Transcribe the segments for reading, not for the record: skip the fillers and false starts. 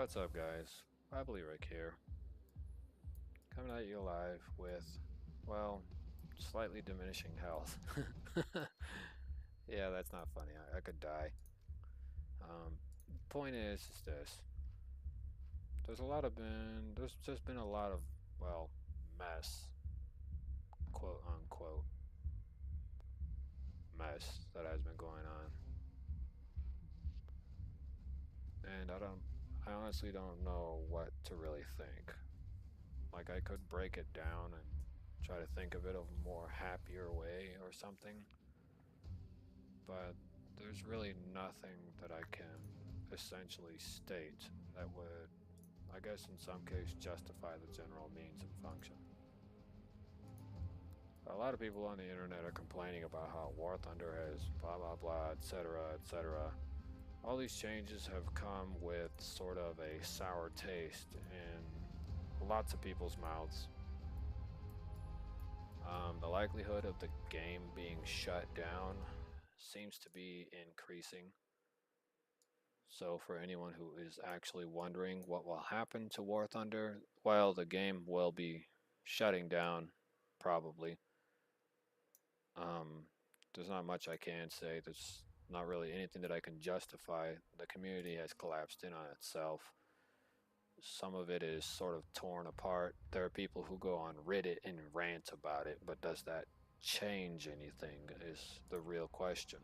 What's up, guys? Probably Rick here, coming at you live with, well, slightly diminishing health. Yeah, that's not funny. I could die. Point is this: there's just been a lot of, well, mess, quote unquote, mess that has been going on, and I honestly don't know what to really think. Like, I could break it down and try to think of it a more happier way or something, but there's really nothing that I can essentially state that would, I guess, in some case, justify the general means and function. A lot of people on the internet are complaining about how War Thunder has blah blah blah, etc., etc. All these changes have come with sort of a sour taste in lots of people's mouths. The likelihood of the game being shut down seems to be increasing. So for anyone who is actually wondering what will happen to War Thunder, well, the game will be shutting down, probably. Um, there's not much I can say. There's not really anything that I can justify. The community has collapsed in on itself. Some of it is sort of torn apart. There are people who go on Reddit and rant about it, but does that change anything is the real question.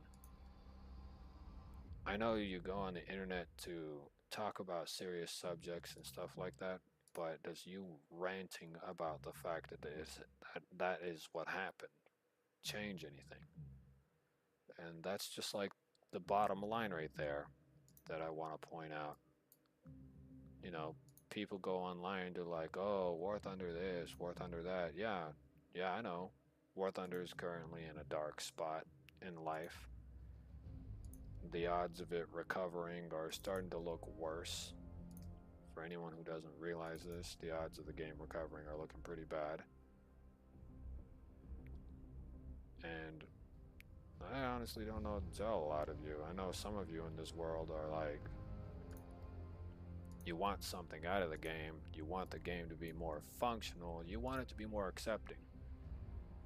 I know you go on the internet to talk about serious subjects and stuff like that, but does you ranting about the fact that is what happened change anything? And that's just like the bottom line right there that I want to point out. You know, people go online to like, oh, War Thunder this, War Thunder that. Yeah, yeah, I know. War Thunder is currently in a dark spot in life. The odds of it recovering are starting to look worse. For anyone who doesn't realize this, the odds of the game recovering are looking pretty bad. And I honestly don't know what to tell a lot of you. I know some of you in this world are like, you want something out of the game, you want the game to be more functional, you want it to be more accepting.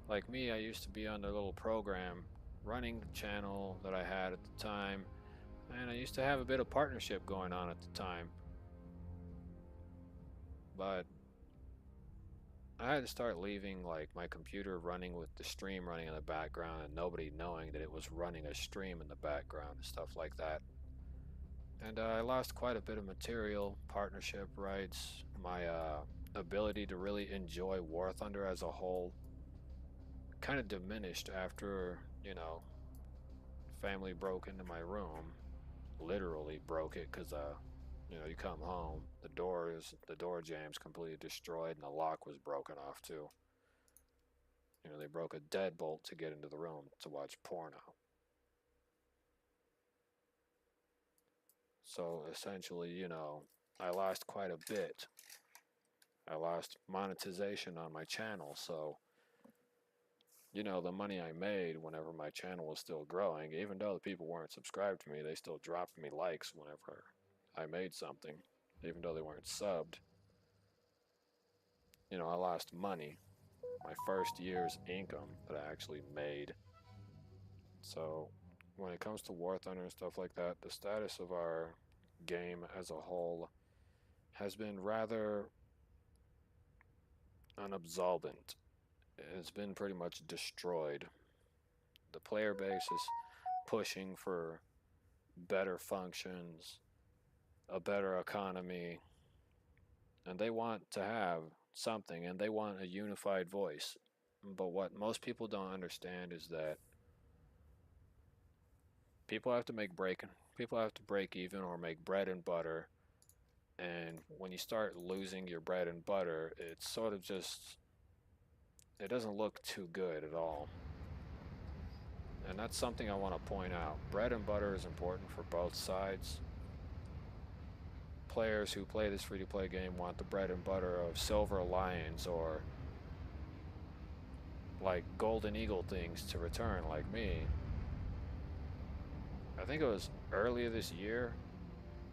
Like me, I used to be on the little program running the channel that I had at the time, and I used to have a bit of partnership going on at the time. But I had to start leaving like my computer running with the stream running in the background and nobody knowing that it was running a stream in the background and stuff like that. And I lost quite a bit of material, partnership rights, my ability to really enjoy War Thunder as a whole kind of diminished after, family broke into my room. Literally broke it because, you come home, the door jam's completely destroyed and the lock was broken off too. They broke a deadbolt to get into the room to watch porno. So essentially, I lost quite a bit. I lost monetization on my channel, so the money I made whenever my channel was still growing, even though the people weren't subscribed to me, they still dropped me likes whenever I made something, even though they weren't subbed. I lost money, my first year's income that I actually made. So when it comes to War Thunder and stuff like that, the status of our game as a whole has been rather unabsorbent. It's been pretty much destroyed. The player base is pushing for better functions, a better economy, and they want to have something and they want a unified voice. But what most people don't understand is that people have to break even or make bread and butter. And when you start losing your bread and butter, it's sort of just, it doesn't look too good at all. And that's something I want to point out. Bread and butter is important for both sides. Players who play this free-to-play game want the bread and butter of Silver Lions or like Golden Eagle things to return, like me. I think it was earlier this year,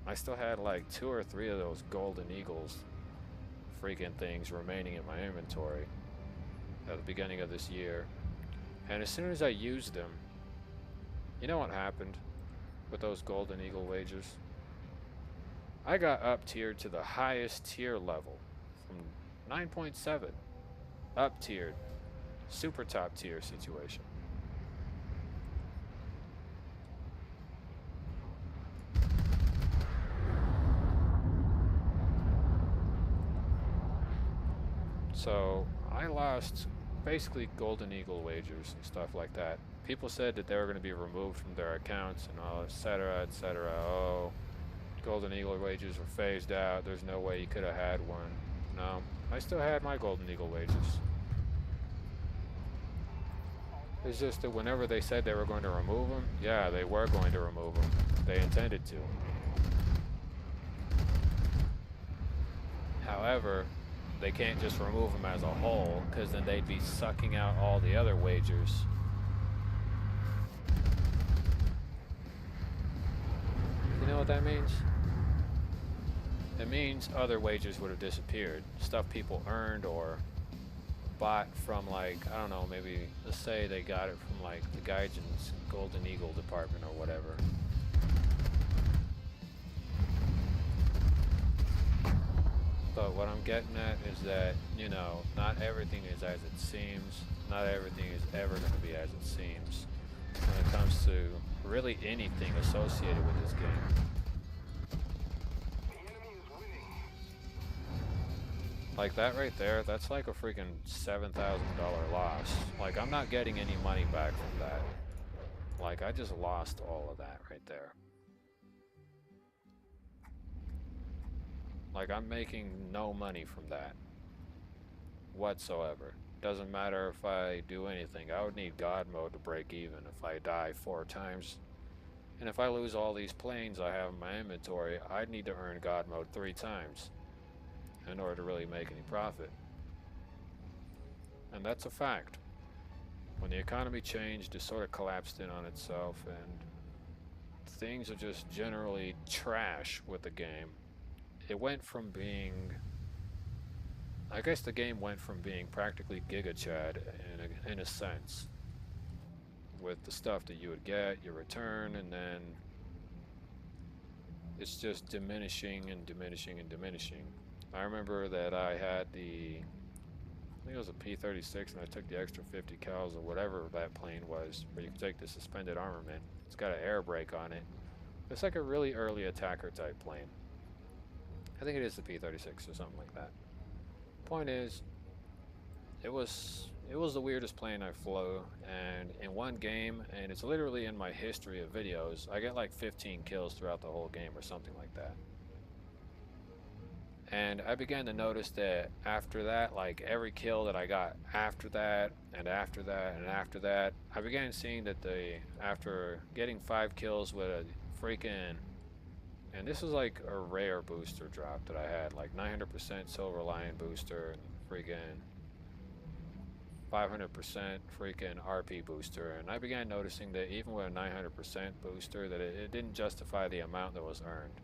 I still had like 2 or 3 of those Golden Eagles freaking things remaining in my inventory at the beginning of this year. And as soon as I used them, you know what happened with those Golden Eagle wagers? I got up tiered to the highest tier level from 9.7, up tiered, super top tier situation. So I lost basically Golden Eagle wagers and stuff like that. People said that they were going to be removed from their accounts and all, etc., etc. Oh, Golden Eagle wagers were phased out. There's no way you could have had one. No, I still had my Golden Eagle wagers. It's just that whenever they said they were going to remove them, yeah, they were going to remove them. They intended to. However, they can't just remove them as a whole, because then they'd be sucking out all the other wagers. You know what that means? It means other wagers would have disappeared. Stuff people earned or bought from, like, I don't know, maybe, let's say they got it from, like, the Gaijin's Golden Eagle department or whatever. But what I'm getting at is that, you know, not everything is as it seems. Not everything is ever going to be as it seems when it comes to really anything associated with this game. Like that right there, that's like a freaking $7,000 loss. Like, I'm not getting any money back from that. Like, I just lost all of that right there. Like, I'm making no money from that whatsoever. Doesn't matter if I do anything. I would need God mode to break even if I die 4 times. And if I lose all these planes I have in my inventory, I'd need to earn God mode 3 times in order to really make any profit. And that's a fact. When the economy changed, it sort of collapsed in on itself, and things are just generally trash with the game. It went from being, I guess the game went from being practically Giga Chad in a sense, with the stuff that you would get, your return, and then it's just diminishing and diminishing and diminishing. I remember that I had I think it was a P-36, and I took the extra 50 cals or whatever that plane was, where you could take the suspended armament. It's got an air brake on it. It's like a really early attacker type plane. I think it is the P-36 or something like that. Point is, it was the weirdest plane I flew, and in one game, and it's literally in my history of videos, I get like 15 kills throughout the whole game or something like that. And I began to notice that after that, like every kill that I got after that, and after that, and after that, I began seeing that after getting 5 kills with a freaking, and this was like a rare booster drop that I had, like 900% Silver Lion booster, and freaking 500% freaking RP booster, and I began noticing that even with a 900% booster, that it didn't justify the amount that was earned.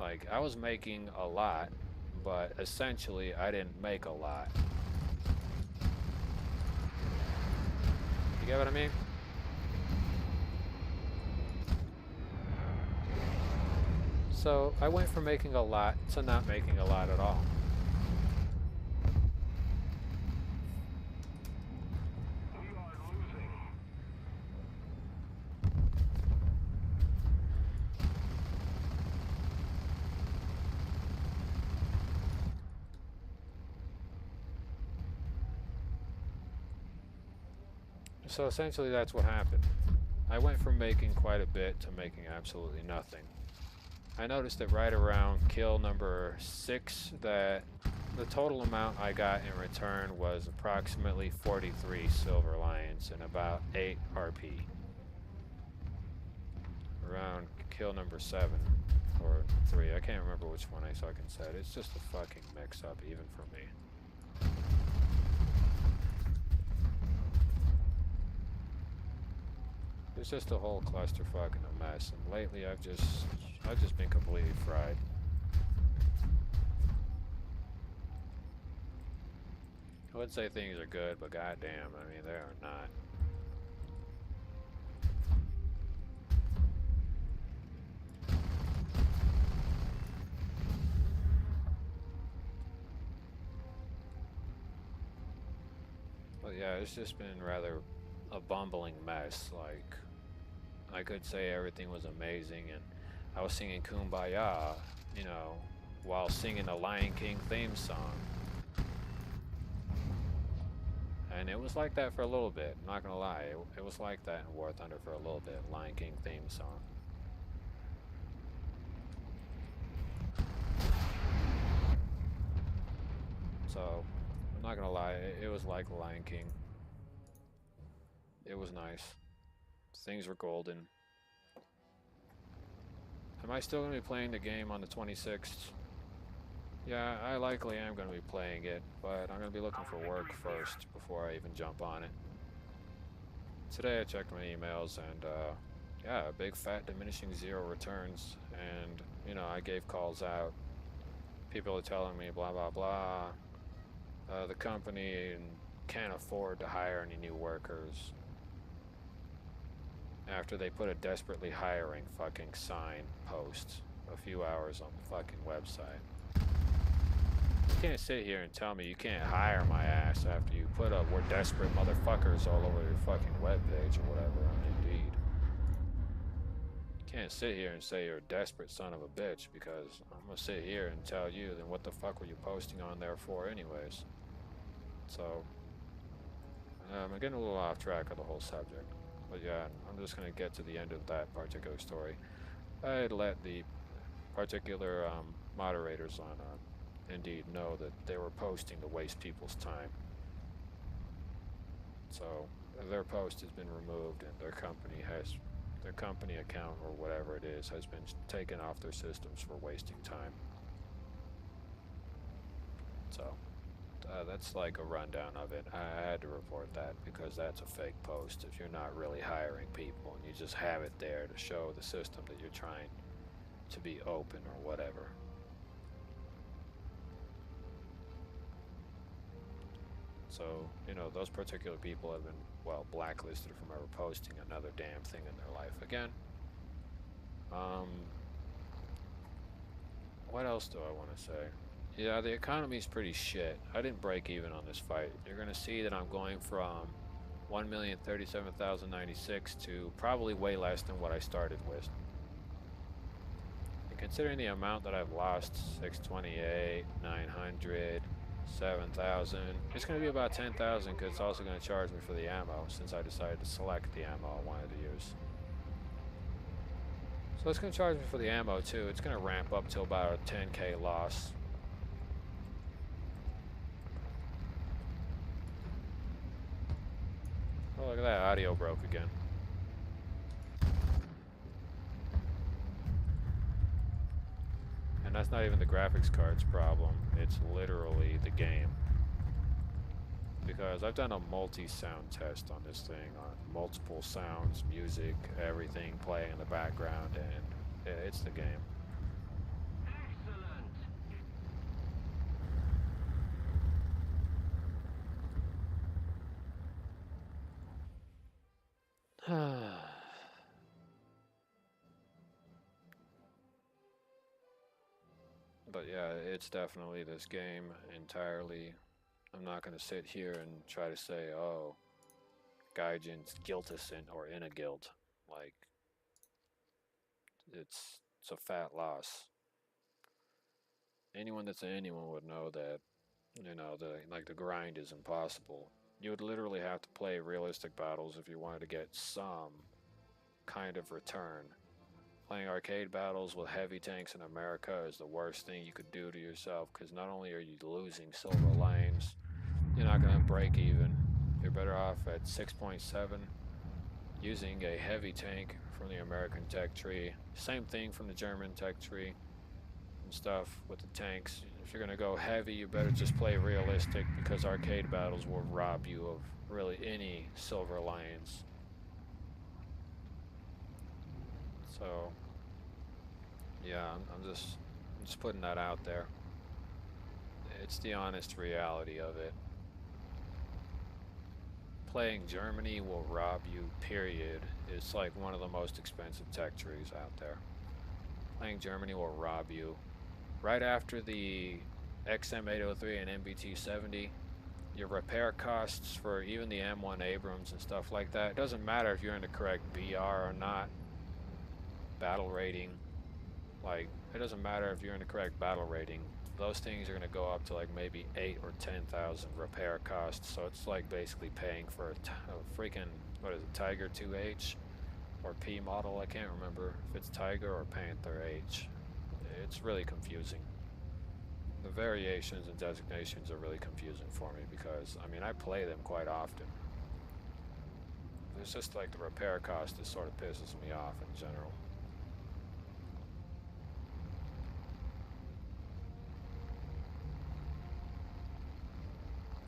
Like, I was making a lot, but essentially I didn't make a lot. You get what I mean? So I went from making a lot to not making a lot at all. So essentially that's what happened. I went from making quite a bit to making absolutely nothing. I noticed that right around kill number 6 that the total amount I got in return was approximately 43 Silver Lions and about 8 RP. Around kill number 7 or 3, I can't remember which one I fucking said. It's just a fucking mix up even for me. It's just a whole clusterfuck and a mess, and lately I've I've just been completely fried. I would say things are good, but goddamn, I mean, they are not. But yeah, it's just been rather a bumbling mess. Like, I could say everything was amazing, and I was singing Kumbaya, you know, while singing the Lion King theme song. And it was like that for a little bit, I'm not gonna lie. It was like that in War Thunder for a little bit, Lion King theme song. So, I'm not gonna lie, it was like Lion King. It was nice. Things were golden. Am I still gonna be playing the game on the 26th? Yeah, I likely am gonna be playing it, but I'm gonna be looking for work first before I even jump on it. Today I checked my emails and yeah, a big fat diminishing zero returns, and you know, I gave calls out. People are telling me blah blah blah. The company can't afford to hire any new workers after they put a desperately hiring fucking sign post a few hours on the fucking website. You can't sit here and tell me you can't hire my ass after you put up "we're desperate motherfuckers" all over your fucking webpage or whatever on Indeed. You can't sit here and say you're a desperate son of a bitch, because I'm gonna sit here and tell you, then what the fuck were you posting on there for anyways? So, I'm getting a little off track of the whole subject. But yeah, I'm just gonna get to the end of that particular story. I let the particular moderators on Indeed know that they were posting to waste people's time. So their post has been removed, and their company account or whatever it is has been taken off their systems for wasting time. So that's like a rundown of it. I had to report that because that's a fake post. If you're not really hiring people and you just have it there to show the system that you're trying to be open or whatever. So, you know, those particular people have been, well, blacklisted from ever posting another damn thing in their life again. What else do I want to say? Yeah, the economy's pretty shit. I didn't break even on this fight. You're gonna see that I'm going from 1,037,096 to probably way less than what I started with. And considering the amount that I've lost, 628, 900, 7,000, it's gonna be about 10,000, because it's also gonna charge me for the ammo since I decided to select the ammo I wanted to use. So it's gonna charge me for the ammo too. It's gonna ramp up to about a 10k loss. Oh, look at that, audio broke again. And that's not even the graphics card's problem, it's literally the game. Because I've done a multi-sound test on this thing, on multiple sounds, music, everything playing in the background, and it's the game. But yeah, it's definitely this game entirely. I'm not gonna sit here and try to say, oh, Gaijin's guiltissent or in a guilt. Like, it's a fat loss. Anyone that's anyone would know that, you know, the grind is impossible. You would literally have to play realistic battles if you wanted to get some kind of return. Playing arcade battles with heavy tanks in America is the worst thing you could do to yourself, because not only are you losing silver lions, you're not going to break even. You're better off at 6.7 using a heavy tank from the American tech tree. Same thing from the German tech tree and stuff with the tanks. If you're going to go heavy, you better just play realistic, because arcade battles will rob you of really any silver lions. So Yeah, I'm just putting that out there. It's the honest reality of it. Playing Germany will rob you, period. It's like one of the most expensive tech trees out there. Playing Germany will rob you. Right after the XM803 and MBT-70, your repair costs for even the M1 Abrams and stuff like that, it doesn't matter if you're in the correct BR or not, battle rating, like, it doesn't matter if you're in the correct battle rating. Those things are going to go up to like maybe 8 or 10,000 repair costs, so it's like basically paying for a freaking, what is it, Tiger 2H or P model, I can't remember if it's Tiger or Panther H. It's really confusing. The variations and designations are really confusing for me because, I mean, I play them quite often. It's just like the repair cost that sort of pisses me off in general.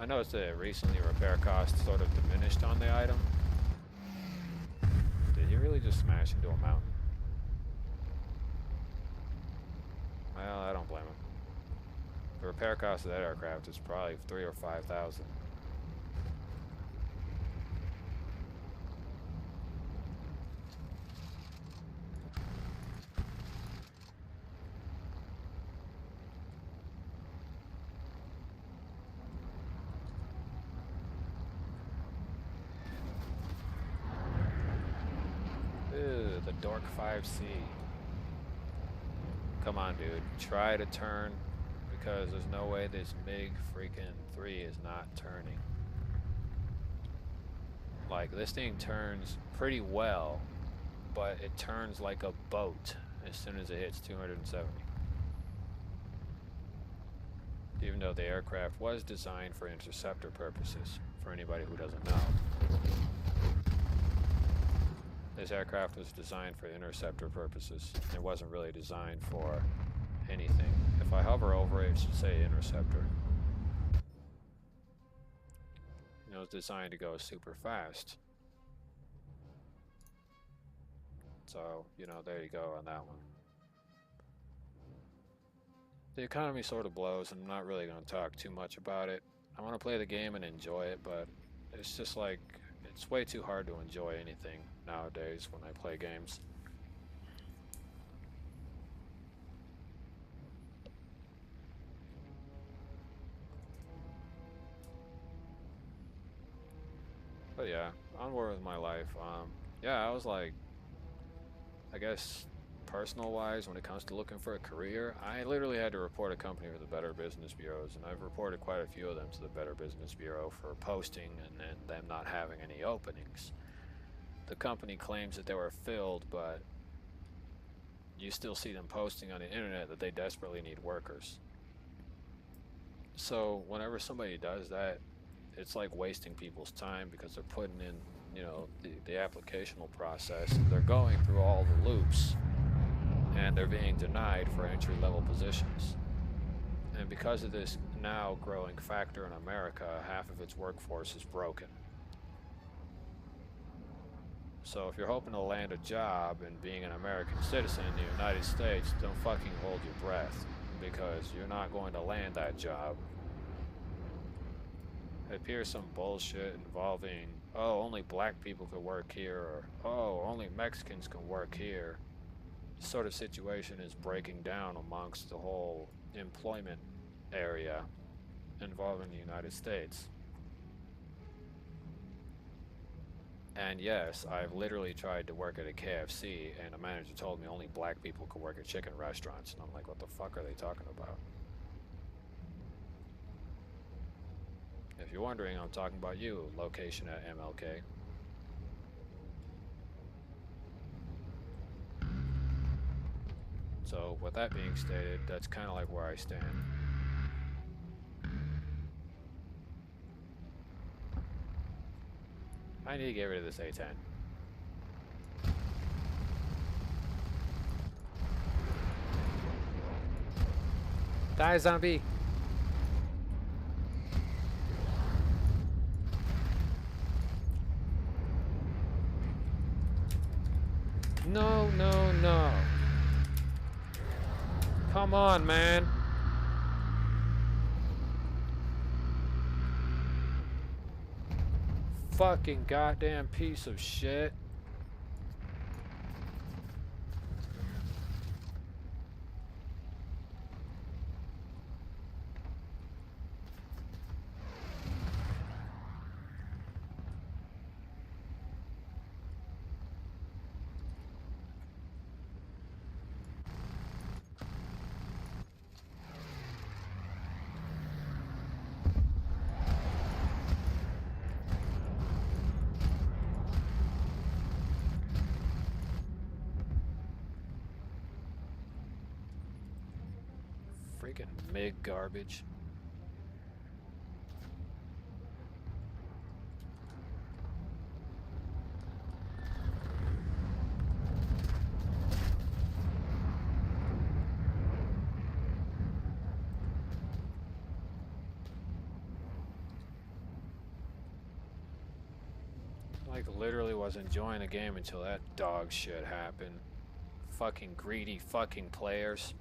I noticed that recently repair costs sort of diminished on the item. Did he really just smash into a mountain? Well, I don't blame him. The repair cost of that aircraft is probably 3,000 or 5,000. Ew, the Dork 5C. Come on, dude. Try to turn, because there's no way this MiG freaking 3 is not turning. Like, this thing turns pretty well, but it turns like a boat as soon as it hits 270. Even though the aircraft was designed for interceptor purposes, for anybody who doesn't know. This aircraft was designed for interceptor purposes. It wasn't really designed for anything. If I hover over it, it should say interceptor. It was designed to go super fast. So, you know, there you go on that one. The economy sort of blows, and I'm not really going to talk too much about it. I want to play the game and enjoy it, but it's just like, it's way too hard to enjoy anything nowadays when I play games. But yeah, onward with my life. Yeah, I was like, I guess personal-wise, when it comes to looking for a career, I literally had to report a company to the Better Business Bureaus, and I've reported quite a few of them to the Better Business Bureau for posting and them not having any openings. The company claims that they were filled, but you still see them posting on the internet that they desperately need workers. So whenever somebody does that, it's like wasting people's time because they're putting in, you know, the applicational process. They're going through all the loops, and they're being denied for entry-level positions. And because of this now growing factor in America, half of its workforce is broken. So if you're hoping to land a job and being an American citizen in the United States, don't fucking hold your breath, because you're not going to land that job. It appears some bullshit involving, oh, only black people can work here, or oh, only Mexicans can work here. This sort of situation is breaking down amongst the whole employment area involving the United States. And yes, I've literally tried to work at a KFC, and a manager told me only black people could work at chicken restaurants, and I'm like, what the fuck are they talking about? If you're wondering, I'm talking about you, location at MLK. So, with that being stated, that's kind of like where I stand. I need to get rid of this A-10. Die, zombie! No, no, no. Come on, man. Fucking goddamn piece of shit. Freaking MiG garbage. Like, literally was enjoying the game until that dog shit happened. Fucking greedy fucking players.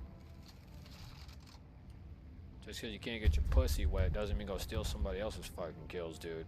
Just because you can't get your pussy wet doesn't mean go steal somebody else's fucking kills, dude.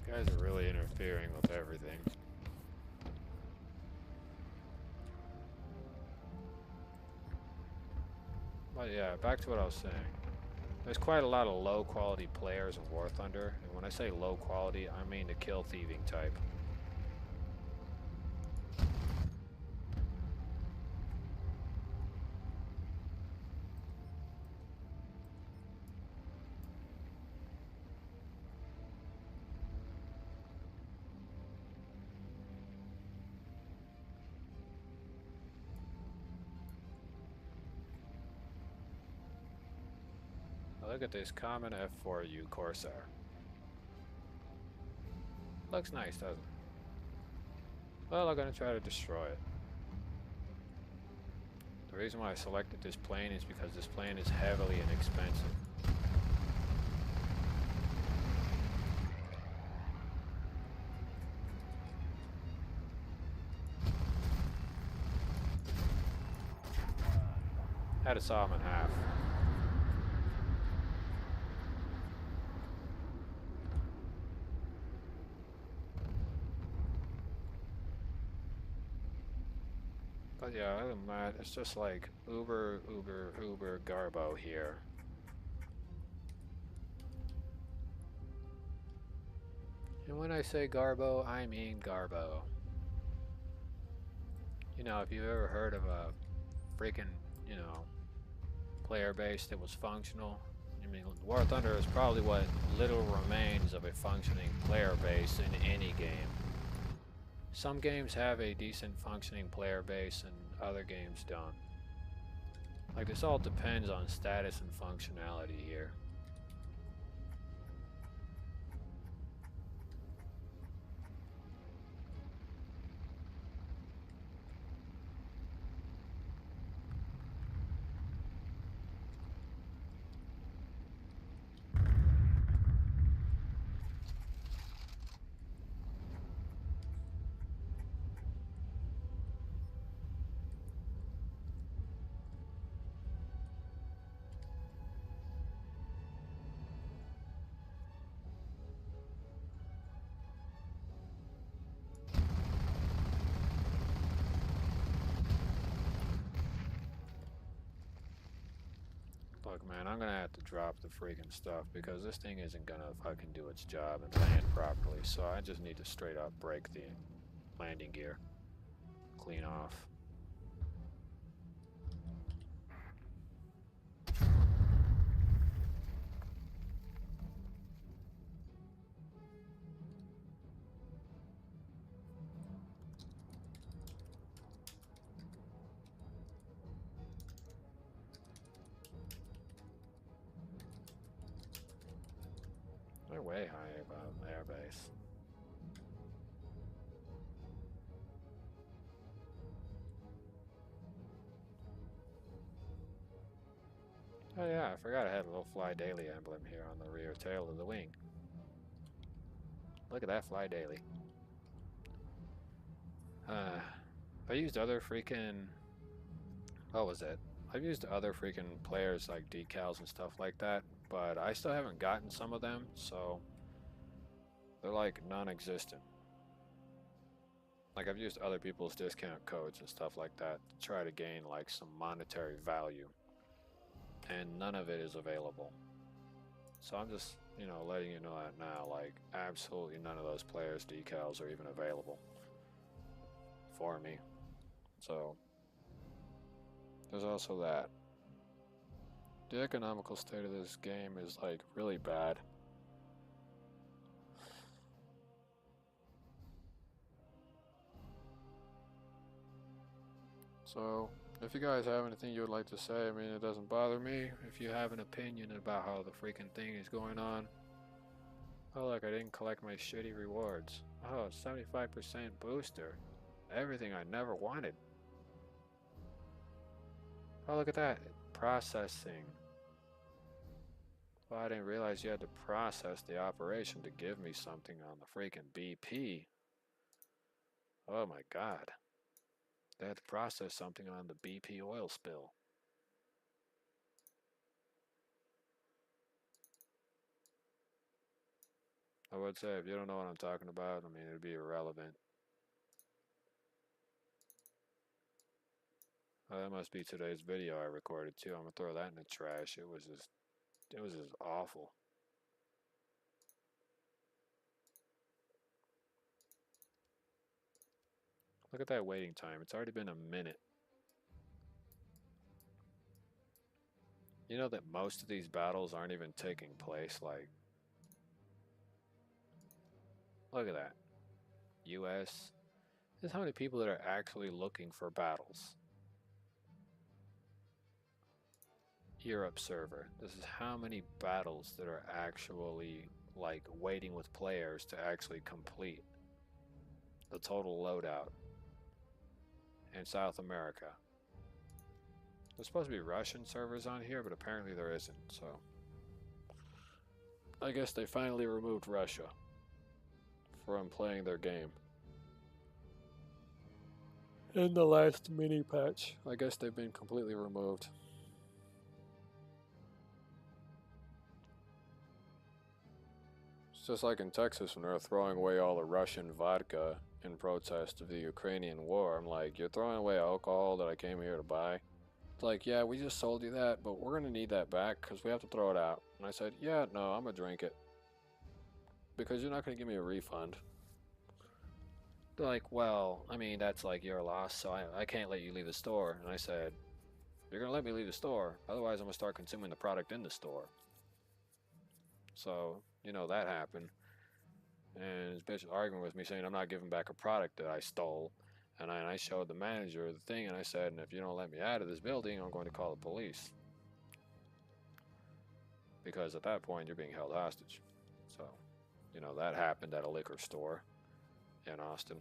These guys are really interfering with everything. But yeah, back to what I was saying. There's quite a lot of low quality players in War Thunder, and when I say low quality, I mean the kill thieving type. Look at this common F4U Corsair. Looks nice, doesn't it? Well, I'm gonna try to destroy it. The reason why I selected this plane is because this plane is heavily inexpensive. Had to saw him in half. But yeah, other than that, it's just like Uber Garbo here. And when I say Garbo, I mean Garbo. You know, if you've ever heard of a freaking, you know, player base that was functional, I mean, War Thunder is probably what little remains of a functioning player base in any game. Some games have a decent functioning player base and other games don't. Like, this all depends on status and functionality here. Look, man, I'm gonna have to drop the freaking stuff because this thing isn't gonna fucking do its job and land properly. So I just need to straight up break the landing gear. Clean off. They're way high above airbase. Oh yeah, I forgot I had a little Fly Daily emblem here on the rear tail of the wing. Look at that Fly Daily. I used other freaking... What was it? I've used other freaking players like decals and stuff like that, but I still haven't gotten some of them, so they're like non-existent. Like I've used other people's discount codes and stuff like that to try to gain like some monetary value, and none of it is available. So I'm just, you know, letting you know that now, like absolutely none of those players' decals are even available for me. So there's also that. The economical state of this game is like really bad. So if you guys have anything you would like to say, I mean, it doesn't bother me. If you have an opinion about how the freaking thing is going on. Oh look, I didn't collect my shitty rewards. Oh, 75% booster. Everything I never wanted. Oh, look at that. Processing. Well, I didn't realize you had to process the operation to give me something on the freaking BP. Oh my god. They had to process something on the BP oil spill. I would say, if you don't know what I'm talking about, I mean, it'd be irrelevant. Oh, that must be today's video I recorded too. I'm gonna throw that in the trash. It was just awful. Look at that waiting time. It's already been a minute. You know that most of these battles aren't even taking place, like... Look at that. US. This is how many people that are actually looking for battles. Europe server. This is how many battles that are actually, like, waiting with players to actually complete the total loadout. In South America. There's supposed to be Russian servers on here, but apparently there isn't, so... I guess they finally removed Russia from playing their game. In the last mini patch, I guess they've been completely removed. It's just like in Texas when they're throwing away all the Russian vodka in protest of the Ukrainian war. I'm like, you're throwing away alcohol that I came here to buy? It's like, yeah, we just sold you that, but we're gonna need that back because we have to throw it out. And I said, yeah, no, I'm gonna drink it. Because you're not gonna give me a refund. They're like, well, I mean, that's like your loss, so I can't let you leave the store. And I said, you're gonna let me leave the store, otherwise I'm gonna start consuming the product in the store. So, you know, that happened. And this bitch arguing with me saying I'm not giving back a product that I stole. And I showed the manager the thing and I said, and if you don't let me out of this building, I'm going to call the police. Because at that point, you're being held hostage. So, you know, that happened at a liquor store in Austin.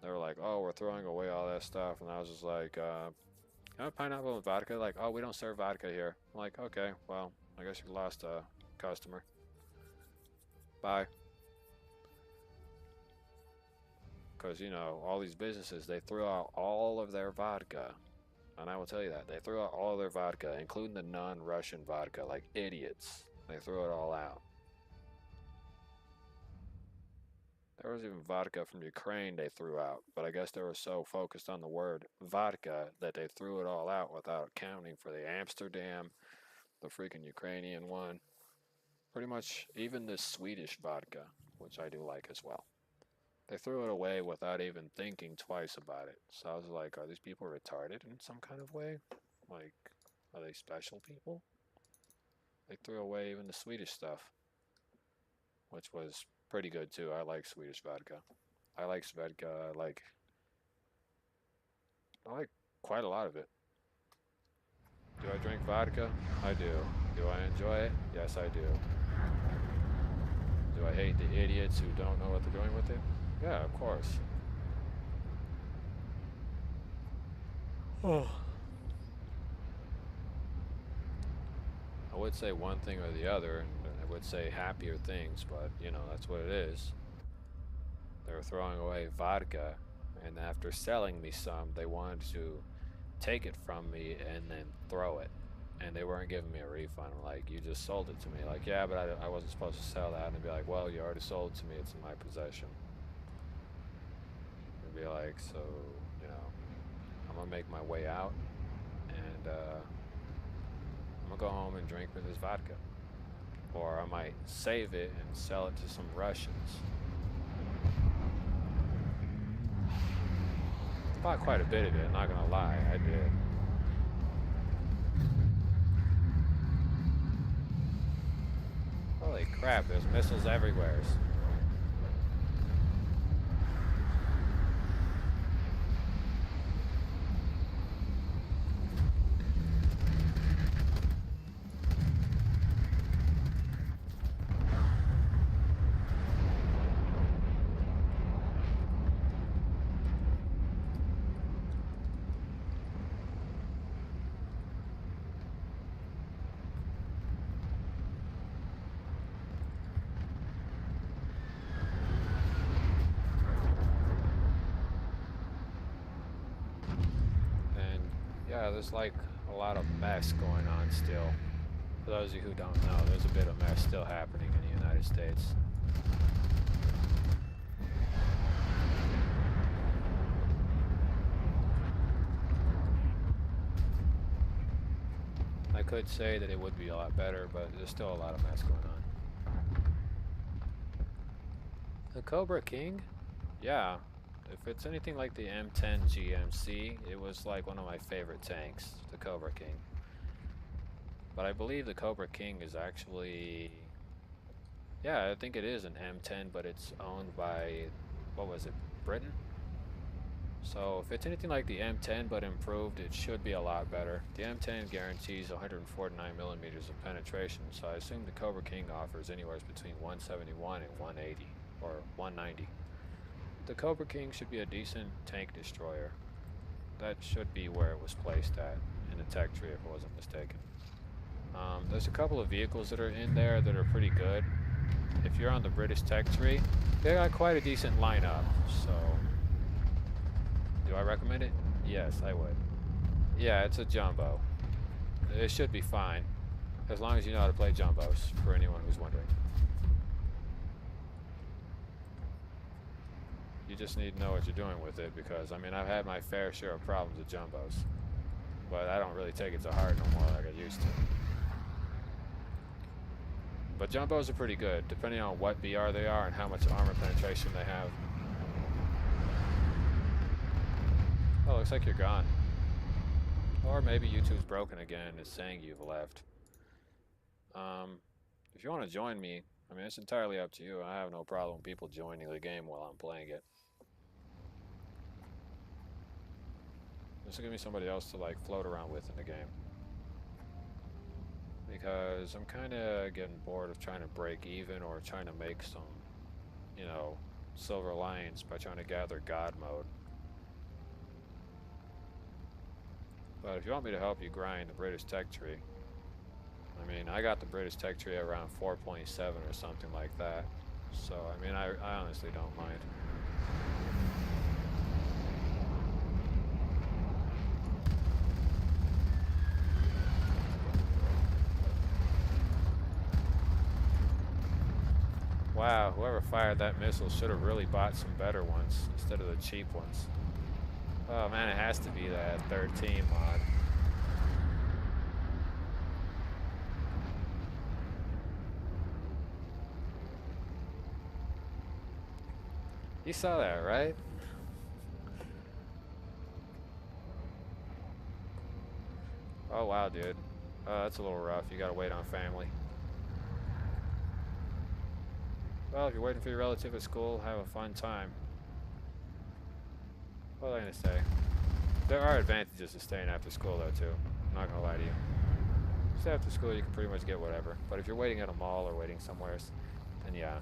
They were like, oh, we're throwing away all that stuff. And I was just like, can I have pineapple and vodka? Like, oh, we don't serve vodka here. I'm like, okay, well, I guess you lost a customer. Bye. Because, you know, all these businesses, they threw out all of their vodka. And I will tell you that. They threw out all of their vodka, including the non-Russian vodka, like idiots. They threw it all out. There was even vodka from Ukraine they threw out, but I guess they were so focused on the word vodka that they threw it all out without accounting for the Amsterdam, the freaking Ukrainian one. Pretty much even the Swedish vodka, which I do like as well. They threw it away without even thinking twice about it. So I was like, are these people retarded in some kind of way? Like, are they special people? They threw away even the Swedish stuff, which was pretty good too. I like Swedish vodka. I like Svedka. I like quite a lot of it. Do I drink vodka? I do. Do I enjoy it? Yes, I do. Do I hate the idiots who don't know what they're doing with it? Yeah, of course. Oh. I would say one thing or the other, and I would say happier things, but you know, that's what it is. They were throwing away vodka, and after selling me some, they wanted to take it from me and then throw it. And they weren't giving me a refund. I'm like, you just sold it to me. Like, yeah, but I wasn't supposed to sell that. And they'd be like, well, you already sold it to me. It's in my possession. I'd be like, so, you know, I'm going to make my way out. And I'm going to go home and drink with this vodka. Or I might save it and sell it to some Russians. Bought quite a bit of it, not gonna lie, I did. Holy crap, there's missiles everywhere. And yeah, there's like a lot of mess going on still. For those of you who don't know, there's a bit of mess still happening in the United States. I could say that it would be a lot better, but there's still a lot of mess going on. The Cobra King? Yeah. If it's anything like the M10 GMC, it was like one of my favorite tanks, the Cobra King. But I believe the Cobra King is actually... Yeah, I think it is an M10, but it's owned by, what was it, Britain? So if it's anything like the M10 but improved, it should be a lot better. The M10 guarantees 149 millimeters of penetration, so I assume the Cobra King offers anywhere between 171 and 180, or 190. The Cobra King should be a decent tank destroyer. That should be where it was placed at, in the tech tree if I wasn't mistaken. There's a couple of vehicles that are in there that are pretty good. If you're on the British tech tree, they got quite a decent lineup, so... Do I recommend it? Yes, I would. Yeah, it's a jumbo. It should be fine, as long as you know how to play jumbos, for anyone who's wondering. You just need to know what you're doing with it, because, I mean, I've had my fair share of problems with jumbos. But I don't really take it to heart no more like I used to. But jumbos are pretty good, depending on what BR they are and how much armor penetration they have. Oh, looks like you're gone. Or maybe YouTube's broken again and is saying you've left. If you want to join me, I mean, it's entirely up to you. I have no problem with people joining the game while I'm playing it. This will give me somebody else to, like, float around with in the game. Because I'm kind of getting bored of trying to break even or trying to make some, you know, silver lions by trying to gather God mode. But if you want me to help you grind the British tech tree, I mean, I got the British tech tree around 4.7 or something like that. So, I mean, I honestly don't mind. Wow, whoever fired that missile should have really bought some better ones instead of the cheap ones. Oh man, it has to be that 13 mod. You saw that, right? Oh wow, dude. That's a little rough. You gotta wait on family. Well, if you're waiting for your relative at school, have a fun time. What was I gonna say? There are advantages to staying after school though too. I'm not gonna lie to you. Just after school you can pretty much get whatever. But if you're waiting at a mall or waiting somewhere, then yeah.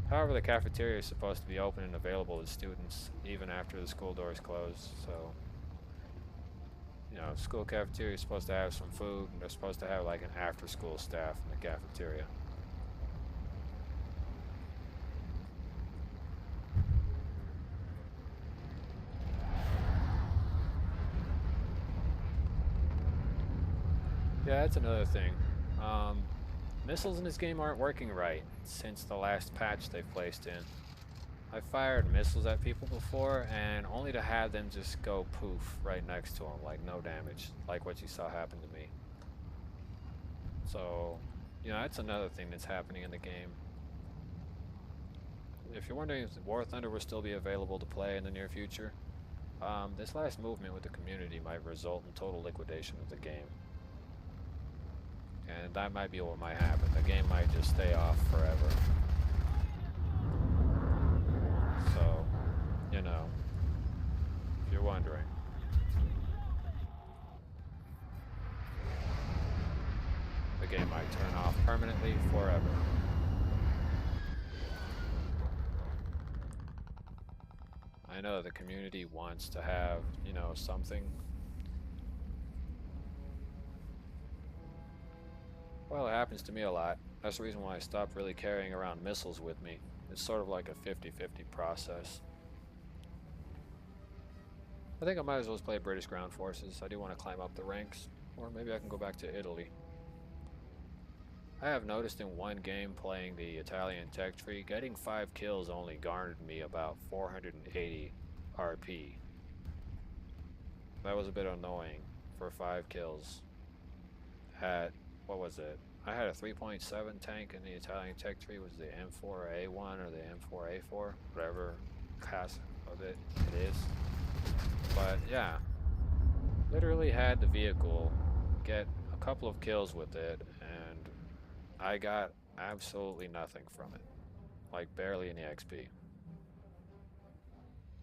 However, the cafeteria is supposed to be open and available to students even after the school doors close. So, you know, school cafeteria is supposed to have some food, and they're supposed to have like an after-school staff in the cafeteria. Yeah, that's another thing. Um, Missiles in this game aren't working right since the last patch they've placed in. I fired missiles at people before, and only to have them just go poof right next to them, like no damage, like what you saw happen to me. So, you know, that's another thing that's happening in the game. If you're wondering if War Thunder will still be available to play in the near future, this last movement with the community might result in total liquidation of the game. And that might be what might happen. The game might just stay off forever. So, you know, if you're wondering. The game might turn off permanently forever. I know the community wants to have, you know, something. Well, it happens to me a lot. That's the reason why I stopped really carrying around missiles with me. It's sort of like a 50-50 process. I think I might as well just play British Ground Forces. I do want to climb up the ranks. Or maybe I can go back to Italy. I have noticed in one game playing the Italian tech tree, getting 5 kills only garnered me about 480 RP. That was a bit annoying for 5 kills. At, what was it? I had a 3.7 tank in the Italian tech tree. Was the M4A1 or the M4A4? Whatever class of it is. But yeah, literally had the vehicle, get a couple of kills with it, and I got absolutely nothing from it. Like barely any XP.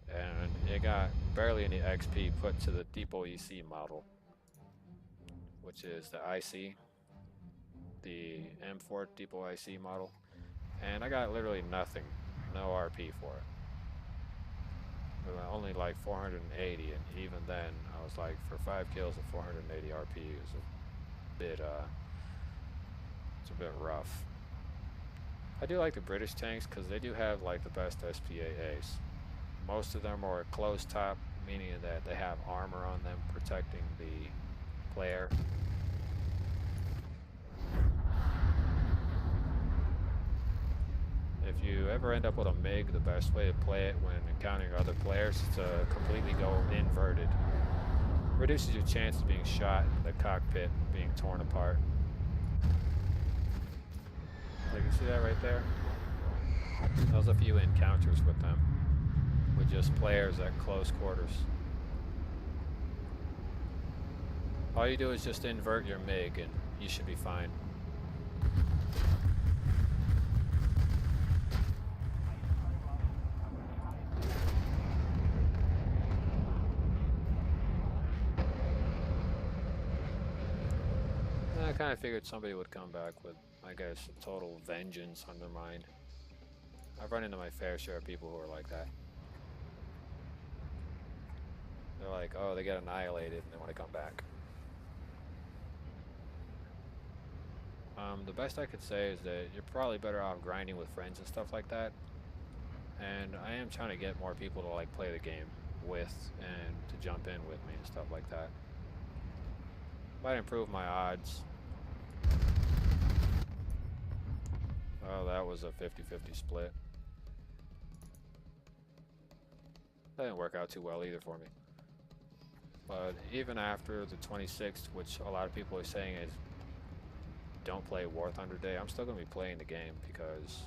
And it got barely any XP put to the Depot EC model, which is the IC, the M4 Depot IC model. And I got literally nothing, no RP for it. Only like 480, and even then I was like, for 5 kills and 480 RP is a bit it's a bit rough. I do like the British tanks because they do have like the best SPAAs. Most of them are closed top, meaning that they have armor on them protecting the player. If you ever end up with a MiG, the best way to play it when encountering other players is to completely go inverted. Reduces your chance of being shot in the cockpit, being torn apart. Like you see that right there? That was a few encounters with them. With just players at close quarters. All you do is just invert your MiG and you should be fine. I kind of figured somebody would come back with, I guess, a total vengeance on their mind. I've run into my fair share of people who are like that. They're like, oh, they get annihilated and they want to come back. The best I could say is that you're probably better off grinding with friends and stuff like that. And I am trying to get more people to like play the game with and to jump in with me and stuff like that. Might improve my odds. Oh, that was a 50-50 split. That didn't work out too well either for me. But even after the 26th, which a lot of people are saying is don't play War Thunder Day, I'm still going to be playing the game because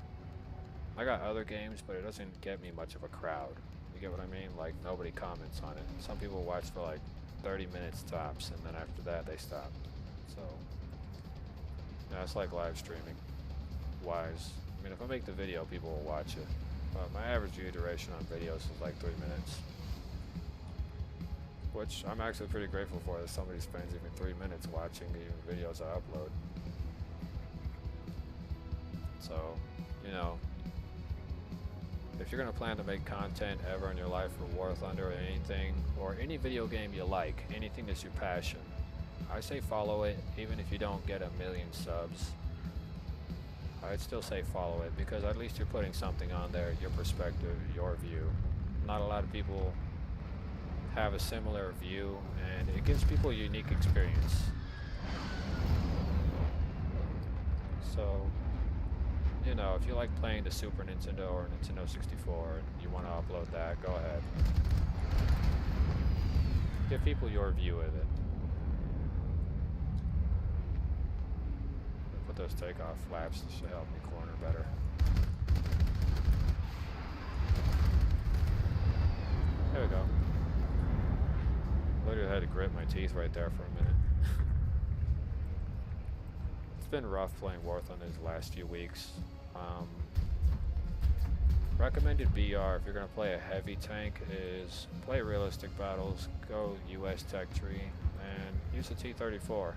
I got other games, but it doesn't get me much of a crowd. You get what I mean? Like, nobody comments on it. Some people watch for like 30 minutes tops, and then after that, they stop. So, yeah, it's like live streaming wise. I mean, if I make the video, people will watch it. But my average view duration on videos is like 3 minutes. Which I'm actually pretty grateful for, that somebody spends even 3 minutes watching the videos I upload. So, you know, If you're gonna plan to make content ever in your life for War Thunder or anything, or any video game you like, anything that's your passion, I say follow it, even if you don't get 1,000,000 subs. I'd still say follow it, because at least you're putting something on there, your perspective, your view. Not a lot of people have a similar view, and it gives people a unique experience. So, you know, if you like playing the Super Nintendo or Nintendo 64 and you want to upload that, go ahead. Give people your view of it. Put those takeoff flaps, this should help me corner better. There we go. Literally had to grit my teeth right there for a minute. It's been rough playing War Thunder these last few weeks. Recommended BR if you're going to play a heavy tank is play realistic battles, go US Tech Tree, and use the T-34.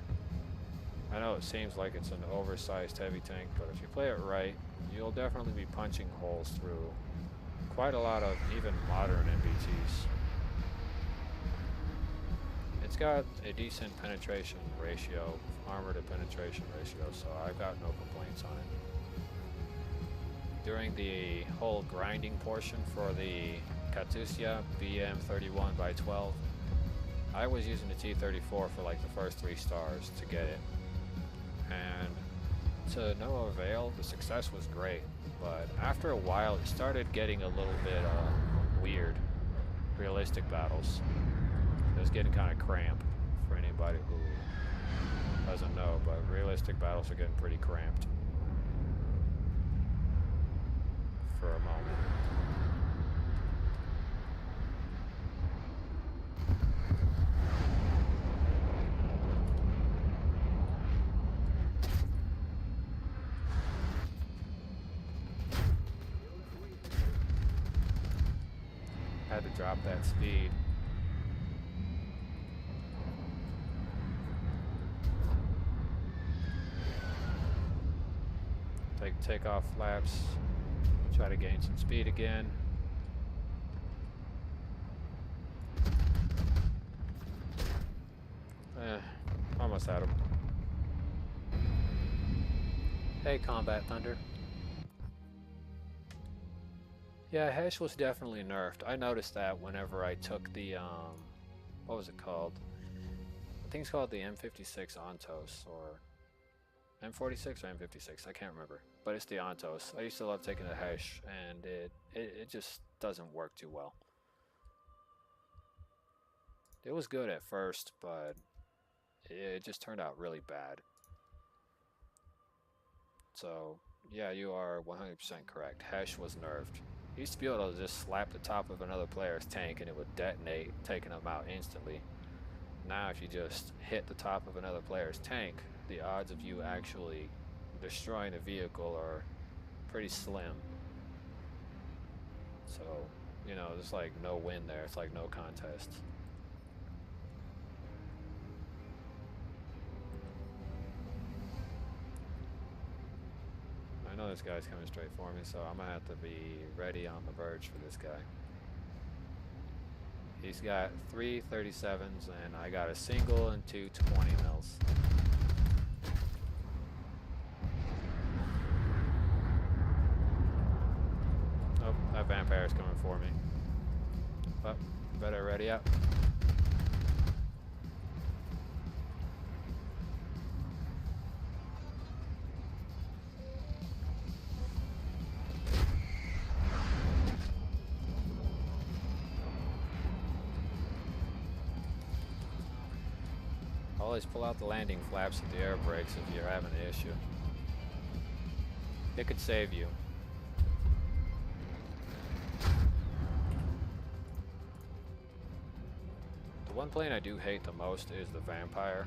I know it seems like it's an oversized heavy tank, but if you play it right, you'll definitely be punching holes through quite a lot of even modern MBTs. It's got a decent penetration ratio, armor to penetration ratio, so I've got no complaints on it. During the whole grinding portion for the Katusha BM31x12, I was using the T-34 for like the first 3 stars to get it. And to no avail, the success was great, but after a while it started getting a little bit weird. Realistic battles. It was getting kind of cramped for anybody who doesn't know, but realistic battles are getting pretty cramped for a moment. Had to drop that speed. Take off flaps, try to gain some speed again. Almost had him. Hey, Combat Thunder. Yeah, Hesh was definitely nerfed. I noticed that whenever I took the, what was it called? I think it's called the M56 Ontos, or M46 or M56, I can't remember. But it's the Ontos. I used to love taking the Hesh, and it just doesn't work too well. It was good at first, but it just turned out really bad. So, yeah, you are 100% correct. Hesh was nerfed. You used to be able to just slap the top of another player's tank and it would detonate, taking them out instantly. Now if you just hit the top of another player's tank, the odds of you actually destroying the vehicle are pretty slim. So, you know, there's like no win there. It's like no contest. I know this guy's coming straight for me, so I'm gonna have to be ready on the verge for this guy. He's got 3 37s and I got a single and 2 20 mils. Oh, that vampire's coming for me. But better ready up. Always pull out the landing flaps of the air brakes if you're having an issue. It could save you. The one plane I do hate the most is the Vampire.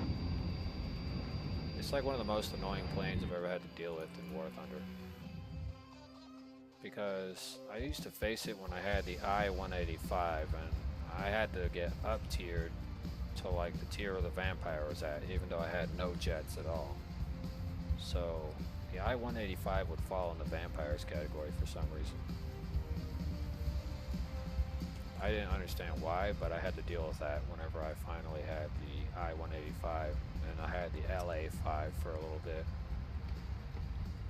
It's like one of the most annoying planes I've ever had to deal with in War Thunder. Because I used to face it when I had the I-185 and I had to get up tiered to like the tier where the Vampire was at, even though I had no jets at all. So the I-185 would fall in the Vampires category for some reason. I didn't understand why, but I had to deal with that whenever I finally had the I-185 and I had the LA-5 for a little bit.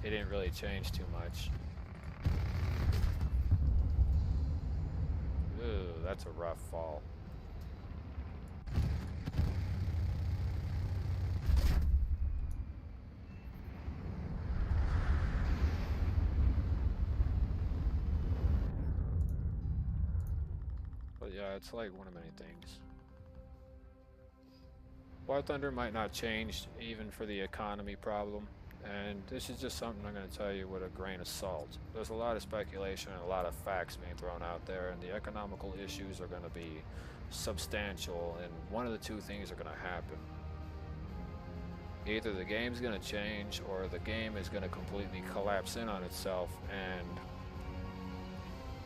It didn't really change too much. Ooh, that's a rough fall. But yeah, it's like one of many things. War Thunder might not change even for the economy problem, and this is just something I'm going to tell you with a grain of salt. There's a lot of speculation and a lot of facts being thrown out there, and the economical issues are going to be substantial, and one of the two things are going to happen. Either the game's going to change, or the game is going to completely collapse in on itself, and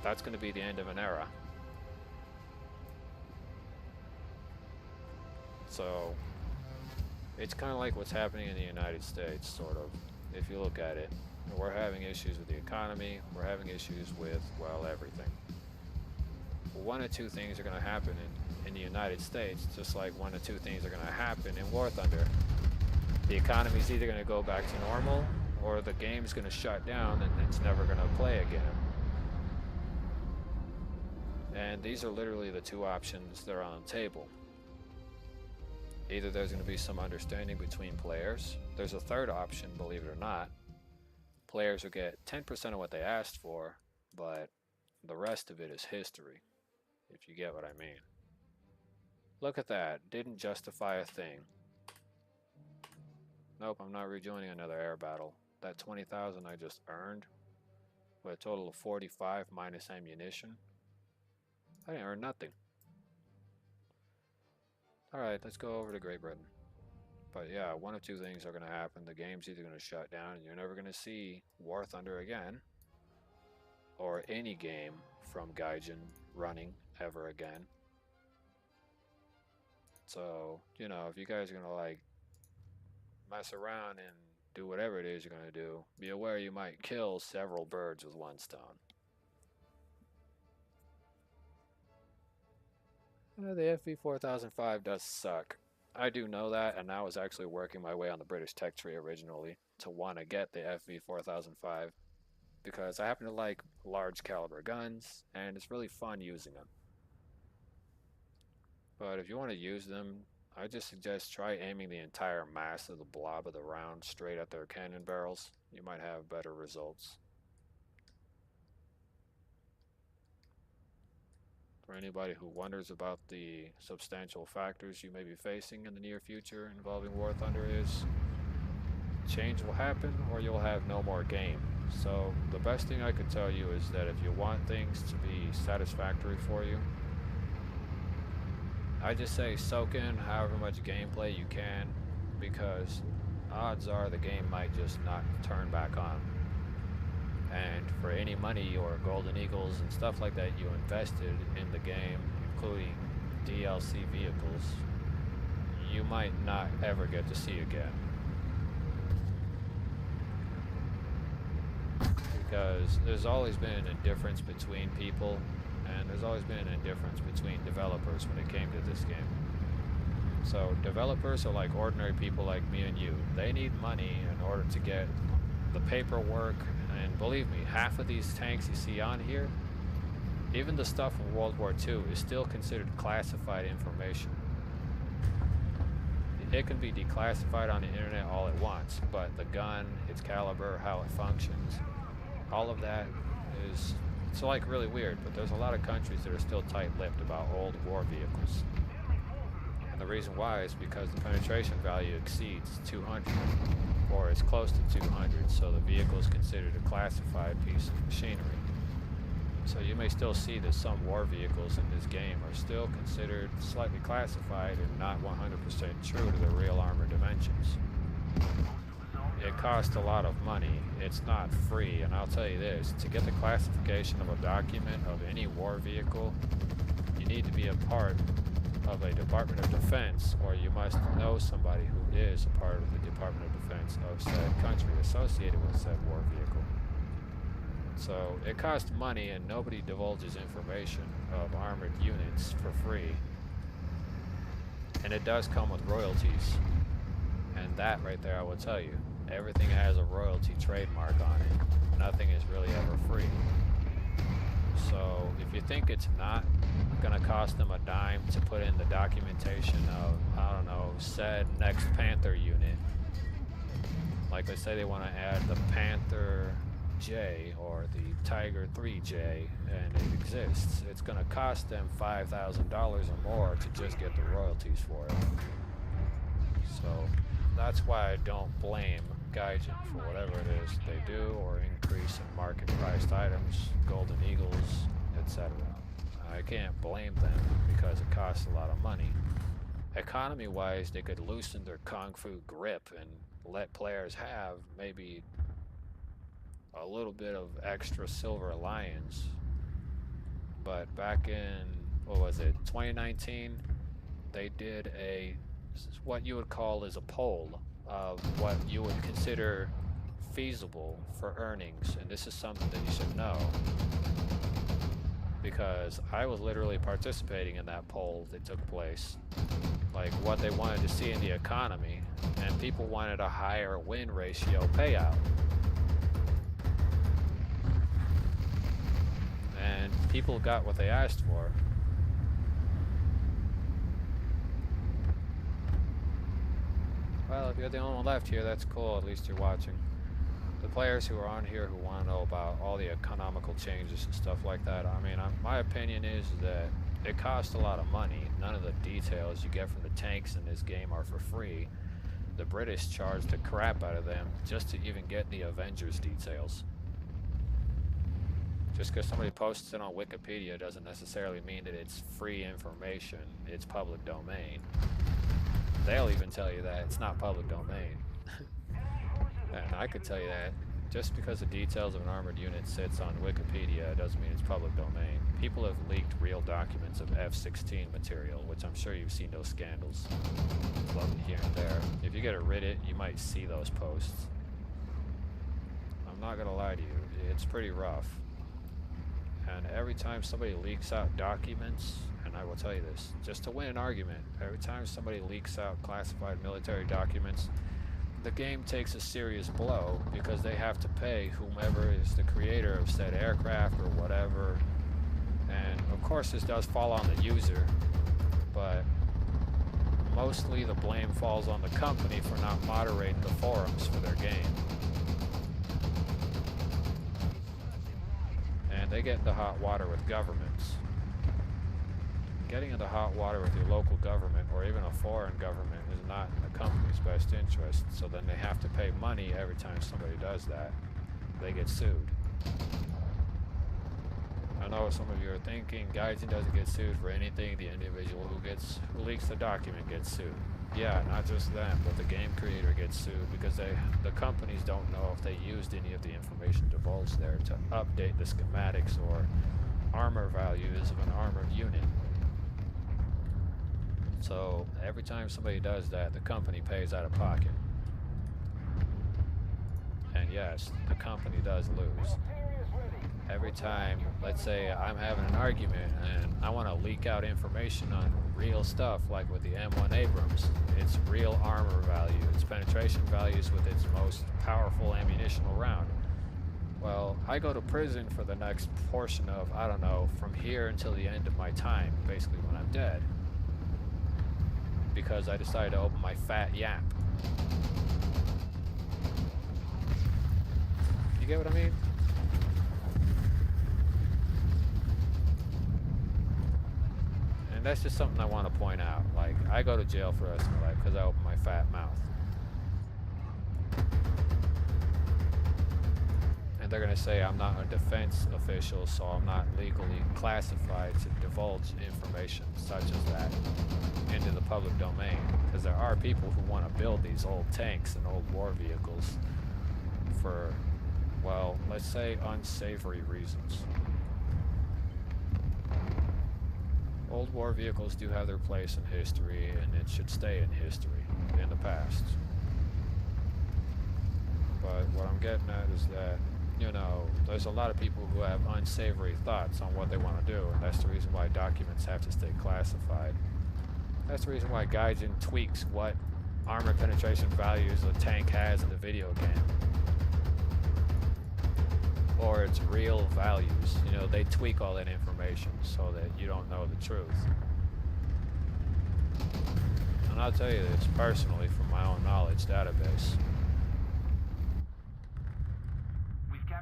that's going to be the end of an era. So it's kind of like what's happening in the United States, sort of, if you look at it. We're having issues with the economy, we're having issues with, well, everything. One of two things are going to happen in the United States, just like one of two things are going to happen in War Thunder. The economy's either going to go back to normal, or the game's going to shut down and it's never going to play again. And these are literally the two options that are on the table. Either there's going to be some understanding between players. There's a third option, believe it or not. Players will get 10% of what they asked for, but the rest of it is history, if you get what I mean. Look at that. Didn't justify a thing. Nope, I'm not rejoining another air battle. That 20,000 I just earned, with a total of 45 minus ammunition, I didn't earn nothing. Alright, let's go over to Great Britain. But yeah, one of two things are going to happen. The game's either going to shut down and you're never going to see War Thunder again, or any game from Gaijin running ever again. So, you know, if you guys are going to like mess around and do whatever it is you're going to do, be aware you might kill several birds with one stone. The FV4005 does suck. I do know that, and I was actually working my way on the British tech tree originally to want to get the FV4005 because I happen to like large caliber guns and it's really fun using them. But if you want to use them, I just suggest try aiming the entire mass of the blob of the round straight at their cannon barrels. You might have better results. For anybody who wonders about the substantial factors you may be facing in the near future involving War Thunder is, change will happen or you'll have no more game. So the best thing I could tell you is that if you want things to be satisfactory for you, I just say soak in however much gameplay you can, because odds are the game might just not turn back on. And for any money or Golden Eagles and stuff like that you invested in the game, including DLC vehicles, you might not ever get to see again. Because there's always been a difference between people, and there's always been a difference between developers when it came to this game. So developers are like ordinary people like me and you. They need money in order to get the paperwork, and believe me, half of these tanks you see on here, even the stuff from World War II, is still considered classified information. It can be declassified on the internet all it wants, but the gun, its caliber, how it functions, all of that is, it's like really weird, but there's a lot of countries that are still tight-lipped about old war vehicles. And the reason why is because the penetration value exceeds 200, or is close to 200, so the vehicle is considered a classified piece of machinery. So you may still see that some war vehicles in this game are still considered slightly classified and not 100% true to the real armor dimensions. It costs a lot of money, it's not free, and I'll tell you this, to get the classification of a document of any war vehicle, you need to be a part of a Department of Defense, or you must know somebody who is a part of the Department of Defense of said country associated with said war vehicle. So it costs money and nobody divulges information of armored units for free. And it does come with royalties. And that right there, I will tell you, everything has a royalty trademark on it. Nothing is really ever free. So if you think it's not gonna cost them a dime to put in the documentation of, I don't know, said next Panther unit, like let's say they want to add the Panther J or the Tiger 3J, and it exists, it's gonna cost them $5,000 or more to just get the royalties for it. So that's why I don't blame Gaijin for whatever it is they do, or increase in market priced items, Golden Eagles, etc. I can't blame them because it costs a lot of money. Economy wise, they could loosen their Kung Fu grip and let players have maybe a little bit of extra silver lions. But back in, what was it, 2019, they did what you would call as a poll of what you would consider feasible for earnings, and this is something that you should know because I was literally participating in that poll that took place, like what they wanted to see in the economy, and people wanted a higher win ratio payout. And people got what they asked for. Well, if you're the only one left here, that's cool. At least you're watching. The players who are on here who want to know about all the economical changes and stuff like that, I mean, my opinion is that it costs a lot of money. None of the details you get from the tanks in this game are for free. The British charge the crap out of them just to even get the Avengers details. Just because somebody posts it on Wikipedia doesn't necessarily mean that it's free information. It's public domain. They'll even tell you that it's not public domain. And I could tell you that just because the details of an armored unit sits on Wikipedia doesn't mean it's public domain. People have leaked real documents of F-16 material, which I'm sure you've seen those scandals floating here and there. If you get a Reddit, you might see those posts. I'm not gonna lie to you, it's pretty rough. And every time somebody leaks out documents, and I will tell you this, just to win an argument, every time somebody leaks out classified military documents, the game takes a serious blow because they have to pay whomever is the creator of said aircraft or whatever. And of course this does fall on the user, but mostly the blame falls on the company for not moderating the forums for their game. And they get into hot water with governments. Getting into hot water with your local government or even a foreign government is not in the company's best interest, so then they have to pay money every time somebody does that. They get sued. I know what some of you are thinking, Gaijin doesn't get sued for anything, the individual who leaks the document gets sued. Yeah, not just them, but the game creator gets sued because the companies don't know if they used any of the information divulged there to update the schematics or armor values of an armored unit. So every time somebody does that, the company pays out of pocket. And yes, the company does lose. Every time, let's say I'm having an argument and I want to leak out information on real stuff, like with the M1 Abrams, its real armor value, its penetration values with its most powerful ammunitional round. Well, I go to prison for the next portion of, I don't know, from here until the end of my time, basically when I'm dead. Because I decided to open my fat yap. You get what I mean? And that's just something I want to point out. Like, I go to jail for the rest of my life because I open my fat mouth. And they're going to say I'm not a defense official, so I'm not legally classified to divulge information such as that into the public domain. Because there are people who want to build these old tanks and old war vehicles for, well, let's say unsavory reasons. Old war vehicles do have their place in history, and it should stay in history, in the past. But what I'm getting at is that you know, there's a lot of people who have unsavory thoughts on what they want to do, and that's the reason why documents have to stay classified. That's the reason why Gaijin tweaks what armor penetration values a tank has in the video game. Or its real values. You know, they tweak all that information so that you don't know the truth. And I'll tell you this personally from my own knowledge database.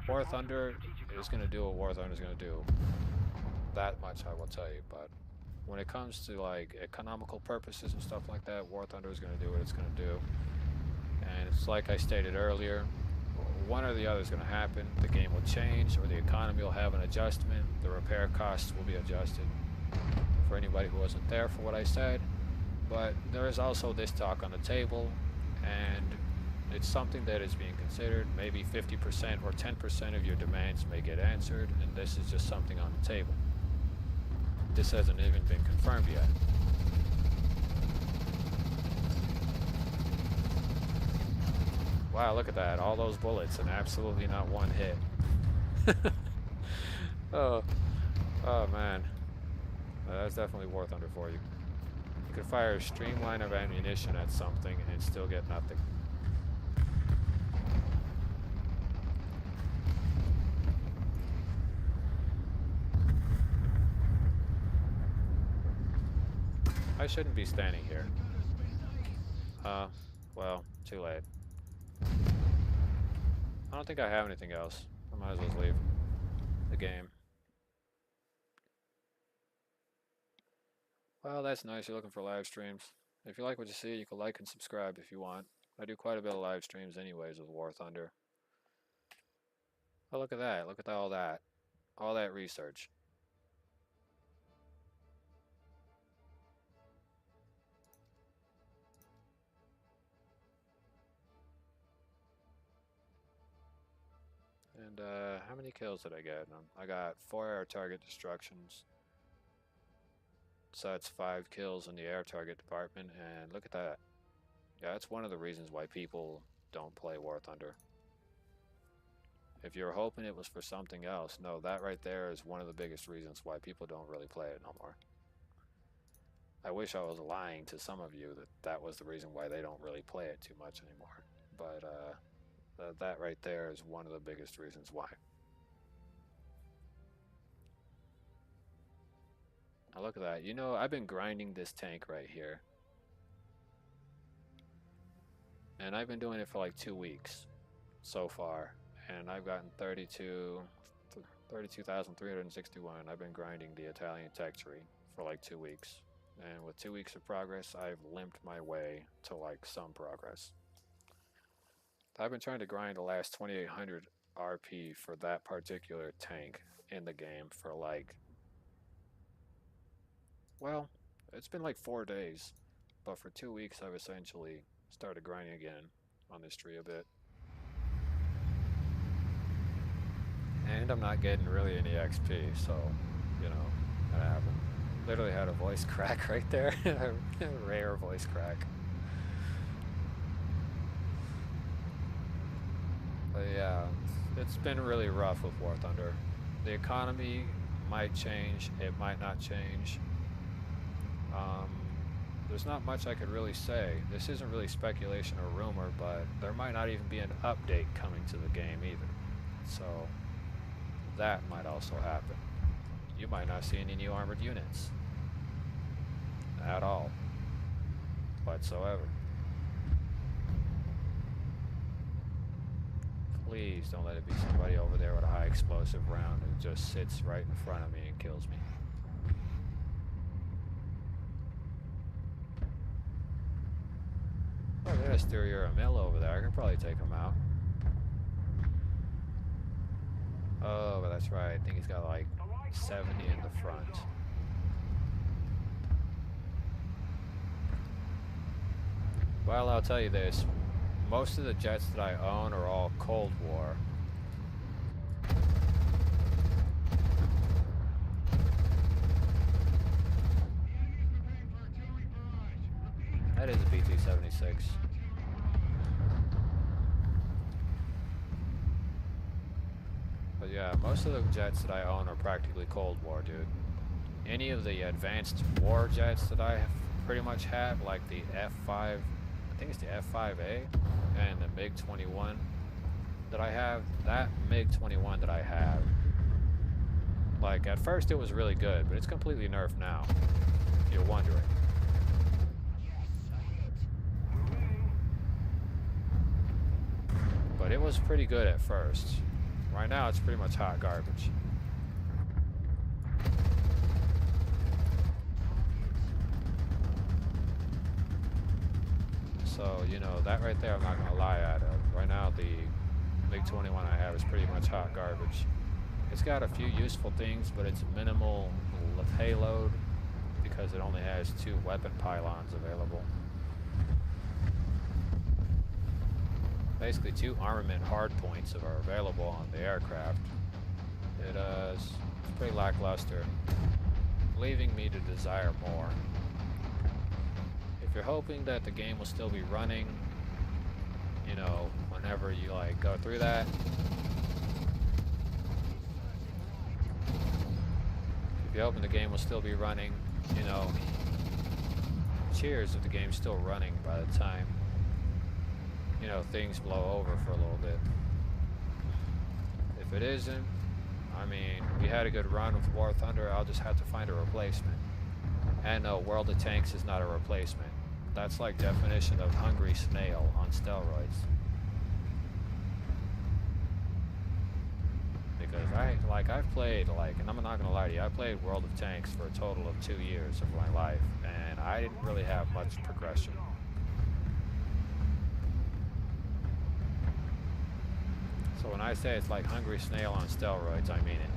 War Thunder is going to do what War Thunder is going to do. That much I will tell you, but when it comes to like economical purposes and stuff like that, War Thunder is going to do what it's going to do. And it's like I stated earlier, one or the other is going to happen. The game will change, or the economy will have an adjustment. The repair costs will be adjusted. For anybody who wasn't there for what I said, but there is also this talk on the table, and it's something that is being considered. Maybe 50% or 10% of your demands may get answered, and this is just something on the table. This hasn't even been confirmed yet. Wow, look at that. All those bullets and absolutely not one hit. Oh, oh man. That's definitely War Thunder for you. You could fire a streamline of ammunition at something and still get nothing. I shouldn't be standing here. Well, too late. I don't think I have anything else. I might as well leave the game. Well, that's nice. You're looking for live streams. If you like what you see, you can like and subscribe if you want. I do quite a bit of live streams anyways with War Thunder. Oh, look at that. Look at all that. All that research. And how many kills did I get? I got 4 air target destructions. So that's 5 kills in the air target department, and look at that. Yeah, that's one of the reasons why people don't play War Thunder. If you're hoping it was for something else, no, that right there is one of the biggest reasons why people don't really play it no more. I wish I was lying to some of you that that was the reason why they don't really play it too much anymore. But that right there is one of the biggest reasons why. Now look at that. You know, I've been grinding this tank right here. And I've been doing it for like 2 weeks so far. And I've gotten 32,361. I've been grinding the Italian tech tree for like 2 weeks. And with 2 weeks of progress, I've limped my way to like some progress. I've been trying to grind the last 2800 RP for that particular tank in the game for like, well, it's been like 4 days, but for 2 weeks I've essentially started grinding again on this tree a bit. And I'm not getting really any XP, so, you know, that happened. Literally had a voice crack right there, a rare voice crack. But yeah, it's been really rough with War Thunder. The economy might change, it might not change. There's not much I could really say. This isn't really speculation or rumor, but there might not even be an update coming to the game either. So that might also happen. You might not see any new armored units at all whatsoever. Please don't let it be somebody over there with a high explosive round who just sits right in front of me and kills me. Oh, there's Styria Mill over there. I can probably take him out. Oh, but that's right. I think he's got like 70 in the front. Well, I'll tell you this. Most of the jets that I own are all Cold War. That is a BT-76. yeah, most of the jets that I own are practically Cold War, dude. Any of the advanced war jets that I have pretty much have, like the F5, I think it's the F5A, and the MiG-21 that I have, that MiG-21 that I have, like at first it was really good, but it's completely nerfed now, if you're wondering. But it was pretty good at first. Right now it's pretty much hot garbage. So, you know, that right there I'm not gonna lie at. Right now the MiG-21 I have is pretty much hot garbage. It's got a few useful things, but it's minimal payload because it only has 2 weapon pylons available. Basically 2 armament hardpoints are available on the aircraft. It's pretty lackluster, leaving me to desire more. If you're hoping that the game will still be running, you know, whenever you like go through that, if you're hoping the game will still be running, you know, cheers if the game's still running by the time, you know, things blow over for a little bit. If it isn't, I mean, we had a good run with War Thunder, I'll just have to find a replacement. And no, World of Tanks is not a replacement. That's like definition of Hungry Snail on steroids. Because I've played, and I'm not gonna lie to you, I played World of Tanks for a total of 2 years of my life, and I didn't really have much progression. So when I say it's like Hungry Snail on steroids, I mean it.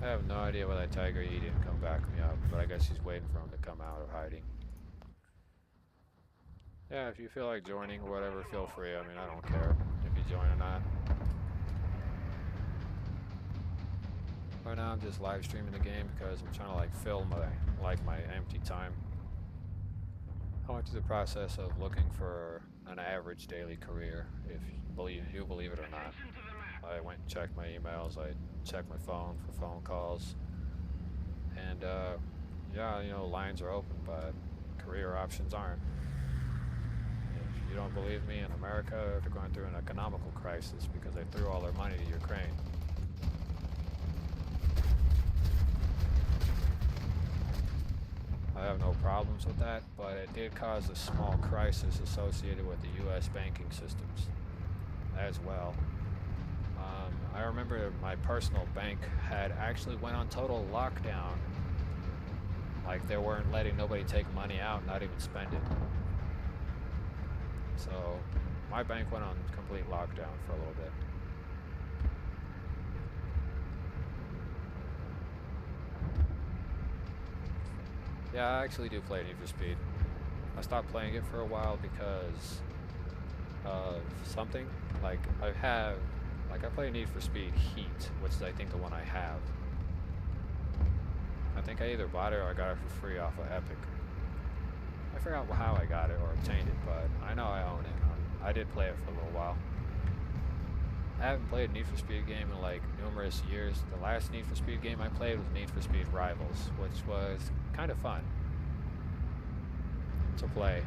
I have no idea why that Tiger E didn't come back me up, but I guess he's waiting for him to come out of hiding. Yeah, if you feel like joining or whatever, feel free. I mean, I don't care if you join or not. Right now I'm just live streaming the game because I'm trying to fill my empty time. I went through the process of looking for an average daily career, if you believe it or not. I went and checked my emails, I checked my phone for phone calls, and yeah, you know, lines are open, but career options aren't. If you don't believe me, in America, they're going through an economical crisis because they threw all their money to Ukraine. I have no problems with that, but it did cause a small crisis associated with the U.S. banking systems as well. I remember my personal bank had actually went on total lockdown. Like, they weren't letting nobody take money out, not even spend it. So my bank went on complete lockdown for a little bit. Yeah, I actually do play Need for Speed. I stopped playing it for a while because of something. I play Need for Speed Heat, which is I think the one I have. I think I either bought it or I got it for free off of Epic. I forgot how I got it or obtained it, but I know I own it. I did play it for a little while. I haven't played a Need for Speed game in numerous years. The last Need for Speed game I played was Need for Speed Rivals, which was kind of fun to play.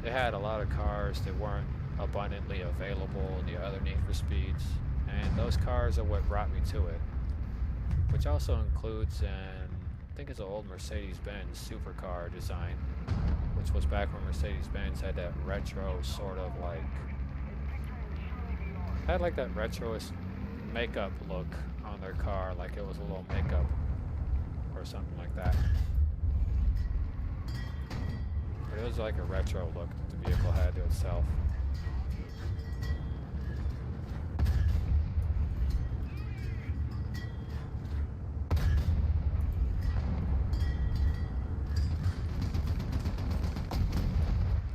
They had a lot of cars that weren't abundantly available in the other Need for Speeds, and those cars are what brought me to it, which also includes I think it's an old Mercedes-Benz supercar design, which was back when Mercedes-Benz had that retro sort of had that retro makeup look on their car, like it was a little makeup or something like that. But it was like a retro look that the vehicle had to itself.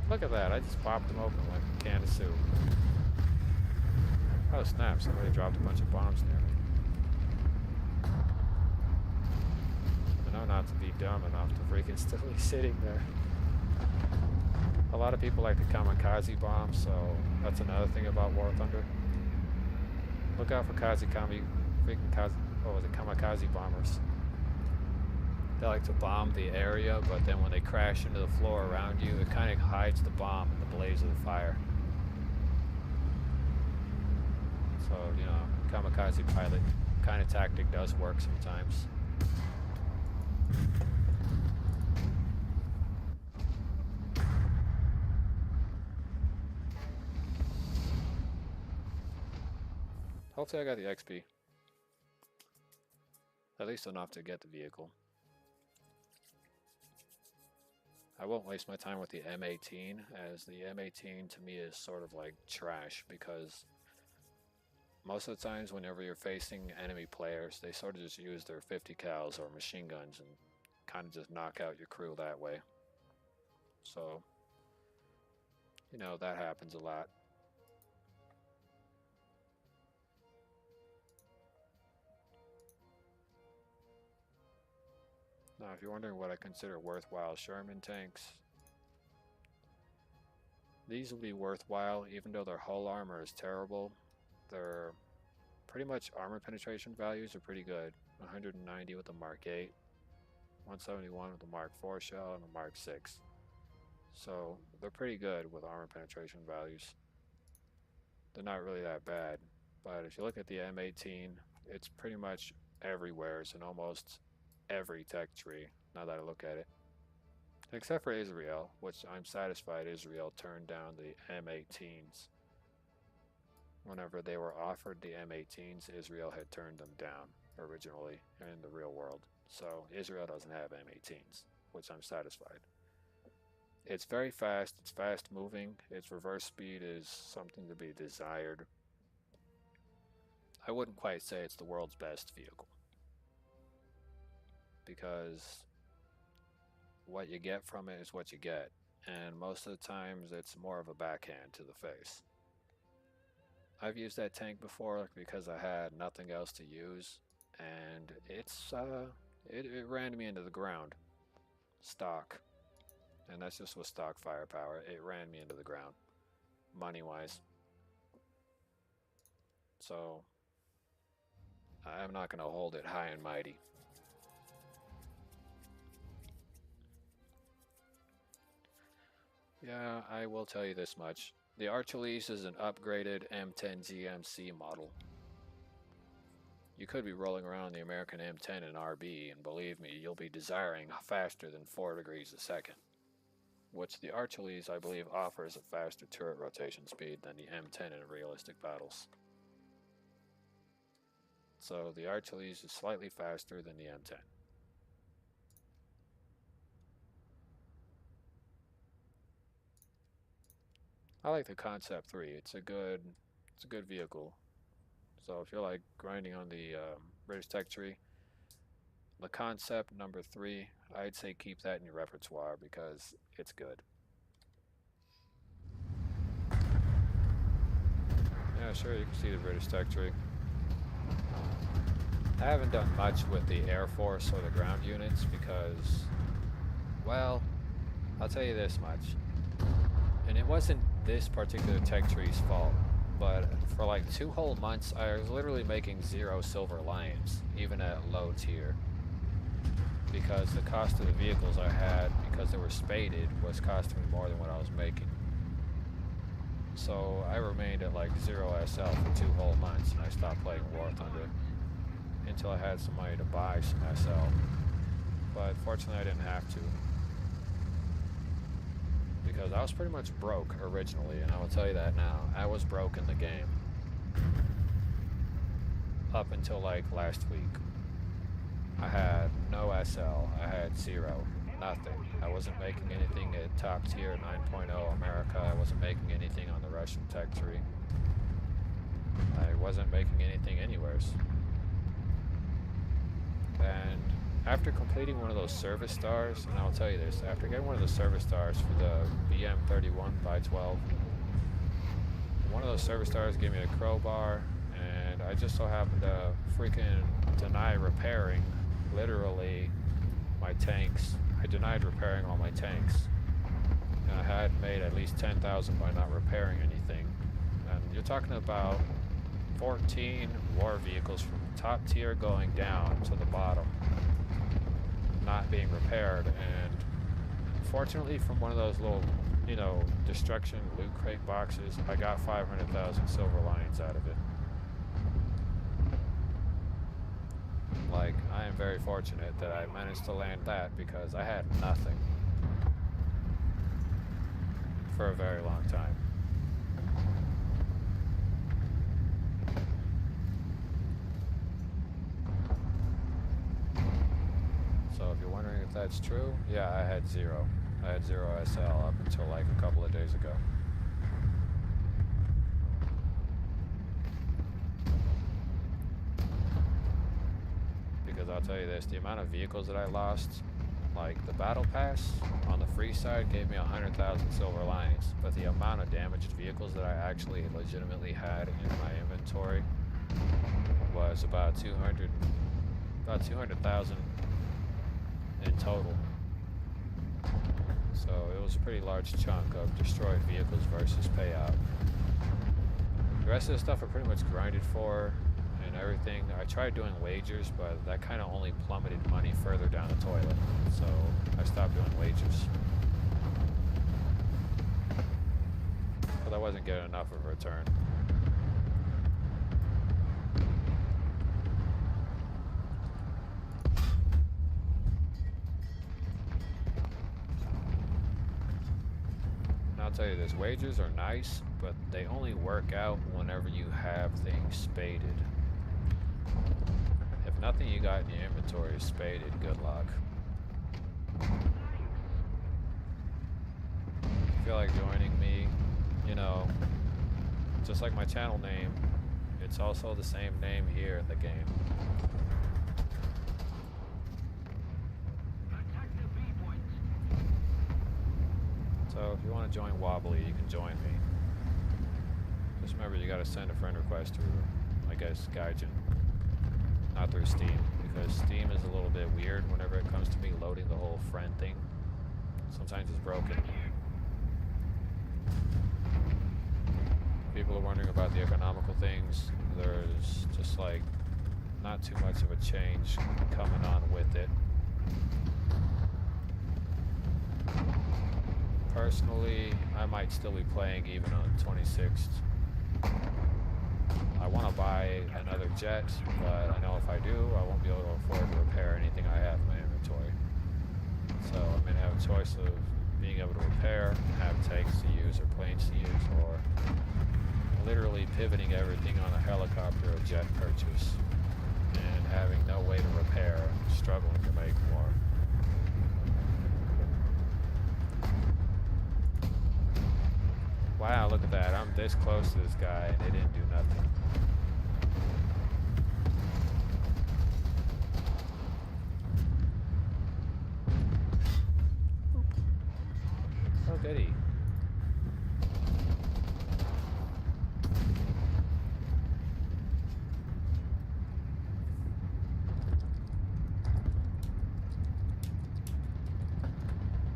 Look at that, I just popped them open like a can of soup. Oh snap, somebody dropped a bunch of bombs near me. know not to be dumb enough to freaking still be sitting there. A lot of people like the kamikaze bomb, so that's another thing about War Thunder. Look out for kamikaze bombers. They like to bomb the area, but then when they crash into the floor around you, it kind of hides the bomb in the blaze of the fire. So, you know, kamikaze pilot kind of tactic does work sometimes. Hopefully I got the XP. At least enough to get the vehicle. I won't waste my time with the M18, as the M18 to me is sort of like trash, because most of the times whenever you're facing enemy players, they sort of just use their 50 cals or machine guns and kind of just knock out your crew that way. So, you know, that happens a lot. Now, if you're wondering what I consider worthwhile Sherman tanks, these will be worthwhile even though their hull armor is terrible. Their pretty much armor penetration values are pretty good. 190 with the Mark 8, 171 with the Mark 4 shell, and the Mark 6. So they're pretty good with armor penetration values. They're not really that bad, but if you look at the M18, it's pretty much everywhere. It's in almost every tech tree, now that I look at it. Except for Israel, which I'm satisfied Israel turned down the M18s. Whenever they were offered the M18s, Israel had turned them down originally in the real world. So Israel doesn't have M18s, which I'm satisfied. It's very fast, it's fast moving, its reverse speed is something to be desired. I wouldn't quite say it's the world's best vehicle, because what you get from it is what you get, and most of the times it's more of a backhand to the face. I've used that tank before because I had nothing else to use, and it ran me into the ground stock, and that's just with stock firepower. It ran me into the ground money wise, so I'm not going to hold it high and mighty. Yeah, I will tell you this much. The Archelaus is an upgraded M10 GMC model. You could be rolling around the American M10 in RB, and believe me, you'll be desiring faster than 4 degrees a second. Which the Archelaus, I believe, offers a faster turret rotation speed than the M10 in realistic battles. So the Archelaus is slightly faster than the M10. I like the Concept 3. It's a good vehicle. So if you're like grinding on the British Tech Tree, the Concept number 3, I'd say keep that in your repertoire because it's good. Yeah, sure, you can see the British Tech Tree. I haven't done much with the Air Force or the ground units because, well, I'll tell you this much. And it wasn't this particular tech tree's fault, but for like 2 whole months I was literally making 0 silver lions, even at low tier, because the cost of the vehicles I had, because they were spaded, was costing me more than what I was making. So I remained at like 0 SL for 2 whole months, and I stopped playing War Thunder until I had some money to buy some SL, but fortunately I didn't have to, because I was pretty much broke originally, and I will tell you that now. I was broke in the game. Up until like last week. I had no SL. I had 0. Nothing. I wasn't making anything at top tier 9.0 America. I wasn't making anything on the Russian tech tree. I wasn't making anything anywheres. And after completing one of those service stars, and I'll tell you this, after getting one of the service stars for the BM31x12, one of those service stars gave me a crowbar, and I just so happened to freaking deny repairing literally my tanks. I denied repairing all my tanks. And I had made at least 10,000 by not repairing anything. And you're talking about 14 war vehicles from top tier going down to the bottom, not being repaired. And fortunately, from one of those little, you know, destruction loot crate boxes, I got 500,000 silver lions out of it. Like, I am very fortunate that I managed to land that because I had nothing for a very long time. So if you're wondering if that's true, yeah, I had zero. I had 0 SL up until like a couple of days ago. Because I'll tell you this, the amount of vehicles that I lost, like the battle pass on the free side gave me 100,000 silver lions, but the amount of damaged vehicles that I actually legitimately had in my inventory was about 200,000 in total. So it was a pretty large chunk of destroyed vehicles versus payout. The rest of the stuff I pretty much grinded for and everything. I tried doing wagers, but that kind of only plummeted money further down the toilet. So I stopped doing wagers. But I wasn't getting enough of a return. I'll tell you this, wagers are nice, but they only work out whenever you have things spaded. If nothing you got in your inventory is spaded, good luck. If you feel like joining me, you know, just like my channel name, it's also the same name here in the game. So if you want to join Wobbly, you can join me. Just remember, you got to send a friend request through, I guess, Gaijin, not through Steam, because Steam is a little bit weird whenever it comes to me loading the whole friend thing. Sometimes it's broken. People are wondering about the economical things. There's just like not too much of a change coming on with it. Personally, I might still be playing even on the 26th. I want to buy another jet, but I know if I do, I won't be able to afford to repair anything I have in my inventory. So I'm going to have a choice of being able to repair, have tanks to use or planes to use, or literally pivoting everything on a helicopter or jet purchase and having no way to repair, struggling to make more. Wow, look at that. I'm this close to this guy and they didn't do nothing. Oh, did he?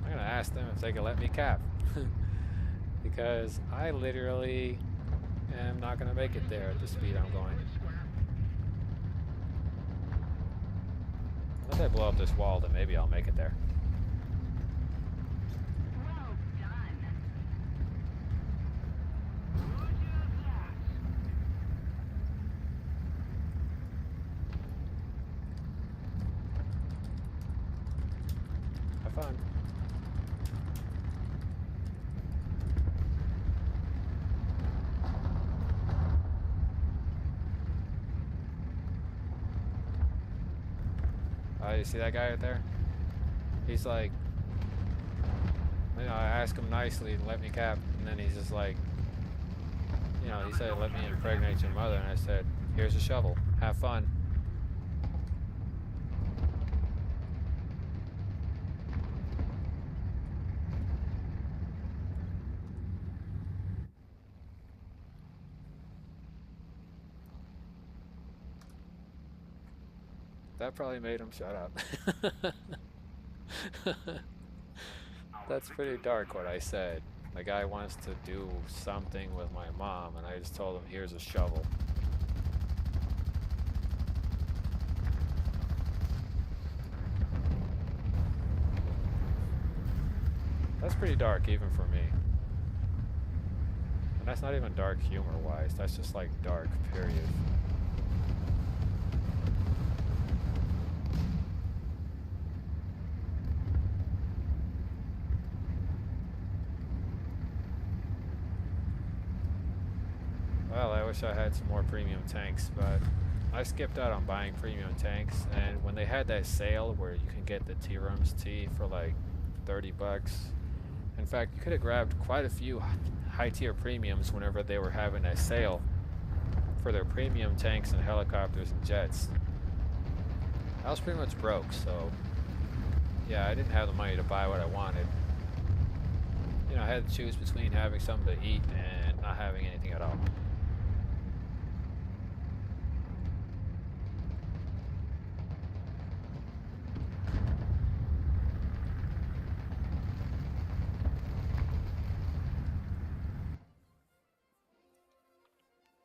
I'm gonna ask them if they can let me cap. Because I literally am not going to make it there at the speed I'm going. Let I blow up this wall, then maybe I'll make it there. Well done. Have fun. You see that guy right there? He's like, you know, I asked him nicely to let me cap, and then he's just like, you know, he said, let me impregnate your mother, and I said, here's a shovel, have fun. That probably made him shut up. That's pretty dark what I said. The guy wants to do something with my mom, and I just told him, here's a shovel. That's pretty dark even for me. And that's not even dark humor-wise, that's just like dark, period. Well, I wish I had some more premium tanks, but I skipped out on buying premium tanks, and when they had that sale where you can get the T-Rums T for like 30 bucks, in fact, you could have grabbed quite a few high-tier premiums whenever they were having a sale for their premium tanks and helicopters and jets. I was pretty much broke, so yeah, I didn't have the money to buy what I wanted. You know, I had to choose between having something to eat and not having anything at all.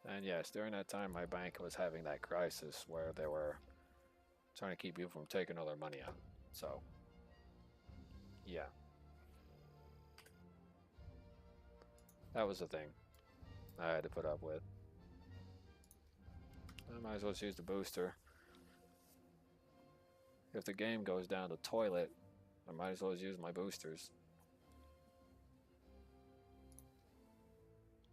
And yes, during that time, my bank was having that crisis where they were trying to keep you from taking all their money out. So, yeah, that was the thing I had to put up with. I might as well use the booster. If the game goes down the toilet, I might as well use my boosters.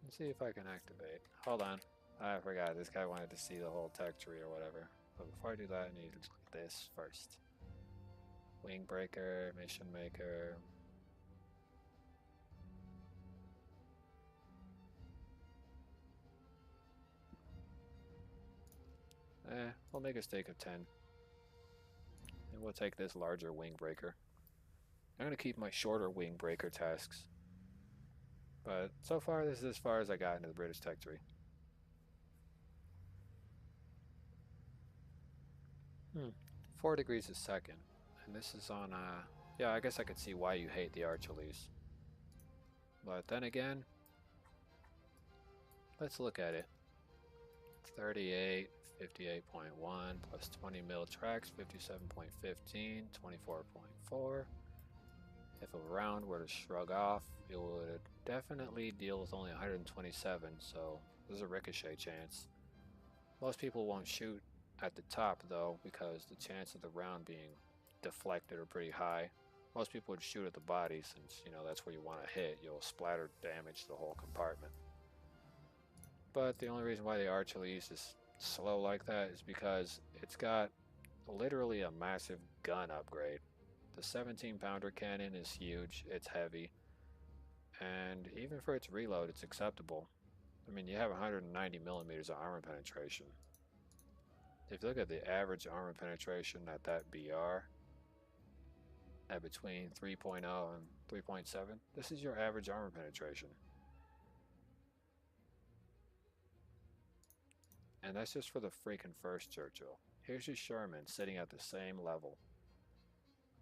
Let's see if I can activate. Hold on. I forgot, this guy wanted to see the whole tech tree or whatever. But before I do that, I need this first. Wing Breaker, Mission Maker. We'll make a stake of 10. And we'll take this larger Wing Breaker. I'm going to keep my shorter Wing Breaker tasks. But so far, this is as far as I got into the British tech tree. 4 degrees a second. And this is on, yeah, I guess I could see why you hate the Archelaus. But then again, let's look at it. 38, 58.1, plus 20 mil tracks, 57.15, 24.4. If a round were to shrug off, it would definitely deal with only 127, so there's a ricochet chance. Most people won't shoot at the top though, because the chance of the round being deflected are pretty high. Most people would shoot at the body since, you know, that's where you want to hit. You'll splatter damage the whole compartment. But the only reason why the Archelaus is slow like that is because it's got literally a massive gun upgrade. The 17-pounder cannon is huge, it's heavy, and even for its reload, it's acceptable. I mean, you have 190 millimeters of armor penetration. If you look at the average armor penetration at that BR, at between 3.0 and 3.7, this is your average armor penetration. And that's just for the freaking first Churchill. Here's your Sherman sitting at the same level.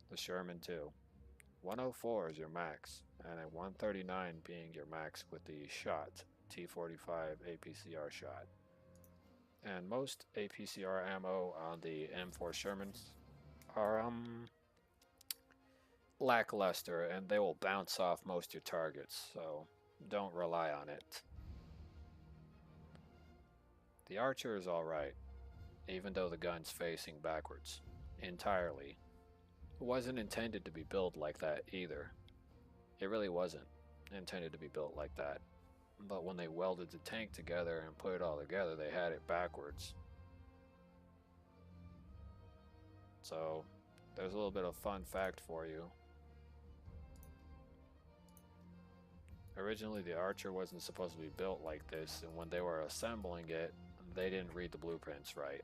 The Sherman 2. 104 is your max, and at 139 being your max with the shot, T45 APCR shot. And most APCR ammo on the M4 Shermans are lackluster, and they will bounce off most of your targets, so don't rely on it. The Archer is alright, even though the gun's facing backwards, entirely. It wasn't intended to be built like that either. It really wasn't intended to be built like that. But when they welded the tank together and put it all together, they had it backwards. So, there's a little bit of fun fact for you. Originally, the Archer wasn't supposed to be built like this, and when they were assembling it, they didn't read the blueprints right,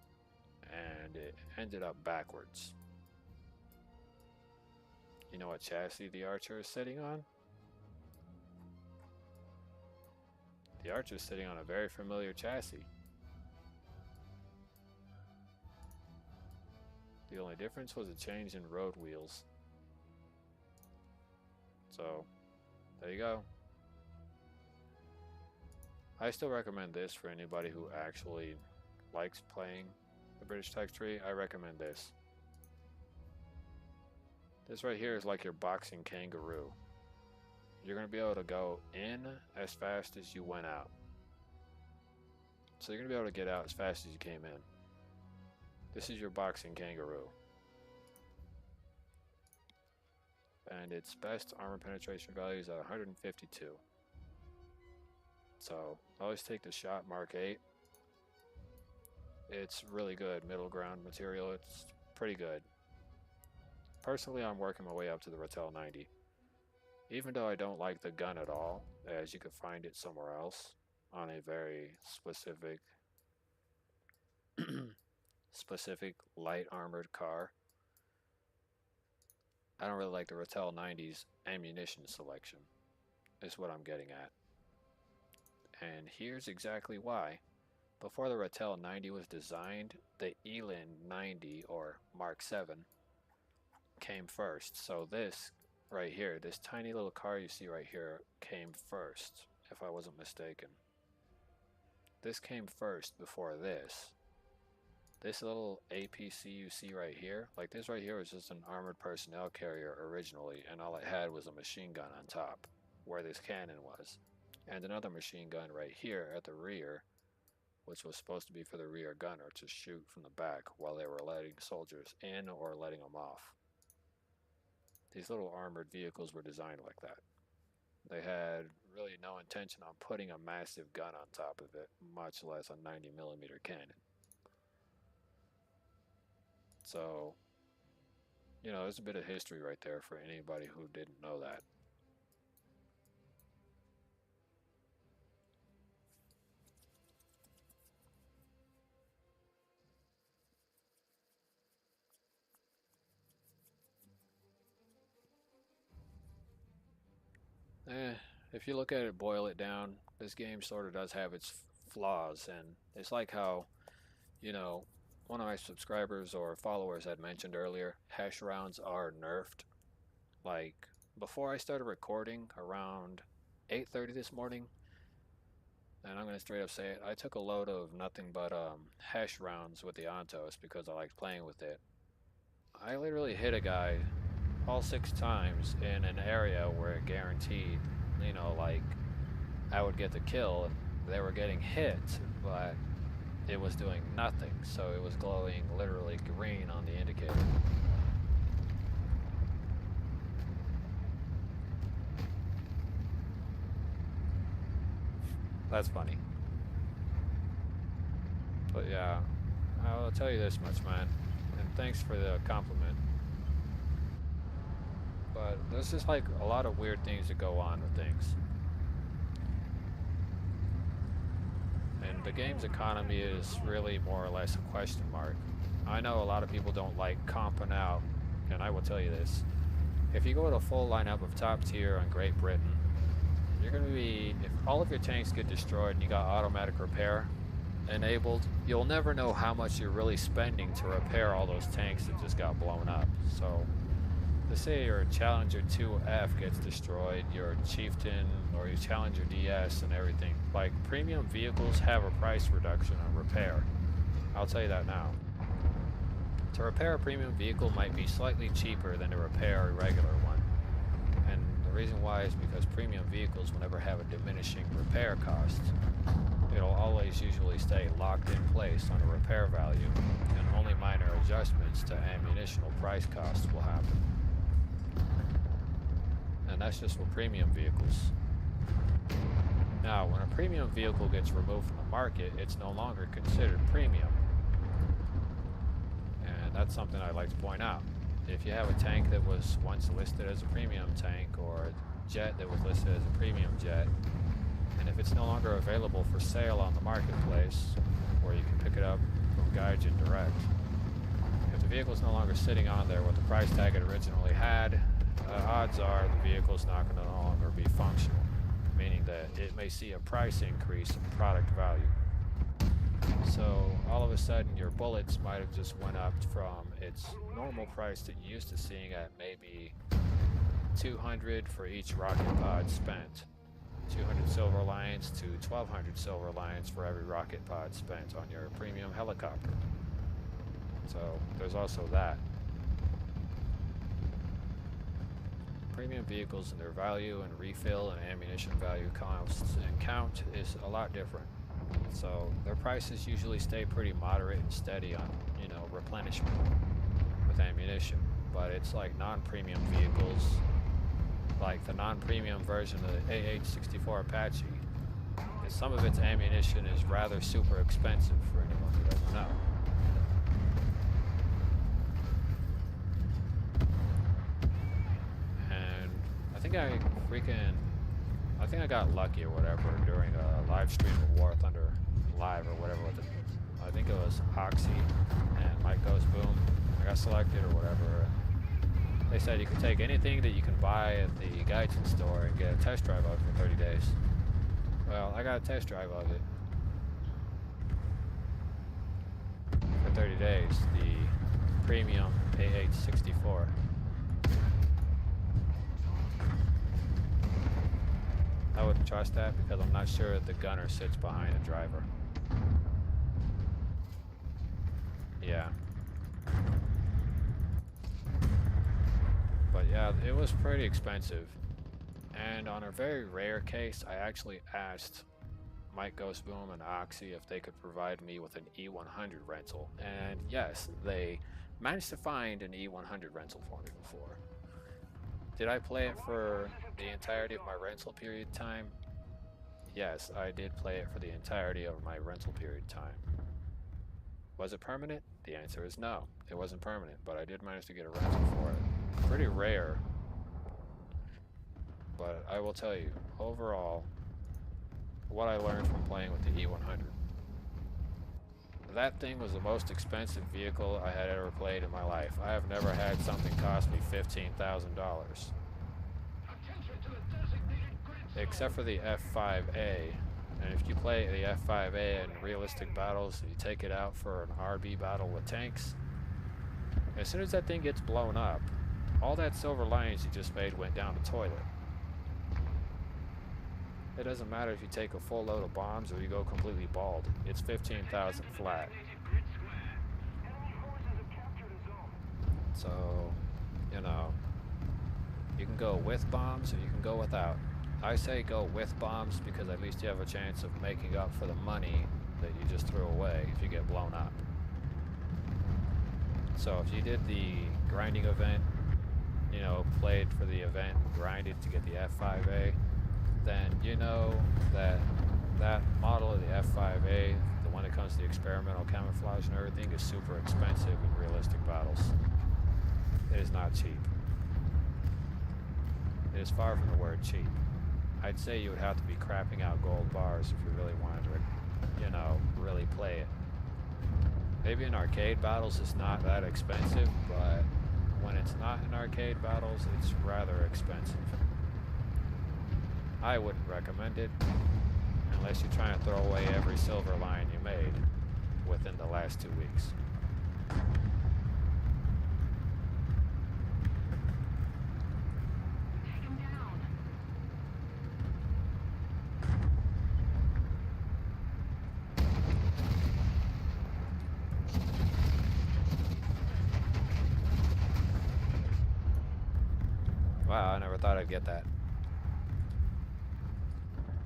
and it ended up backwards. You know what chassis the Archer is sitting on? The Archer is sitting on a very familiar chassis. The only difference was a change in road wheels. So, there you go. I still recommend this for anybody who actually likes playing the British Tech Tree. I recommend this. This right here is like your boxing kangaroo. You're going to be able to go in as fast as you went out. So you're going to be able to get out as fast as you came in. This is your boxing kangaroo. And its best armor penetration value is at 152. So always take the shot Mark 8. It's really good middle ground material. It's pretty good. Personally, I'm working my way up to the Ratel 90. Even though I don't like the gun at all, as you could find it somewhere else on a very specific light armored car. I don't really like the Ratel 90's ammunition selection, is what I'm getting at. And here's exactly why. Before the Ratel 90 was designed, the Elin 90 or Mark 7 came first. So this right here, this tiny little car you see right here came first, if I wasn't mistaken. This came first before this. This little APC you see right here, like this right here was just an armored personnel carrier originally, and all it had was a machine gun on top, where this cannon was. And another machine gun right here at the rear, which was supposed to be for the rear gunner to shoot from the back while they were letting soldiers in or letting them off. These little armored vehicles were designed like that. They had really no intention on putting a massive gun on top of it, much less a 90mm cannon. So, you know, there's a bit of history right there for anybody who didn't know that. If you look at it, boil it down, this game sort of does have its flaws, and it's like how, you know, one of my subscribers or followers had mentioned earlier, hash rounds are nerfed. Like, before I started recording around 8:30 this morning, and I'm going to straight up say it, I took a load of nothing but hash rounds with the Ontos because I liked playing with it. I literally hit a guy all 6 times in an area where it guaranteed, you know, like, I would get the kill. They were getting hit, but it was doing nothing, so it was glowing literally green on the indicator. That's funny. But yeah, I'll tell you this much, man, and thanks for the compliment. But there's just like a lot of weird things that go on with things. And the game's economy is really more or less a question mark. I know a lot of people don't like comping out, and I will tell you this. If you go with a full lineup of top tier on Great Britain, you're going to be, if all of your tanks get destroyed and you got automatic repair enabled, you'll never know how much you're really spending to repair all those tanks that just got blown up. So, let's say your Challenger 2F gets destroyed, your Chieftain or your Challenger DS and everything. Like, premium vehicles have a price reduction on repair. I'll tell you that now. To repair a premium vehicle might be slightly cheaper than to repair a regular one. And the reason why is because premium vehicles will never have a diminishing repair cost. It'll always usually stay locked in place on a repair value, and only minor adjustments to ammunitional price costs will happen. And that's just for premium vehicles. Now, when a premium vehicle gets removed from the market, it's no longer considered premium. And that's something I'd like to point out. If you have a tank that was once listed as a premium tank, or a jet that was listed as a premium jet, and if it's no longer available for sale on the marketplace, where you can pick it up from Gaijin Direct, if the vehicle is no longer sitting on there with the price tag it originally had, odds are the vehicle is not going to no longer be functional, meaning that it may see a price increase in product value. So all of a sudden your bullets might have just went up from its normal price that you're used to seeing at maybe 200 for each rocket pod spent. 200 silver lions to 1200 silver lions for every rocket pod spent on your premium helicopter. So there's also that. Premium vehicles and their value and refill and ammunition value costs and count is a lot different. So their prices usually stay pretty moderate and steady on, you know, replenishment with ammunition. But it's like non-premium vehicles, like the non-premium version of the AH-64 Apache. And some of its ammunition is rather super expensive for anyone who doesn't know. I think I got lucky or whatever during a live stream of War Thunder Live or whatever with it. I think it was Oxy and Mike Goes Boom. I got selected or whatever. They said you could take anything that you can buy at the Gaijin store and get a test drive of it for 30 days. Well, I got a test drive of it for 30 days, the premium AH-64. I wouldn't trust that because I'm not sure that the gunner sits behind the driver. Yeah. But yeah, it was pretty expensive. And on a very rare case, I actually asked Mike Goes Boom and Oxy if they could provide me with an E100 rental. And yes, they managed to find an E100 rental for me before. Did I play it for the entirety of my rental period time? Yes, I did play it for the entirety of my rental period time. Was it permanent? The answer is no. It wasn't permanent, but I did manage to get a rental for it. Pretty rare. But I will tell you, overall, what I learned from playing with the E100. That thing was the most expensive vehicle I had ever played in my life. I have never had something cost me $15,000. Except for the F5A. And if you play the F5A in realistic battles, you take it out for an RB battle with tanks, as soon as that thing gets blown up, all that silver lions you just made went down the toilet. It doesn't matter if you take a full load of bombs or you go completely bald. It's 15,000 flat. So, you know, you can go with bombs or you can go without. I say go with bombs because at least you have a chance of making up for the money that you just threw away if you get blown up. So if you did the grinding event, you know, played for the event, grinded to get the F5A, then you know that that model of the F5A, the one that comes to the experimental camouflage and everything, is super expensive in realistic battles. It is not cheap. It is far from the word cheap. I'd say you would have to be crapping out gold bars if you really wanted to, you know, really play it. Maybe in arcade battles it's not that expensive, but when it's not in arcade battles, it's rather expensive. I wouldn't recommend it unless you're trying to throw away every silver lion you made within the last 2 weeks. Wow, I never thought I'd get that.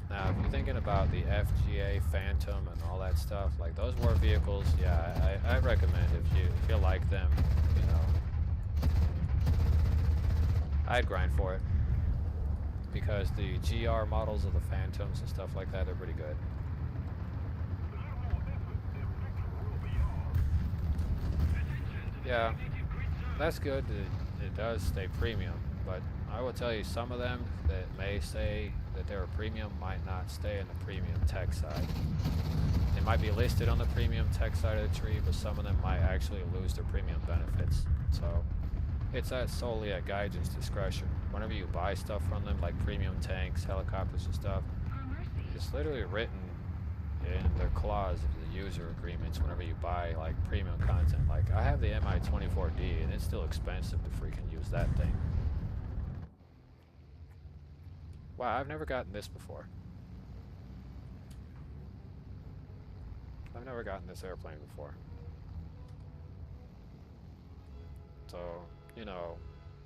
Now, if you're thinking about the FGA Phantom and all that stuff, like those war vehicles, yeah, I recommend if you like them, you know, I'd grind for it because the GR models of the Phantoms and stuff like that, they're pretty good. Yeah, that's good. It does stay premium, but I will tell you, some of them that may say that they're a premium might not stay in the premium tech side. They might be listed on the premium tech side of the tree, but some of them might actually lose their premium benefits. So it's solely at Gaijin's discretion. Whenever you buy stuff from them, like premium tanks, helicopters and stuff, it's literally written in their clause of the user agreements whenever you buy like premium content. Like I have the Mi-24D and it's still expensive to freaking use that thing. Wow, I've never gotten this before. I've never gotten this airplane before. So, you know,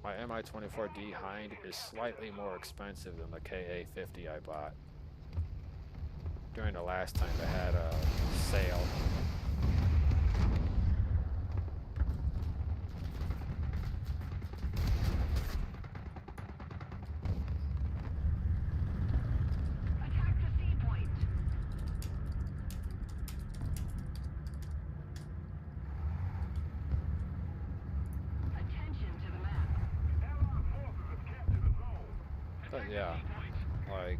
my Mi-24D Hind is slightly more expensive than the Ka-50 I bought during the last time they had a sale. Attack the sea point. Attention to the map. Allied forces have captured a zone. But yeah, like,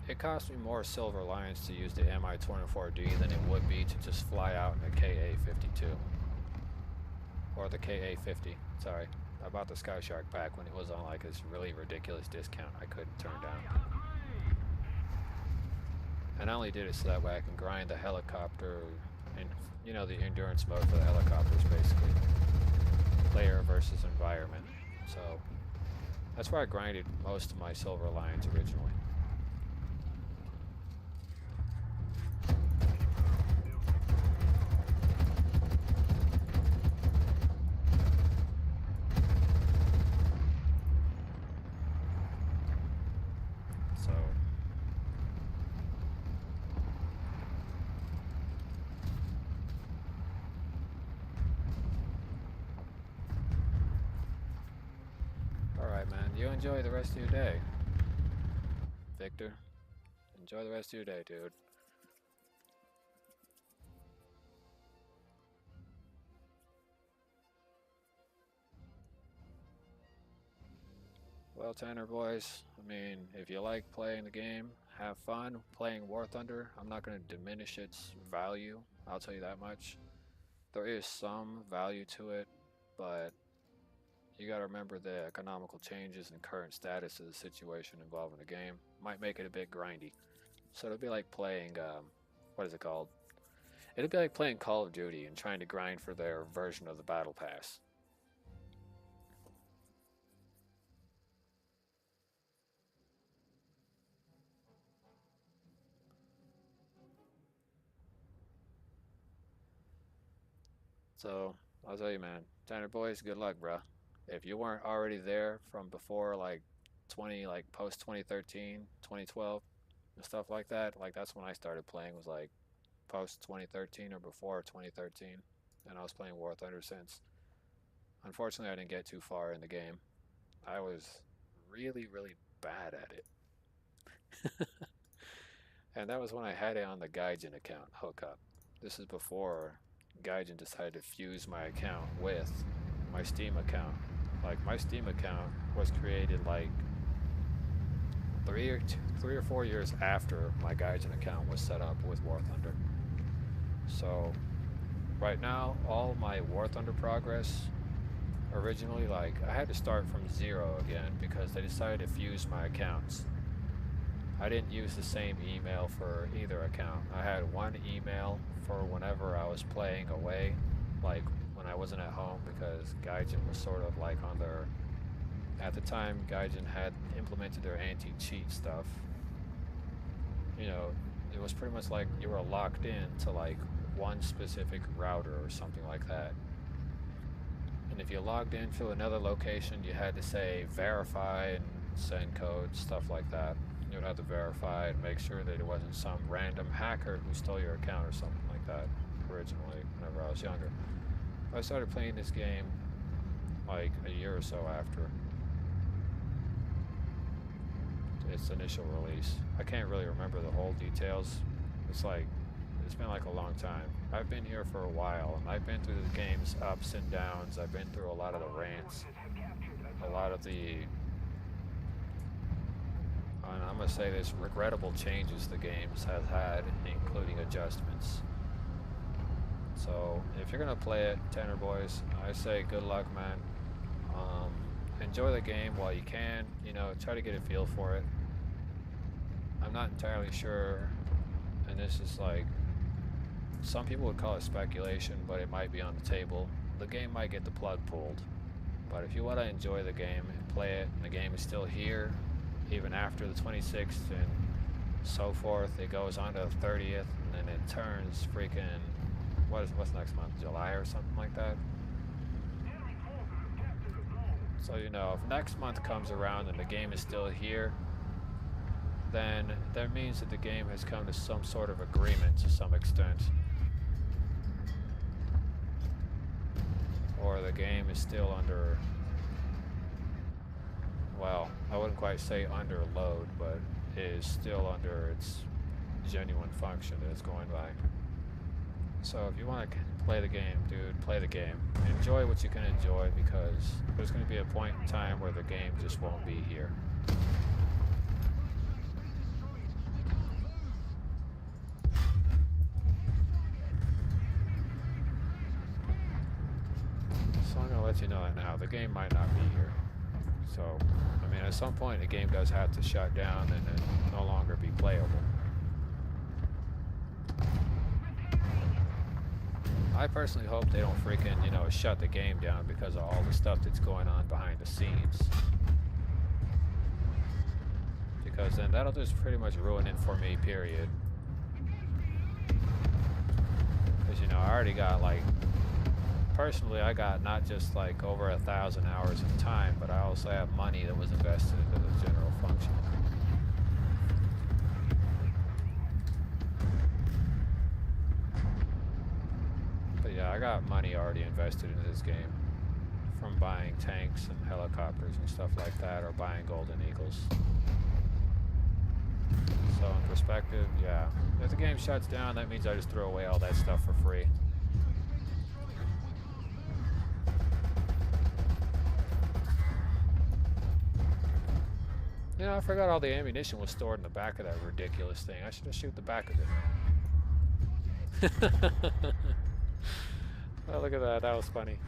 it cost me more Silver Lions to use the Mi-24D than it would be to just fly out in a Ka-52. Or the Ka-50, sorry. I bought the Sky Shark back when it was on like this really ridiculous discount I couldn't turn down. And I only did it so that way I can grind the helicopter and, you know, the endurance mode for the helicopters basically. Player versus environment. So that's where I grinded most of my Silver Lions originally. So alright, man, you enjoy the rest of your day. Victor, enjoy the rest of your day, dude. Well, Tanner boys, I mean, if you like playing the game, have fun playing War Thunder. I'm not going to diminish its value, I'll tell you that much. There is some value to it, but you got to remember the economical changes and current status of the situation involving the game might make it a bit grindy. So it'll be like playing, what is it called? It'll be like playing Call of Duty and trying to grind for their version of the Battle Pass. So I'll tell you, man, Tanner boys, good luck, bruh. If you weren't already there from before, like 20, like post 2013, 2012, and stuff like that's when I started playing. Was like post 2013 or before 2013, and I was playing War Thunder since. Unfortunately, I didn't get too far in the game. I was really, really bad at it, and that was when I had it on the Gaijin account hookup. This is before Gaijin decided to fuse my account with my Steam account. Like my Steam account was created like 3 or 4 years after my Gaijin account was set up with War Thunder. So right now, all my War Thunder progress originally, like I had to start from zero again because they decided to fuse my accounts. I didn't use the same email for either account. I had one email for whenever I was playing away, like when I wasn't at home, because Gaijin was sort of like on their, at the time Gaijin had implemented their anti-cheat stuff. You know, it was pretty much like you were locked in to like one specific router or something like that. And if you logged into another location, you had to say verify and send codes, stuff like that. You would have to verify and make sure that it wasn't some random hacker who stole your account or something like that originally, whenever I was younger. I started playing this game like a year or so after its initial release. I can't really remember the whole details. It's been like a long time. I've been here for a while, and I've been through the game's ups and downs. I've been through a lot of the rants, a lot of the, and I'm gonna say this, regrettable changes the games has had, including adjustments. So if you're gonna play it, Tanner boys, I say good luck, man. Enjoy the game while you can. You know, try to get a feel for it. I'm not entirely sure, and this is like, some people would call it speculation, but it might be on the table. The game might get the plug pulled. But if you want to enjoy the game and play it, and the game is still here, even after the 26th and so forth. It goes on to the 30th, and then it turns freaking what's next month? July or something like that. Enemy forces have captured a zone. So you know, if next month comes around and the game is still here, then that means that the game has come to some sort of agreement to some extent. Or the game is still under, well, I wouldn't quite say under load, but it is still under its genuine function that it's going by. So if you want to play the game, dude, play the game. Enjoy what you can enjoy, because there's going to be a point in time where the game just won't be here. So I'm going to let you know that now. The game might not be here. So, I mean, at some point the game does have to shut down and then no longer be playable. I personally hope they don't freaking, you know, shut the game down because of all the stuff that's going on behind the scenes. Because then that'll just pretty much ruin it for me, period. Because, you know, I already got like, personally I got not just like over 1,000 hours of time, but I also have money that was invested into the general function. But yeah, I got money already invested into this game from buying tanks and helicopters and stuff like that, or buying Golden Eagles. So in perspective, yeah, if the game shuts down, that means I just throw away all that stuff for free. You know, I forgot all the ammunition was stored in the back of that ridiculous thing. I should have shoot the back of it. Oh, look at that. That was funny.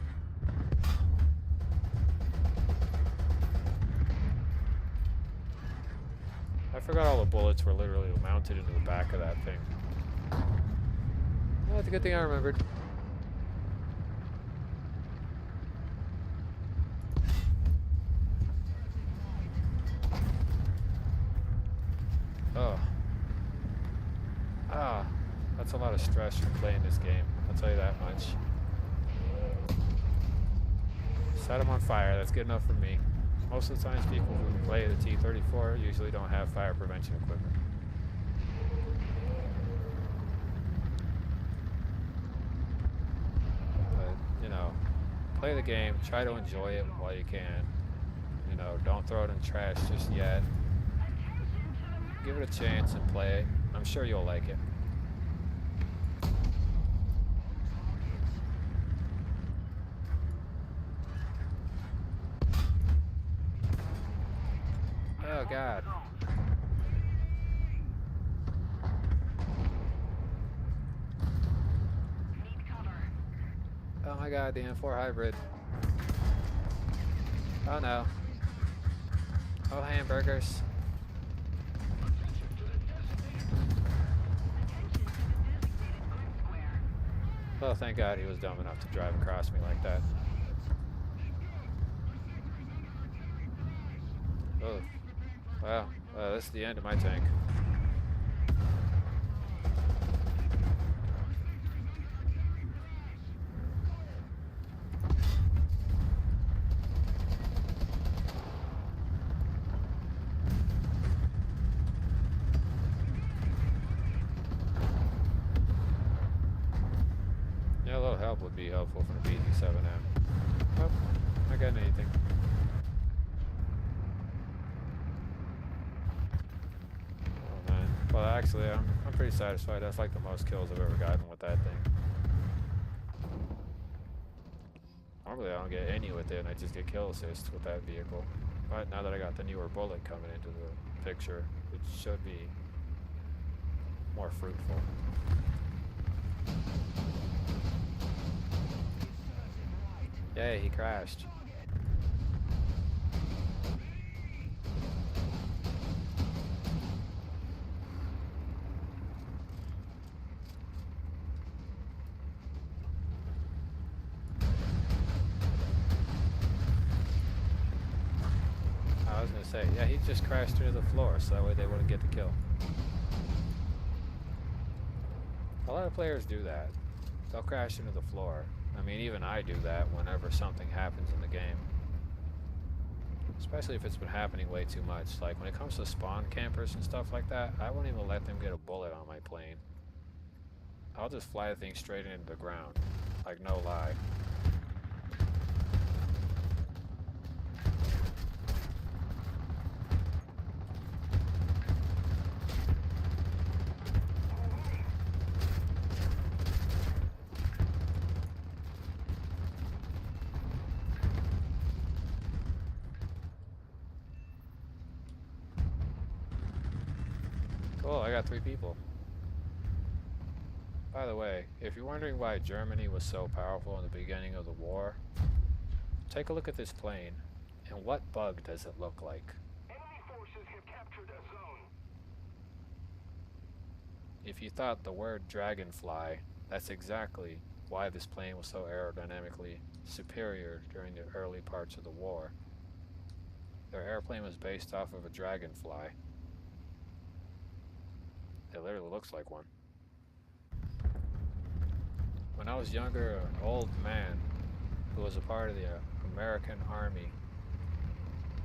I forgot all the bullets were literally mounted into the back of that thing. Well, that's a good thing I remembered. Oh. Ah. That's a lot of stress from playing this game. I'll tell you that much. Set them on fire. That's good enough for me. Most of the times people who play the T-34 usually don't have fire prevention equipment. But, you know, play the game. Try to enjoy it while you can. You know, don't throw it in the trash just yet. Give it a chance and play it. I'm sure you'll like it. Oh God. Need cover. Oh my God, the M4 hybrid. Oh no. Oh, hamburgers. Oh, thank God he was dumb enough to drive across me like that. Oh, wow. This is the end of my tank. Yeah, a little help would be helpful from the BD7M. Oh, not getting anything. Oh man. Well, actually, I'm pretty satisfied. That's like the most kills I've ever gotten with that thing. Normally, I don't get any with it, and I just get kill assists with that vehicle. But now that I got the newer bullet coming into the picture, it should be more fruitful. Yay, he crashed. I was gonna say, yeah, he just crashed into the floor so that way they wouldn't get the kill. A lot of players do that. They'll crash into the floor. I mean, even I do that whenever something happens in the game. Especially if it's been happening way too much. Like when it comes to spawn campers and stuff like that, I won't even let them get a bullet on my plane. I'll just fly the thing straight into the ground. Like, no lie. Cool, I got 3 people. By the way, if you're wondering why Germany was so powerful in the beginning of the war, take a look at this plane, and what bug does it look like? Enemy forces have captured a zone. If you thought the word dragonfly, that's exactly why this plane was so aerodynamically superior during the early parts of the war. Their airplane was based off of a dragonfly. It literally looks like one. When I was younger, an old man who was a part of the American Army,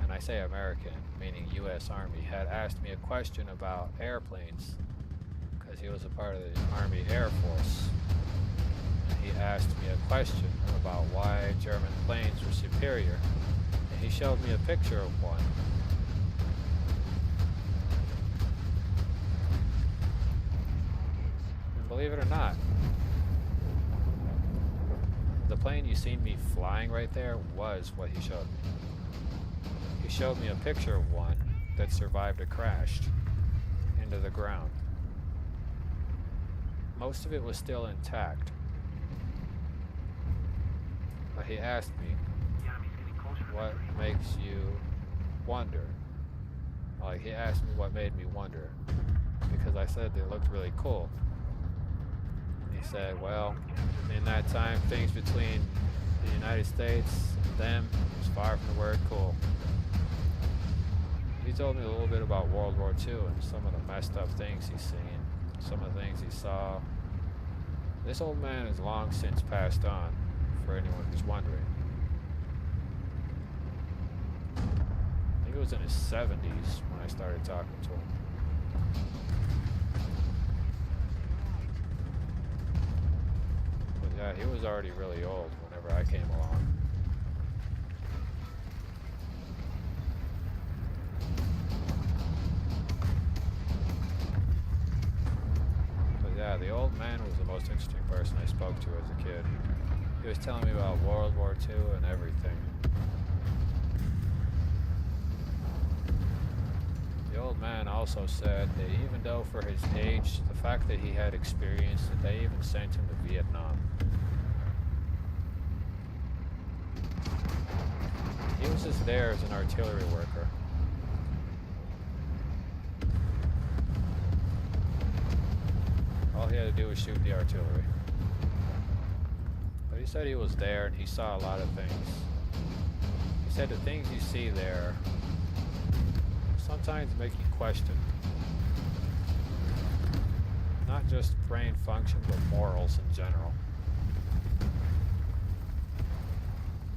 and I say American, meaning US Army, had asked me a question about airplanes, because he was a part of the Army Air Force. And he asked me a question about why German planes were superior, and he showed me a picture of one. And believe it or not, the plane you seen me flying right there was what he showed me. He showed me a picture of one that survived a crash into the ground. Most of it was still intact. But he asked me, what makes you wonder? Like, he asked me what made me wonder, because I said they looked really cool. He said, well, in that time, things between the United States and them was far from the word cool. He told me a little bit about World War II and some of the messed up things he's seen, some of the things he saw. This old man has long since passed on, for anyone who's wondering. I think it was in his 70s when I started talking to him. Yeah, he was already really old whenever I came along. But yeah, the old man was the most interesting person I spoke to as a kid. He was telling me about World War II and everything. The old man also said that even though for his age, the fact that he had experience, that they even sent him to Vietnam. He was just there as an artillery worker. All he had to do was shoot the artillery. But he said he was there and he saw a lot of things. He said the things you see there sometimes make you question not just brain function, but morals in general.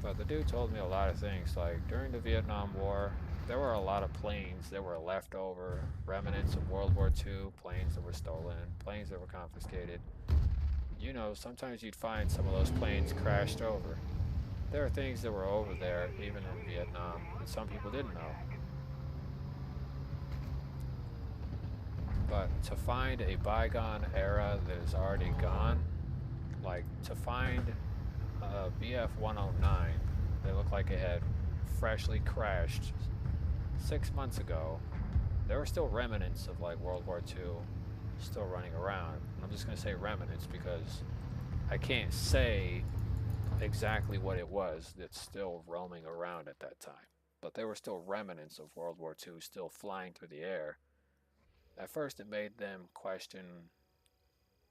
But the dude told me a lot of things, like during the Vietnam War, there were a lot of planes that were left over, remnants of World War II, planes that were stolen, planes that were confiscated. You know, sometimes you'd find some of those planes crashed over. There are things that were over there, even in Vietnam, that some people didn't know. But to find a bygone era that is already gone, like to find a BF-109 that looked like it had freshly crashed 6 months ago, there were still remnants of like World War II still running around. And I'm just going to say remnants because I can't say exactly what it was that's still roaming around at that time. But there were still remnants of World War II still flying through the air. At first it made them question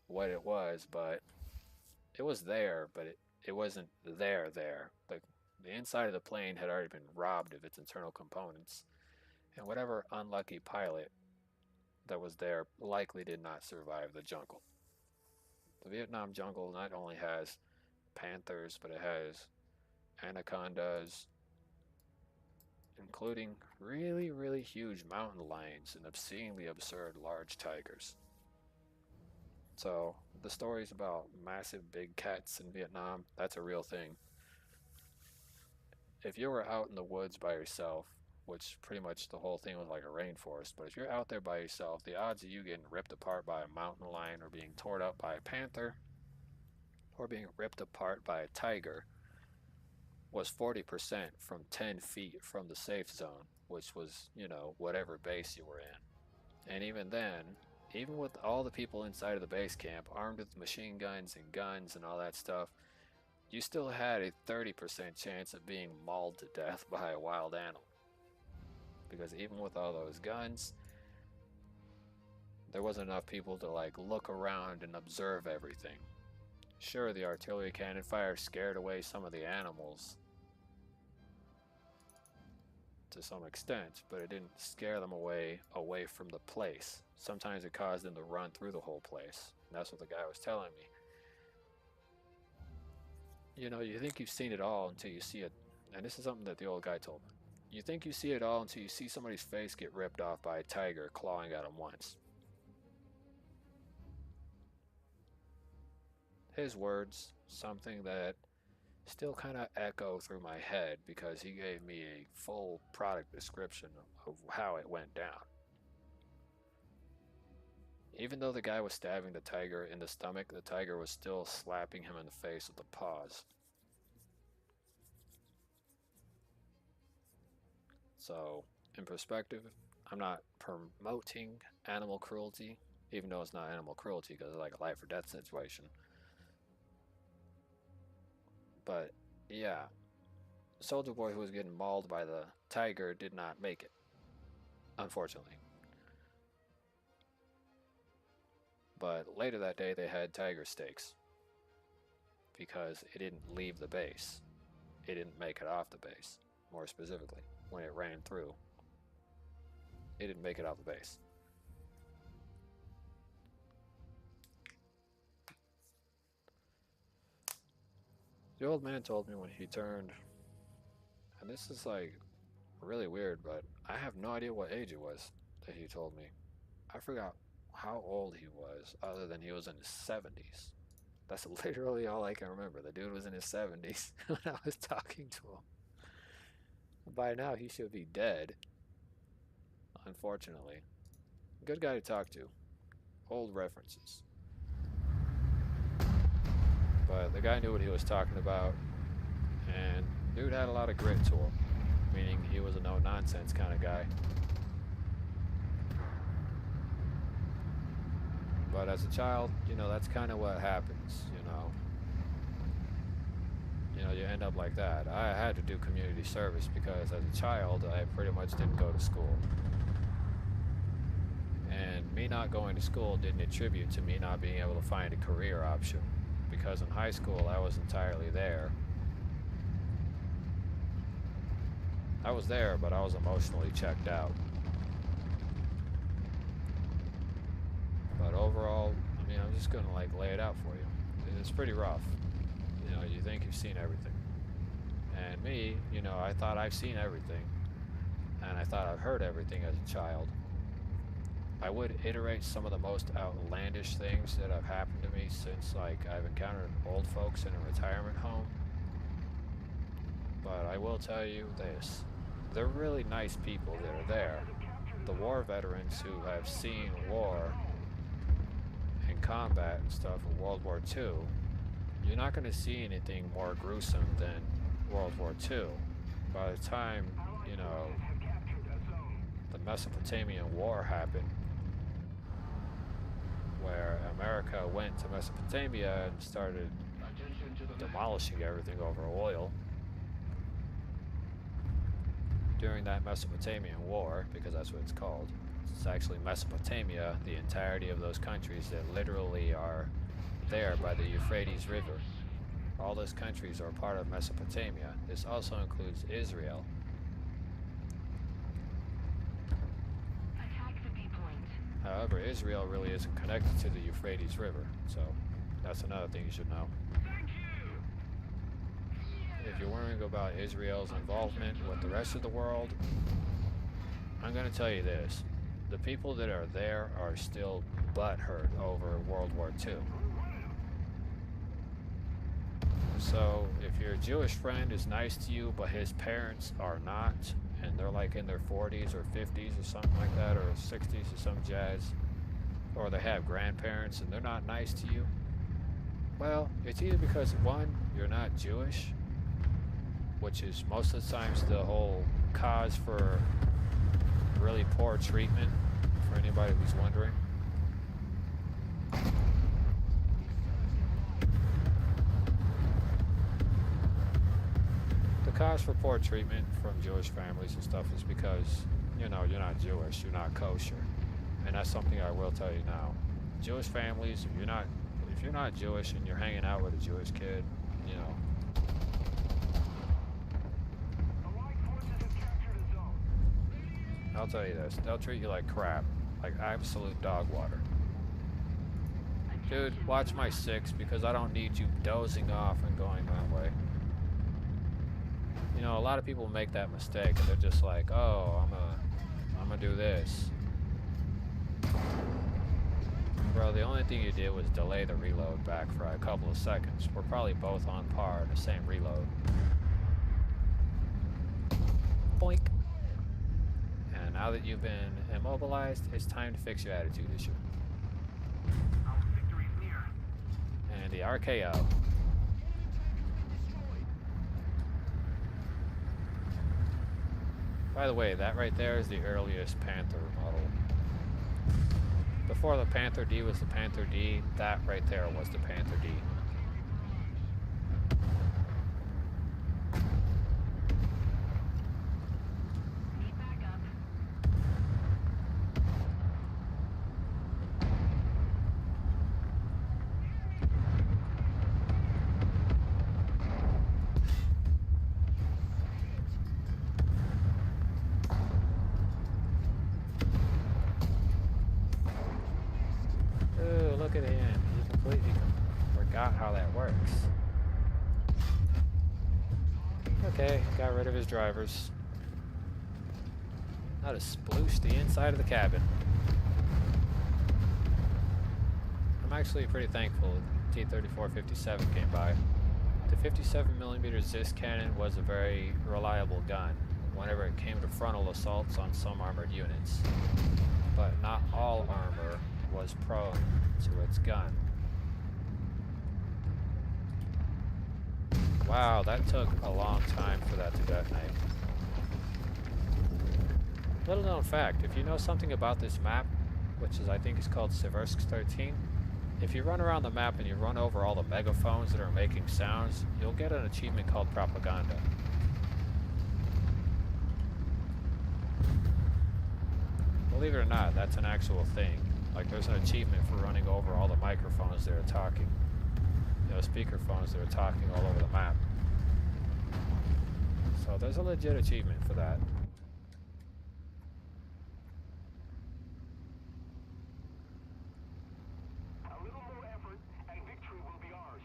what it was, but it was there, but it wasn't there. Like the inside of the plane had already been robbed of its internal components. And whatever unlucky pilot that was there likely did not survive the jungle. The Vietnam jungle not only has panthers, but it has anacondas, including really, really huge mountain lions and obscenely absurd large tigers. So, the stories about massive big cats in Vietnam, that's a real thing. If you were out in the woods by yourself, which pretty much the whole thing was like a rainforest, but if you're out there by yourself, the odds of you getting ripped apart by a mountain lion or being torn up by a panther or being ripped apart by a tiger was 40% from 10 feet from the safe zone, which was, whatever base you were in. And even then, even with all the people inside of the base camp armed with machine guns and guns and all that stuff, you still had a 30% chance of being mauled to death by a wild animal. Because even with all those guns, there wasn't enough people to look around and observe everything. Sure, the artillery cannon fire scared away some of the animals to some extent, but it didn't scare them away from the place. Sometimes it caused them to run through the whole place. And that's what the guy was telling me. You think you've seen it all until you see it. And this is something that the old guy told me. You think you see it all until you see somebody's face get ripped off by a tiger clawing at him once. His words, something that still kind of echo through my head because he gave me a full product description of how it went down. Even though the guy was stabbing the tiger in the stomach, the tiger was still slapping him in the face with the paws. So, in perspective, I'm not promoting animal cruelty, even though it's not animal cruelty because it's like a life or death situation. But, yeah, Soldier Boy who was getting mauled by the tiger did not make it, unfortunately. But later that day they had tiger steaks because it didn't leave the base. It didn't make it off the base, more specifically, when it ran through. It didn't make it off the base. The old man told me when he turned, and this is really weird, but I have no idea what age it was that he told me. I forgot how old he was, other than he was in his 70s. That's literally all I can remember. The dude was in his 70s when I was talking to him. By now, he should be dead, unfortunately. Good guy to talk to. Old references. But the guy knew what he was talking about, and dude had a lot of grit to him, meaning he was a no-nonsense kind of guy. But as a child, that's kind of what happens, you end up like that. I had to do community service because as a child, I pretty much didn't go to school. And me not going to school didn't attribute to me not being able to find a career option. Because in high school, I was entirely there. I was there, but I was emotionally checked out. But overall, I'm just gonna lay it out for you. It's pretty rough. You think you've seen everything. And me, I thought I've seen everything. And I thought I've heard everything as a child. I would iterate some of the most outlandish things that have happened to me since I've encountered old folks in a retirement home. But I will tell you this. They're really nice people that are there. The war veterans who have seen war and combat and stuff in World War II, you're not going to see anything more gruesome than World War II. By the time, the Mesopotamian War happened, where America went to Mesopotamia and started demolishing everything over oil. During that Mesopotamian War, because that's what it's called, it's actually Mesopotamia, the entirety of those countries that literally are there by the Euphrates River. All those countries are part of Mesopotamia. This also includes Israel. However, Israel really isn't connected to the Euphrates River, so that's another thing you should know. If you're wondering about Israel's involvement with the rest of the world, I'm going to tell you this. The people that are there are still butthurt over World War II. So if your Jewish friend is nice to you, but his parents are not, and they're like in their 40s or 50s or something like that, or 60s or some jazz, or they have grandparents and they're not nice to you, well, it's either because, one, you're not Jewish, which is most of the times the whole cause for really poor treatment, for anybody who's wondering. The cause for poor treatment from Jewish families and stuff is because, you know, you're not Jewish, you're not kosher. And that's something I will tell you now. Jewish families, if you're not Jewish and you're hanging out with a Jewish kid, you know, I'll tell you this, they'll treat you like crap, like absolute dog water. Dude, watch my 6 because I don't need you dozing off and going that way. You know, a lot of people make that mistake and they're just like, oh, I'm gonna do this. Bro, the only thing you did was delay the reload back for a couple of seconds. We're probably both on par, the same reload. Boink. And now that you've been immobilized, it's time to fix your attitude issue. Our victory's near. And the RKO. By the way, that right there is the earliest Panther model. Before the Panther D was the Panther D, that right there was the Panther D. Need backup. Ooh, look at him. He completely forgot how that works. Okay, got rid of his drivers. Now to sploosh the inside of the cabin. I'm actually pretty thankful T-34-57 came by. The 57mm Zis cannon was a very reliable gun whenever it came to frontal assaults on some armored units. But not all armor was prone to its gun. Wow, that took a long time for that to detonate. Little known fact, if you know something about this map, which is I think is called Seversk 13, if you run around the map and you run over all the megaphones that are making sounds, you'll get an achievement called Propaganda. Believe it or not, that's an actual thing. Like, there's an achievement for running over all the microphones that are talking. You know, speakerphones that are talking all over the map. So there's a legit achievement for that. A little more effort and victory will be ours.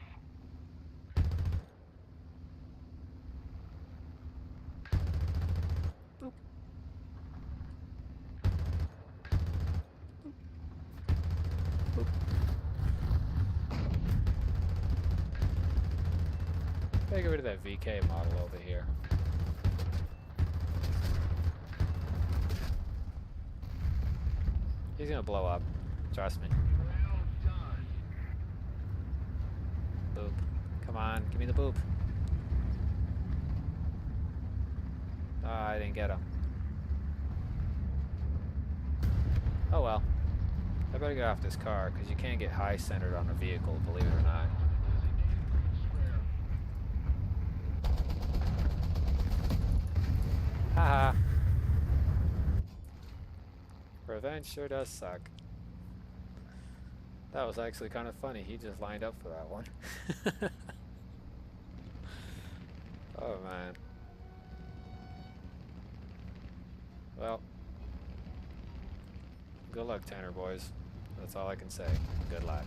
Gotta get rid of that VK model over here. He's gonna blow up. Trust me. Boop. Come on, give me the boop. Ah, I didn't get him. Oh well. I better get off this car, because you can't get high centered on a vehicle, believe it or not. Haha. Revenge sure does suck. That was actually kind of funny. He just lined up for that one. Oh man. Well, Good luck, Tanner boys. That's all I can say. Good luck.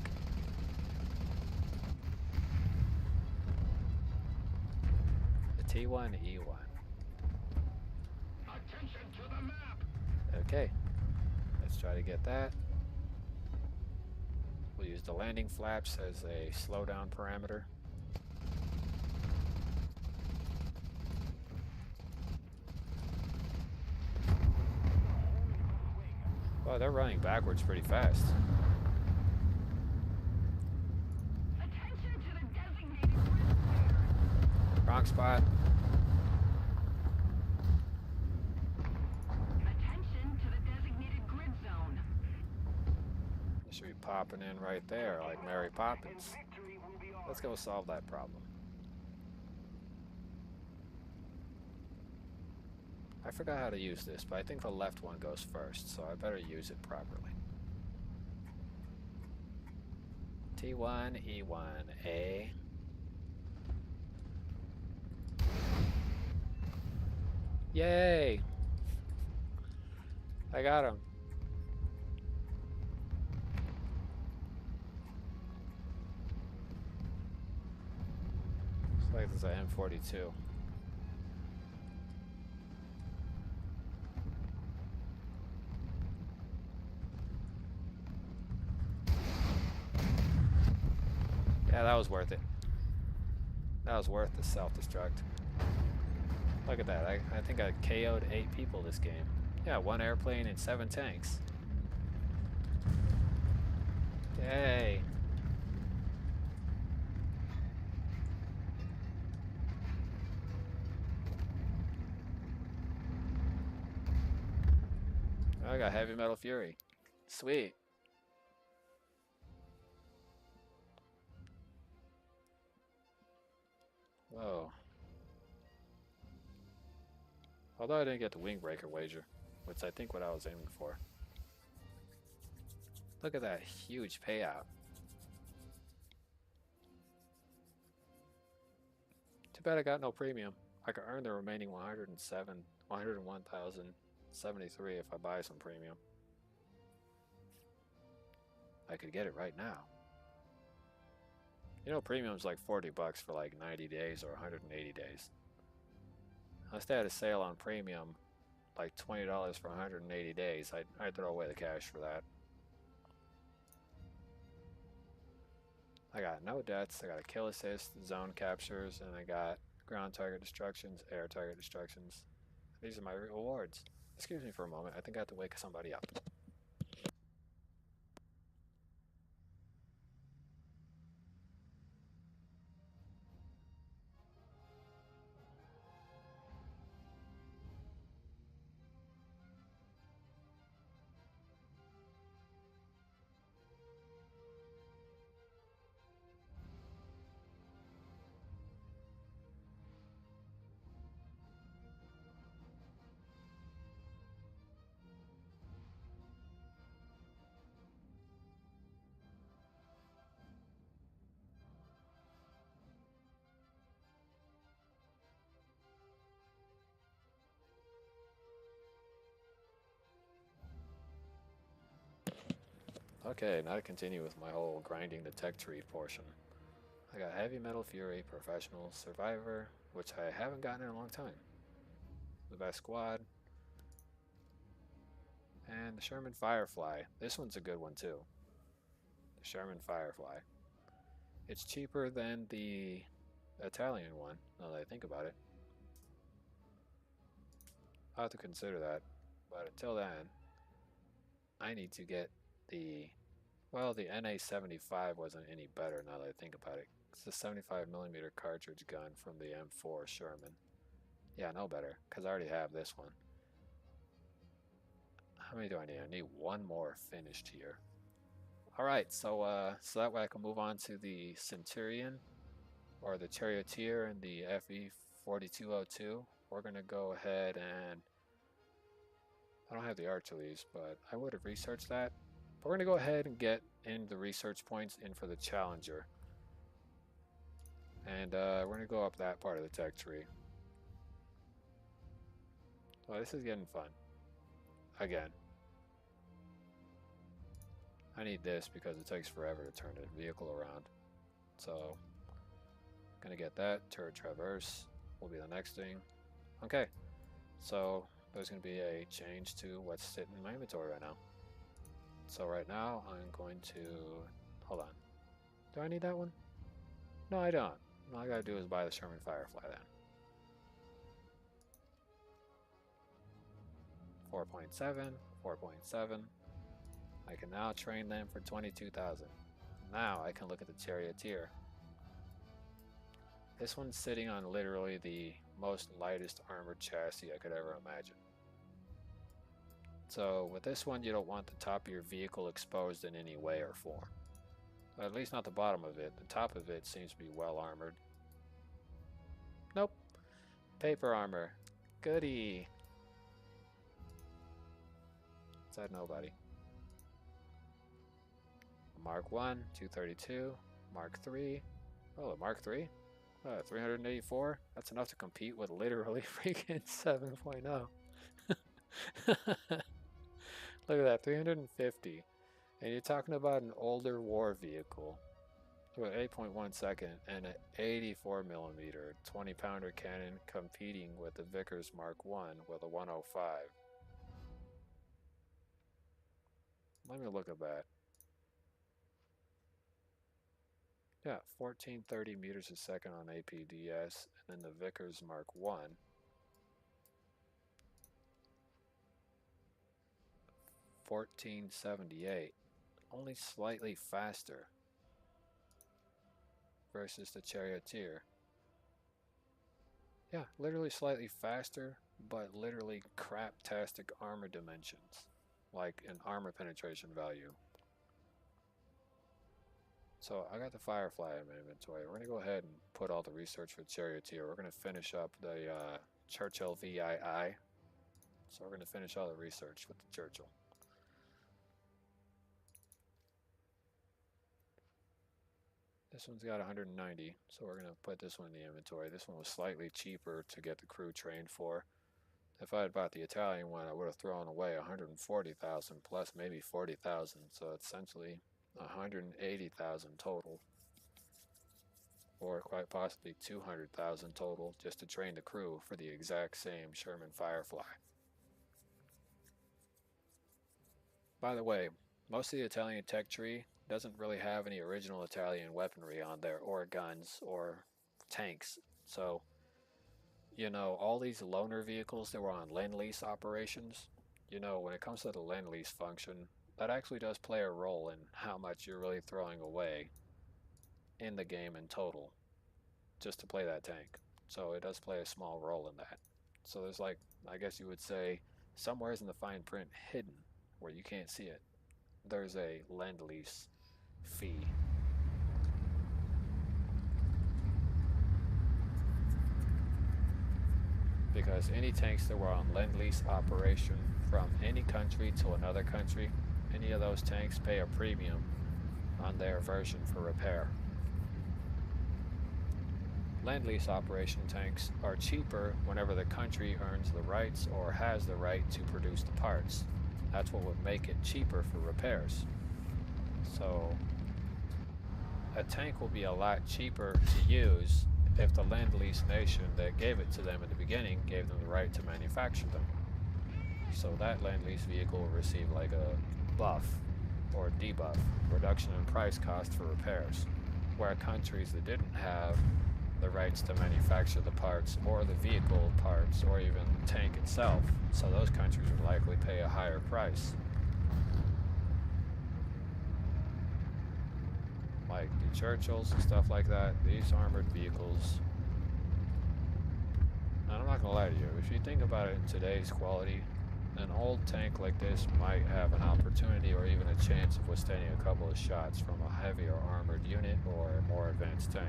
The T1, E1. Attention to the map! Okay. Let's try to get that. We'll use the landing flaps as a slowdown parameter. Wow, they're running backwards pretty fast. Attention to the designated grid. Wrong spot. Attention to the designated grid zone. It should be popping in right there, like Mary Poppins. Victory will be ours. Let's go solve that problem. I forgot how to use this, but I think the left one goes first, so I better use it properly. T1, E1, A. Yay! I got him. Looks like there's an M42. Yeah, that was worth it. That was worth the self-destruct. Look at that. I think I KO'd 8 people this game. Yeah, 1 airplane and 7 tanks. Yay. I got Heavy Metal Fury. Sweet. Whoa. Although I didn't get the wing breaker wager, which I think what I was aiming for. Look at that huge payout. Too bad I got no premium. I could earn the remaining 101,073 if I buy some premium. I could get it right now. You know, premium's like 40 bucks for like 90 days or 180 days. Unless they had a sale on premium, like $20 for 180 days, I'd throw away the cash for that. I got no deaths, I got a kill assist, zone captures, and I got ground target destructions, air target destructions. These are my rewards. Excuse me for a moment, I think I have to wake somebody up. Okay, now to continue with my whole grinding the tech tree portion. I got Heavy Metal Fury, Professional, Survivor, which I haven't gotten in a long time. The Best Squad. And the Sherman Firefly. This one's a good one too. The Sherman Firefly. It's cheaper than the Italian one, now that I think about it. I'll have to consider that. But until then, I need to get the... Well, the NA-75 wasn't any better now that I think about it. It's a 75mm cartridge gun from the M4 Sherman. Yeah, no better, because I already have this one. How many do I need? I need one more finished here. Alright, so that way I can move on to the Centurion, or the Charioteer and the FE-4202. We're going to go ahead and... I don't have the artilleries, but I would have researched that. But we're going to go ahead and get in the research points in for the Challenger. And we're going to go up that part of the tech tree. Well, this is getting fun. Again. I need this because it takes forever to turn the vehicle around. So, gonna get that. Turret traverse will be the next thing. Okay, so there's gonna be a change to what's sitting in my inventory right now. So right now I'm going to, hold on. Do I need that one? No, I don't. All I gotta do is buy the Sherman Firefly then. 4.7, 4.7. I can now train them for 22,000. Now I can look at the Charioteer. This one's sitting on literally the most lightest armored chassis I could ever imagine. So with this one, you don't want the top of your vehicle exposed in any way or form. At least not the bottom of it. The top of it seems to be well armored. Nope. Paper armor. Goody. Said nobody. Mark 1, 232. Mark 3. Oh, a Mark 3? 384? That's enough to compete with literally freaking 7.0. Look at that, 350. And you're talking about an older war vehicle with 8.1 second and an 84 millimeter 20-pounder cannon competing with the Vickers Mark 1 with a 105. Let me look at that. Yeah, 1430 meters a second on APDS, and then the Vickers Mark 1. 1478, only slightly faster versus the Charioteer. Yeah, literally slightly faster, but literally craptastic armor dimensions, like an armor penetration value. So I got the Firefly in my inventory. We're going to go ahead and put all the research for Charioteer. We're going to finish up the Churchill VII. So we're going to finish all the research with the Churchill. This one's got 190, so we're going to put this one in the inventory. This one was slightly cheaper to get the crew trained for. If I had bought the Italian one, I would have thrown away 140,000 plus maybe 40,000, so it's essentially 180,000 total, or quite possibly 200,000 total just to train the crew for the exact same Sherman Firefly. By the way, most of the Italian tech tree doesn't really have any original Italian weaponry on there, or guns, or tanks. So, you know, all these loaner vehicles that were on Lend-Lease operations, you know, when it comes to the Lend-Lease function, that actually does play a role in how much you're really throwing away in the game in total, just to play that tank. So it does play a small role in that. So there's, like, I guess you would say, somewhere's in the fine print hidden, where you can't see it, there's a Lend-Lease fee. Because any tanks that were on Lend-Lease operation from any country to another country, any of those tanks pay a premium on their version for repair. Lend-Lease operation tanks are cheaper whenever the country earns the rights or has the right to produce the parts. That's what would make it cheaper for repairs. So a tank will be a lot cheaper to use if the Lend-Lease nation that gave it to them in the beginning gave them the right to manufacture them. So that Lend-Lease vehicle will receive like a buff or debuff, reduction in price cost for repairs, where countries that didn't have the rights to manufacture the parts or the vehicle parts or even the tank itself, so those countries would likely pay a higher price. Like the Churchills and stuff like that, these armored vehicles, and I'm not gonna lie to you, if you think about it in today's quality, an old tank like this might have an opportunity or even a chance of withstanding a couple of shots from a heavier armored unit or a more advanced tank.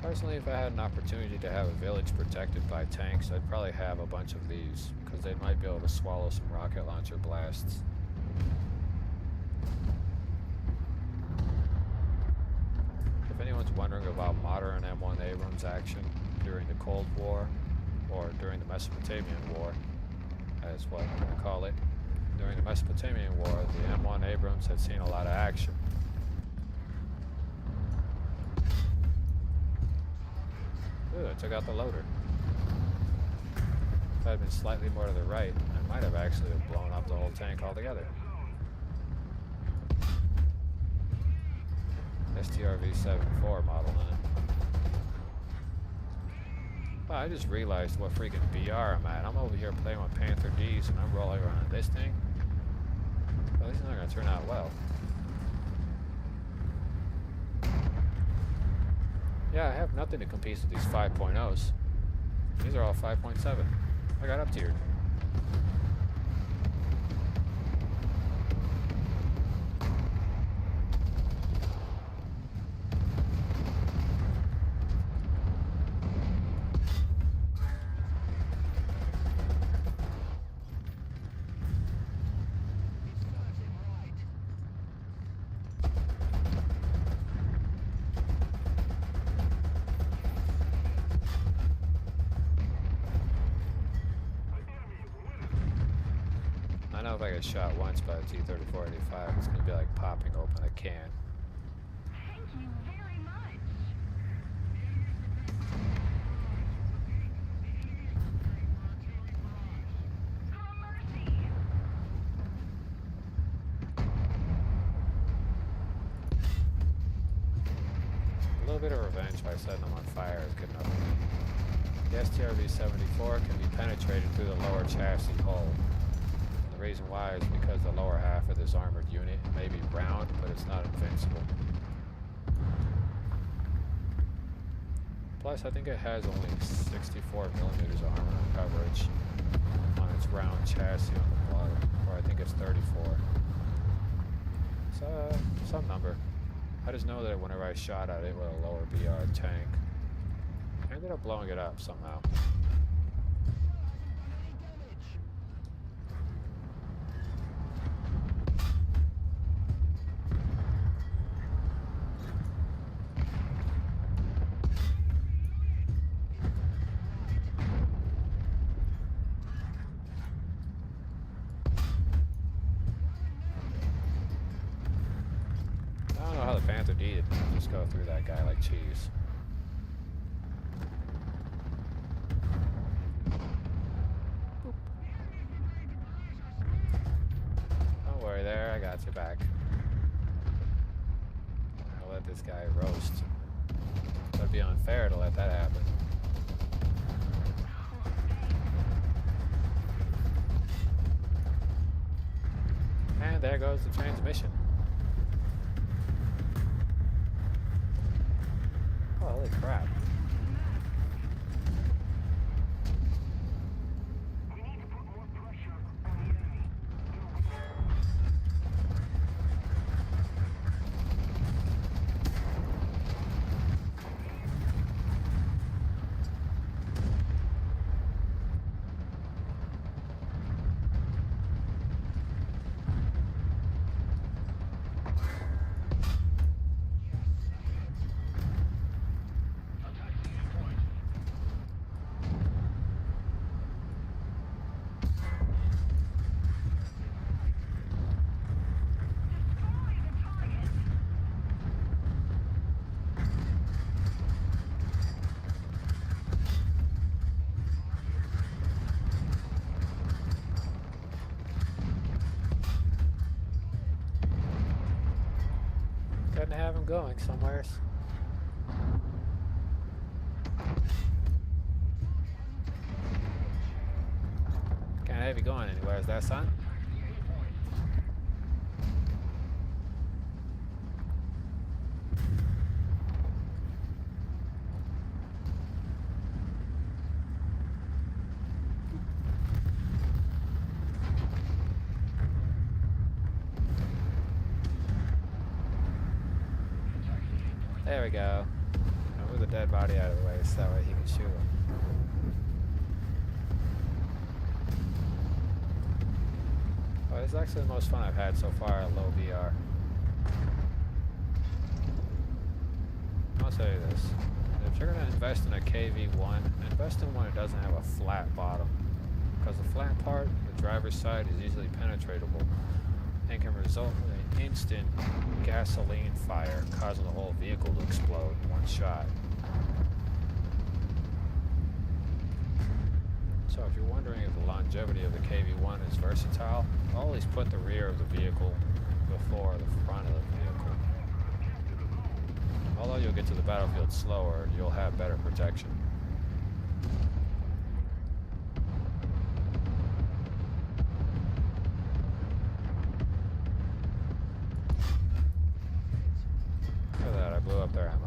Personally, if I had an opportunity to have a village protected by tanks, I'd probably have a bunch of these, because they might be able to swallow some rocket launcher blasts. If anyone's wondering about modern M1 Abrams action during the Cold War, or during the Mesopotamian War, as what I'm going to call it. During the Mesopotamian War, the M1 Abrams had seen a lot of action. Ooh, I took out the loader. If I had been slightly more to the right, I might have actually blown up the whole tank altogether. STRV-74 model, huh? Wow, I just realized what freaking BR I'm at. I'm over here playing with Panther Ds and I'm rolling around this thing. Well, this is not going to turn out well. Yeah, I have nothing to compete with these 5.0s. These are all 5.7. I got up tiered. I know if I get shot once by the T-3485, it's gonna be like popping open a can. Thank you very much. For mercy. A little bit of revenge by setting them on fire is good enough for me. The STRV-74 can be penetrated through the lower chassis hull. And the reason why is because the lower half of this armored unit may be round, but it's not invincible. Plus, I think it has only 64 millimeters of armor coverage on its round chassis on the bottom, or I think it's 34. So, some number. I just know that whenever I shot at it with a lower BR tank, I ended up blowing it up somehow. I don't know how the Panther D didn't just go through that guy like cheese. Don't worry there, I got your back. I'll let this guy roast. That'd be unfair to let that happen. And there goes the transmission. Holy crap. We need to put more pressure on the enemy. Destroy the target. Couldn't have him going somewheres. Can't have you going anywhere, is that son? There we go. Now move the dead body out of the way so that way he can shoot him. Oh, this is actually the most fun I've had so far at low VR. I'll tell you this. If you're gonna invest in a KV-1, invest in one that doesn't have a flat bottom. Because the flat part, the driver's side, is easily penetratable and can result in an instant gasoline fire, causing the whole vehicle to explode in one shot. So if you're wondering if the longevity of the KV-1 is versatile, always put the rear of the vehicle before the front of the vehicle. Although you'll get to the battlefield slower, you'll have better protection. Look at that, I blew up their ammo.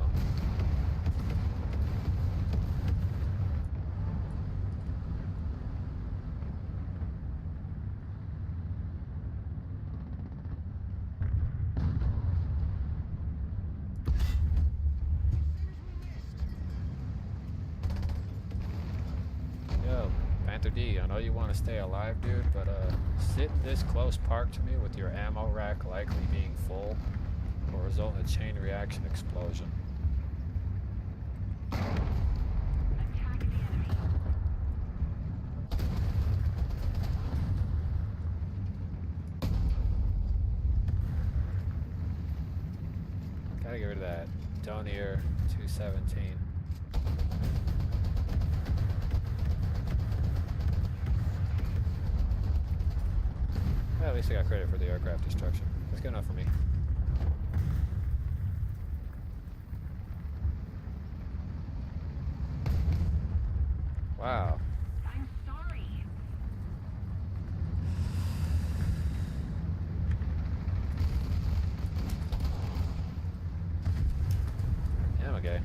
Yo, Panther D, I know you want to stay alive, dude, but sitting this close parked to me with your ammo rack likely being full will result in a chain reaction explosion. Attack the enemy. Gotta get rid of that Donier 217. Well, at least I got credit for the aircraft destruction. That's good enough for me. Wow. I'm sorry. Yeah, I'm okay.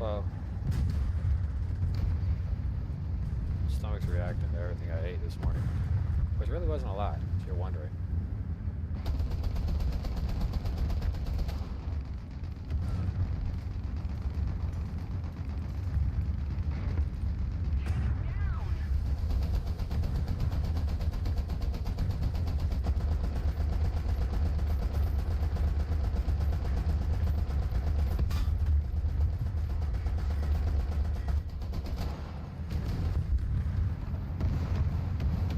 Well, stomach's reacting to everything I ate this morning, which really wasn't a lot, if you're wondering.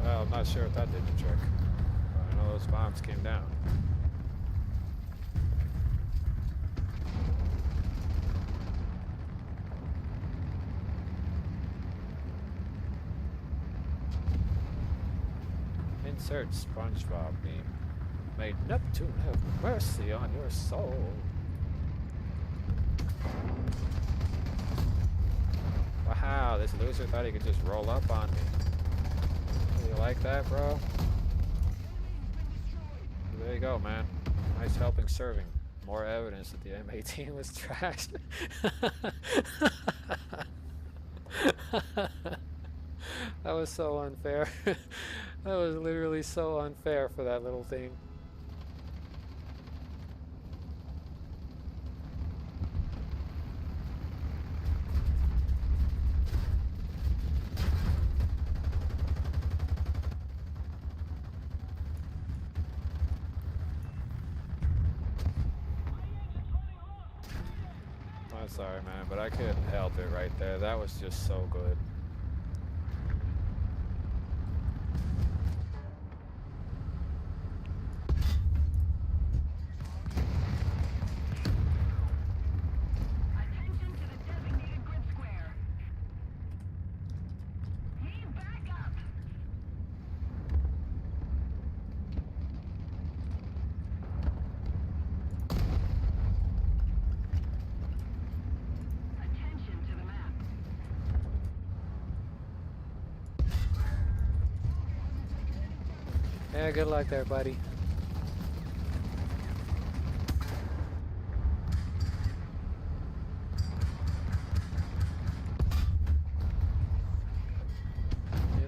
Well, I'm not sure if that did the trick. But I know those bombs came down. Insert SpongeBob meme. May Neptune have mercy on your soul. Wow, this loser thought he could just roll up on me. You like that, bro? There you go, man. Nice helping serving. More evidence that the M18 was trashed. That was so unfair. That was literally so unfair for that little thing. I'm sorry, man, but I couldn't help it right there. That was just so good. Attention to the designated grid square. Need backup. Attention to the map. Yeah, good luck there, buddy.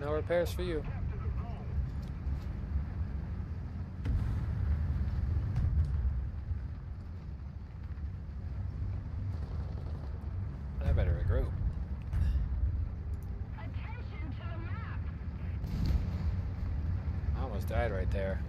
No repairs for you. I better regroup. Attention to the map. I almost died right there.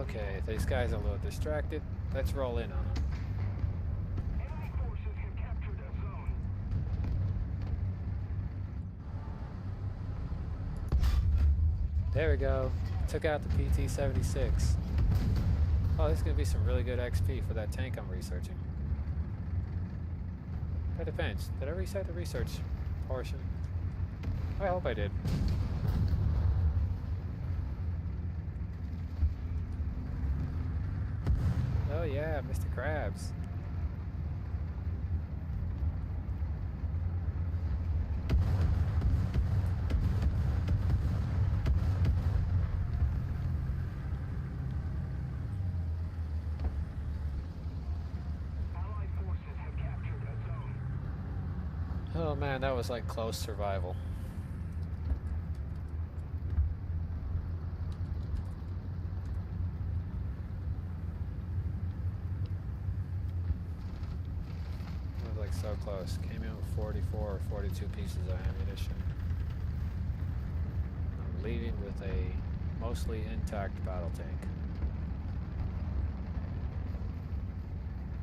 Okay, these guys are a little distracted. Let's roll in on them. Enemy forces have captured a zone. There we go. Took out the PT-76. Oh, this is going to be some really good XP for that tank I'm researching. That depends. Did I reset the research portion? I hope I did. Oh yeah, Mr. Krabs. Allied forces have captured a zone. Oh man, that was like close survival. That was like so close. Came in with 44 or 42 pieces of ammunition. I'm leaving with a mostly intact battle tank.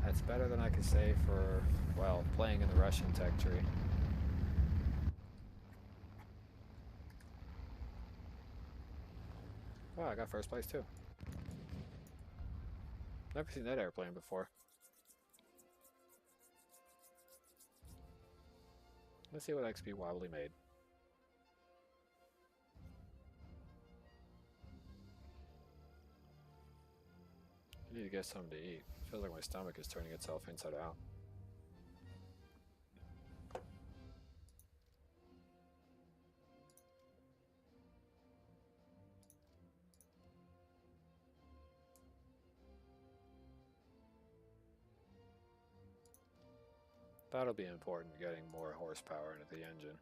That's better than I could say for, well, playing in the Russian tech tree. Oh, I got first place too. Never seen that airplane before. Let's see what XP Wobbly made. I need to get something to eat. Feels like my stomach is turning itself inside out. That'll be important, getting more horsepower into the engine.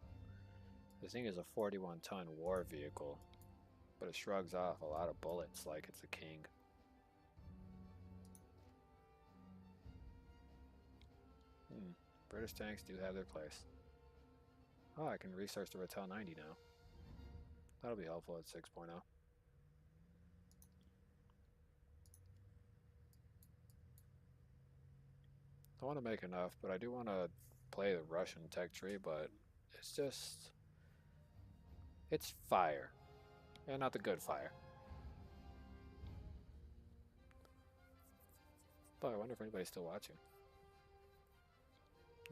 This thing is a 41-ton war vehicle, but it shrugs off a lot of bullets like it's a king. British tanks do have their place. Oh, I can research the Ratel 90 now. That'll be helpful at 6.0. I want to make enough, but I do want to play the Russian tech tree, but it's just... it's fire. And not the good fire. But I wonder if anybody's still watching.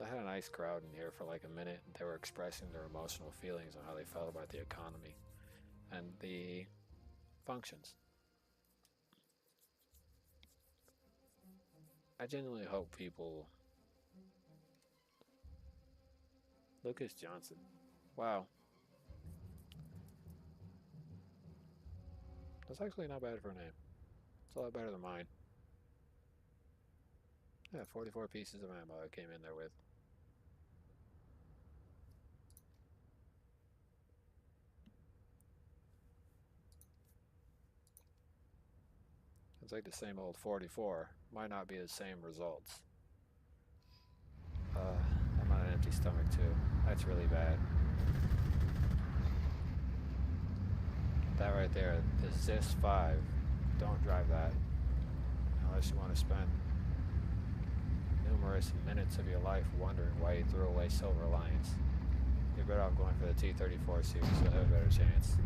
I had a nice crowd in here for like a minute. They were expressing their emotional feelings on how they felt about the economy and the functions. I genuinely hope people... Lucas Johnson. Wow. That's actually not bad for a name. It's a lot better than mine. Yeah, 44 pieces of ammo I came in there with. It's like the same old 44. Might not be the same results. I'm on an empty stomach too. That's really bad. That right there, the ZIS 5. Don't drive that. Unless you want to spend numerous minutes of your life wondering why you threw away Silver Alliance. You're better off going for the T-34 series, you'll have a better chance.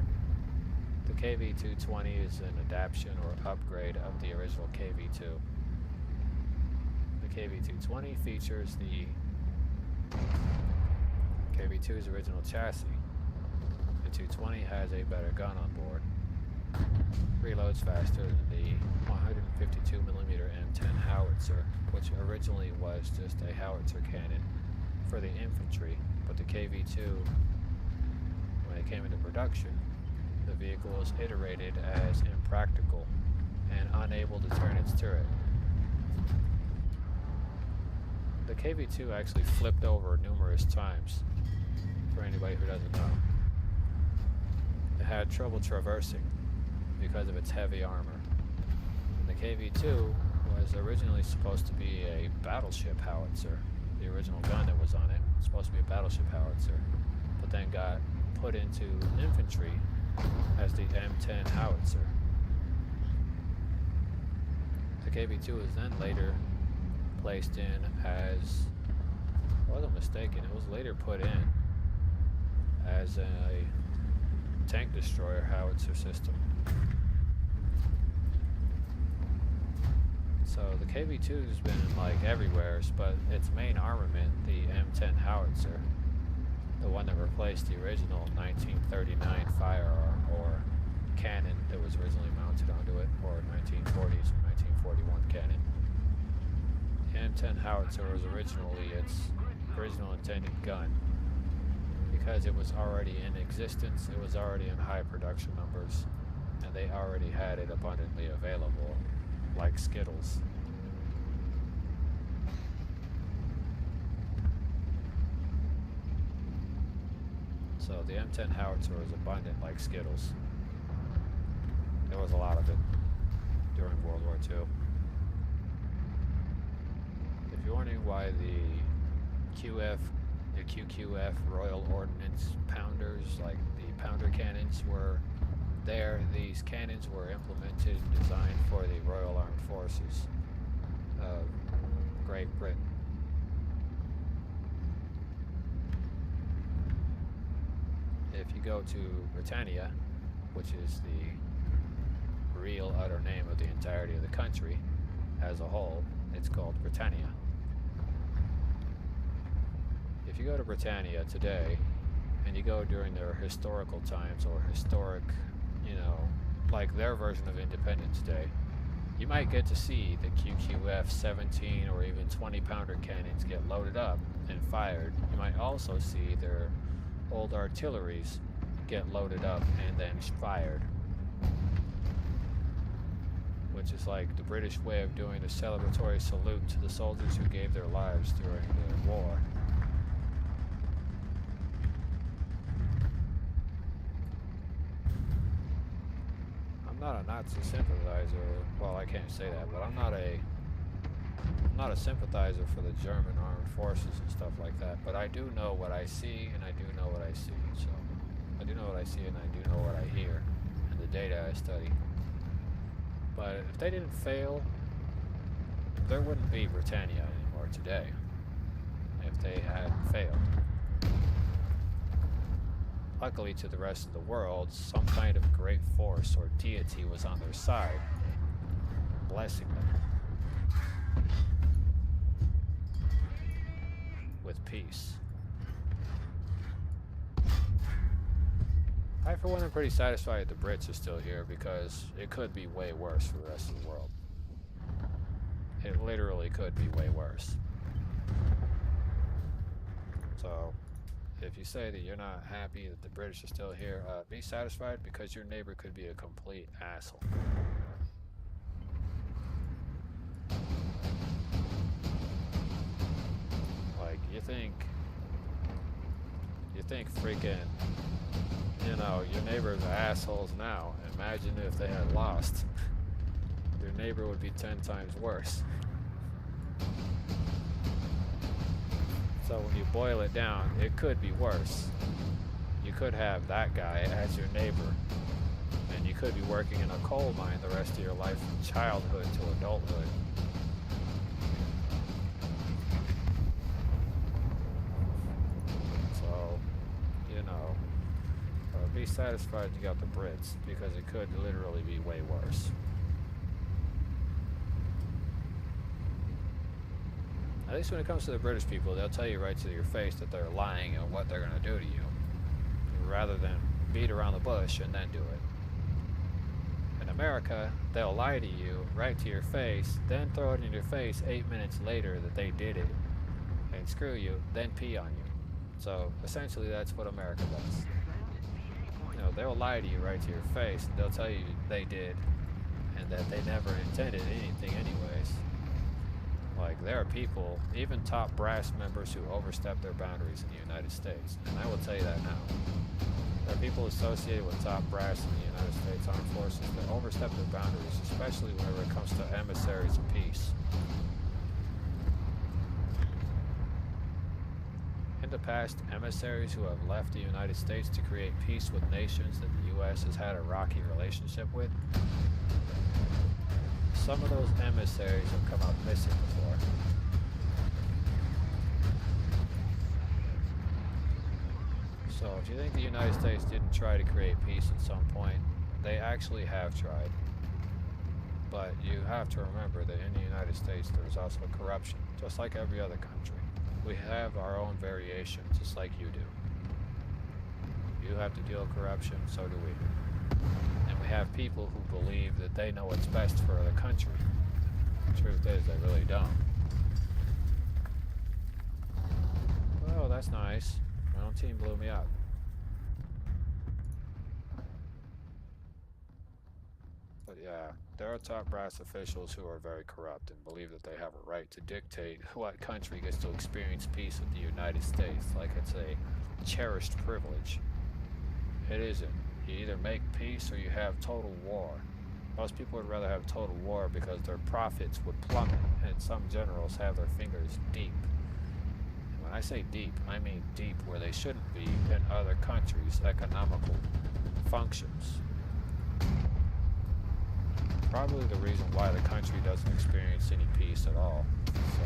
The KV-220 is an adaptation or upgrade of the original KV-2. The KV-220 features the KV-2's original chassis. The 220 has a better gun on board. Reloads faster than the 152mm M10 howitzer, which originally was just a howitzer cannon for the infantry, but the KV-2, when it came into production, the vehicle was iterated as impractical and unable to turn its turret. The KV-2 actually flipped over numerous times, for anybody who doesn't know. It had trouble traversing because of its heavy armor. And the KV-2 was originally supposed to be a battleship howitzer. The original gun that was on it was supposed to be a battleship howitzer, but then got put into infantry as the M10 howitzer. The KV-2 was then later placed in as, I wasn't mistaken, it was later put in as a tank destroyer howitzer system. So the KV-2 has been like everywhere, but its main armament, the M10 howitzer, the one that replaced the original 1939 firearm or cannon that was originally mounted onto it, or 1940s or 1941 cannon. The M10 howitzer was originally its original intended gun. Because it was already in existence, it was already in high production numbers, and they already had it abundantly available, like Skittles. So the M10 howitzer was abundant like Skittles. There was a lot of it during World War II. If you're wondering why the QQF Royal Ordnance pounders, like the pounder cannons, were there, these cannons were implemented and designed for the Royal Armed Forces of Great Britain. If you go to Britannia, which is the real utter name of the entirety of the country as a whole, it's called Britannia. If you go to Britannia today, and you go during their historical times or historic, like their version of Independence Day, you might get to see the QQF 17 or even 20 pounder cannons get loaded up and fired. You might also see their old artilleries get loaded up and then fired, which is like the British way of doing the celebratory salute to the soldiers who gave their lives during the war. I'm not a Nazi sympathizer. Well, I can't say that, but I'm not a sympathizer for the German armed forces and stuff like that. But I do know what I see, and I do know what I see. So I do know what I see, and I do know what I hear, and the data I study. But if they didn't fail, there wouldn't be Britannia anymore today. If they had failed. Luckily to the rest of the world, some kind of great force or deity was on their side, blessing them with peace. I, for one, am pretty satisfied the Brits are still here because it could be way worse for the rest of the world. It literally could be way worse. So, if you say that you're not happy that the British are still here, be satisfied because your neighbor could be a complete asshole. Like, you think freaking, your neighbors are assholes now. Imagine if they had lost. Your neighbor would be 10 times worse. So when you boil it down, it could be worse. You could have that guy as your neighbor, and you could be working in a coal mine the rest of your life from childhood to adulthood. So, be satisfied you got the Brits, because it could literally be way worse. At least when it comes to the British people, they'll tell you right to your face that they're lying and what they're going to do to you, rather than beat around the bush and then do it. In America, they'll lie to you right to your face, then throw it in your face 8 minutes later that they did it, and screw you, then pee on you. So, essentially, that's what America does. They'll lie to you right to your face, and they'll tell you they did, and that they never intended anything anyways. Like, there are people, even top brass members, who overstep their boundaries in the United States. And I will tell you that now. There are people associated with top brass in the United States Armed Forces that overstep their boundaries, especially whenever it comes to emissaries of peace. In the past, emissaries who have left the United States to create peace with nations that the U.S. has had a rocky relationship with, some of those emissaries have come up missing before. So if you think the United States didn't try to create peace at some point, they actually have tried. But you have to remember that in the United States there's also corruption, just like every other country. We have our own variations, just like you do. You have to deal with corruption, so do we. And we have people who believe that they know what's best for the country. The truth is, they really don't. Oh, that's nice. My own team blew me up. But yeah, there are top brass officials who are very corrupt and believe that they have a right to dictate what country gets to experience peace with the United States, like it's a cherished privilege. It isn't. You either make peace or you have total war. Most people would rather have total war because their profits would plummet, and some generals have their fingers deep. And when I say deep, I mean deep where they shouldn't be in other countries' economical functions. Probably the reason why the country doesn't experience any peace at all. So,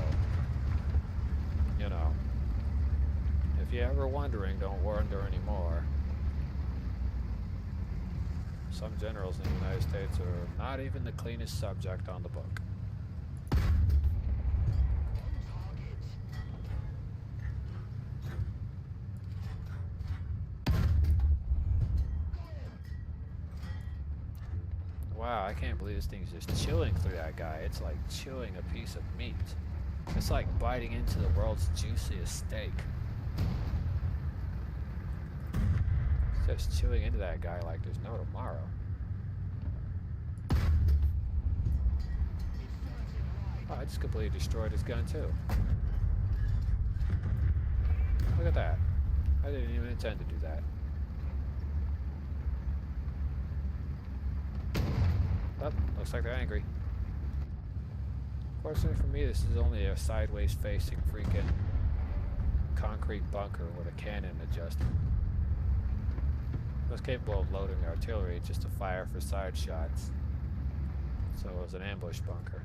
you know, if you're ever wondering, don't wonder anymore. Some generals in the United States are not even the cleanest subject on the book. Wow, I can't believe this thing's just chewing through that guy. It's like chewing a piece of meat. It's like biting into the world's juiciest steak. It's just chewing into that guy like there's no tomorrow. Oh, I just completely destroyed his gun too. Look at that. I didn't even intend to do that. Oh, looks like they're angry. Fortunately for me, this is only a sideways facing freaking concrete bunker with a cannon adjusted. It was capable of loading artillery just to fire for side shots. So it was an ambush bunker.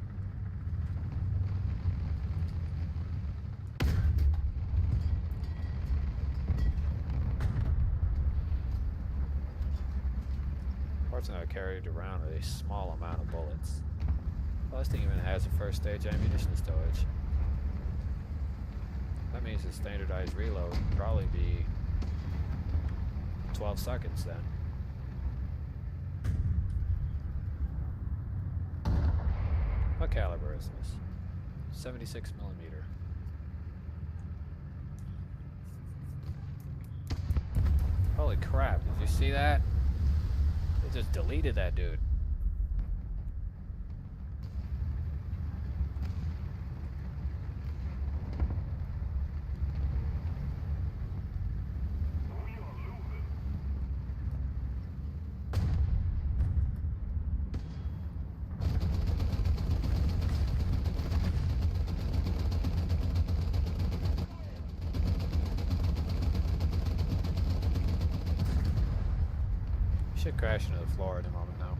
Fortunately, I carried around a small amount of bullets. Well, this thing even has a first stage ammunition stowage. That means the standardized reload would probably be 12 seconds then. What caliber is this? 76 millimeter. Holy crap, did you see that? It just deleted that dude. We are losing. Should crash into the floor in a moment now.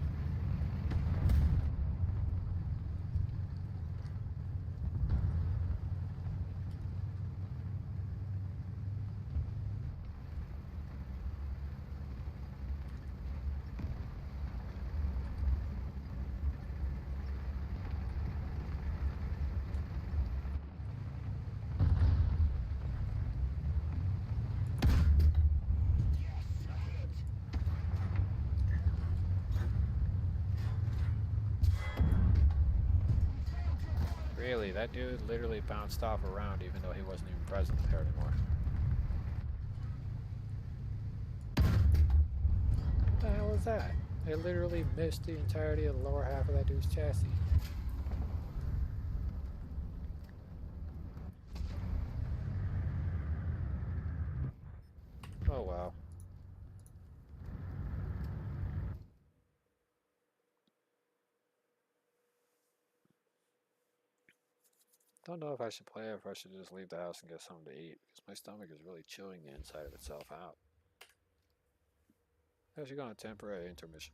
Really, that dude literally bounced off around even though he wasn't even present there anymore. What the hell is that? It literally missed the entirety of the lower half of that dude's chassis. Oh wow. Don't know if I should play it or if I should just leave the house and get something to eat because my stomach is really chewing the inside of itself out. Actually, going to temporary intermission.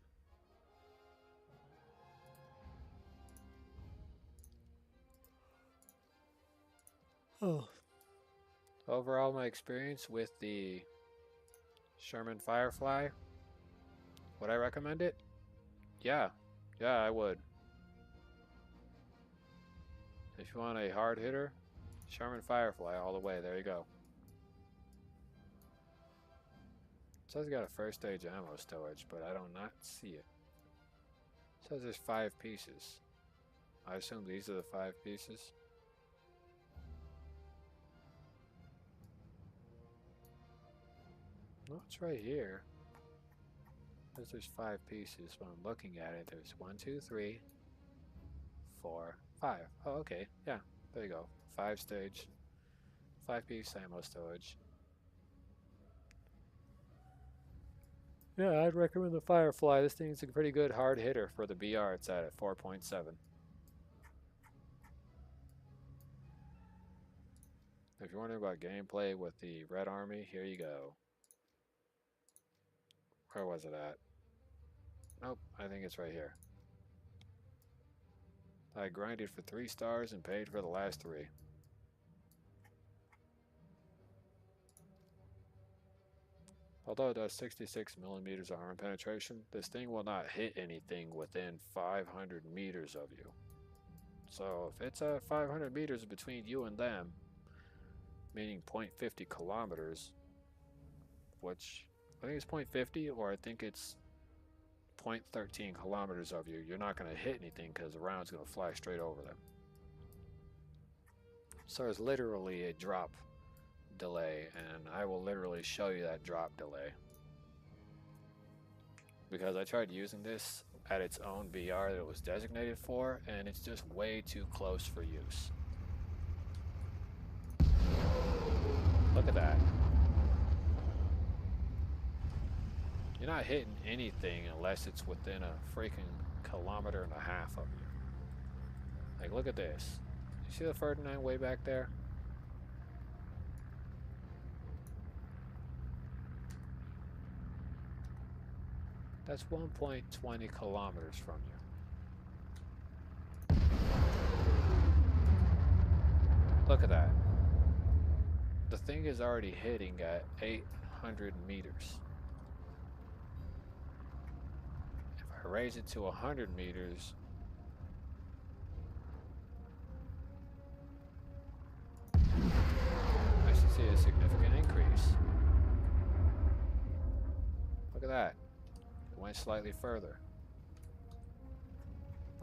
Overall, my experience with the Sherman Firefly, would I recommend it? Yeah, I would. If you want a hard hitter, Sherman Firefly all the way. There you go. It says it's got a first stage ammo storage, but I do not see it. It says there's 5 pieces. I assume these are the 5 pieces. No, it's right here. Says there's 5 pieces. When I'm looking at it, there's 1, 2, 3, 4, 5. Oh, okay. Yeah, there you go. 5 stage. 5-piece ammo storage. Yeah, I'd recommend the Firefly. This thing's a pretty good hard hitter for the BR. It's at 4.7. If you're wondering about gameplay with the Red Army, here you go. Where was it at? Nope, I think it's right here. I grinded for 3 stars and paid for the last 3. Although it does 66 millimeters of armor penetration, this thing will not hit anything within 500 meters of you. So if it's at 500 meters between you and them, meaning 0.50 kilometers, which I think it's 0.50 or I think it's 0.13 kilometers of you, you're not going to hit anything because the round's going to fly straight over them. So there's literally a drop delay, and I will literally show you that drop delay. Because I tried using this at its own BR that it was designated for, and it's just way too close for use. Look at that. You're not hitting anything unless it's within a freaking 1.5 kilometers of you. Like, look at this. You see the Ferdinand way back there? That's 1.20 kilometers from you. Look at that. The thing is already hitting at 800 meters. If I raise it to 100 meters, I should see a significant increase. Look at that. It went slightly further.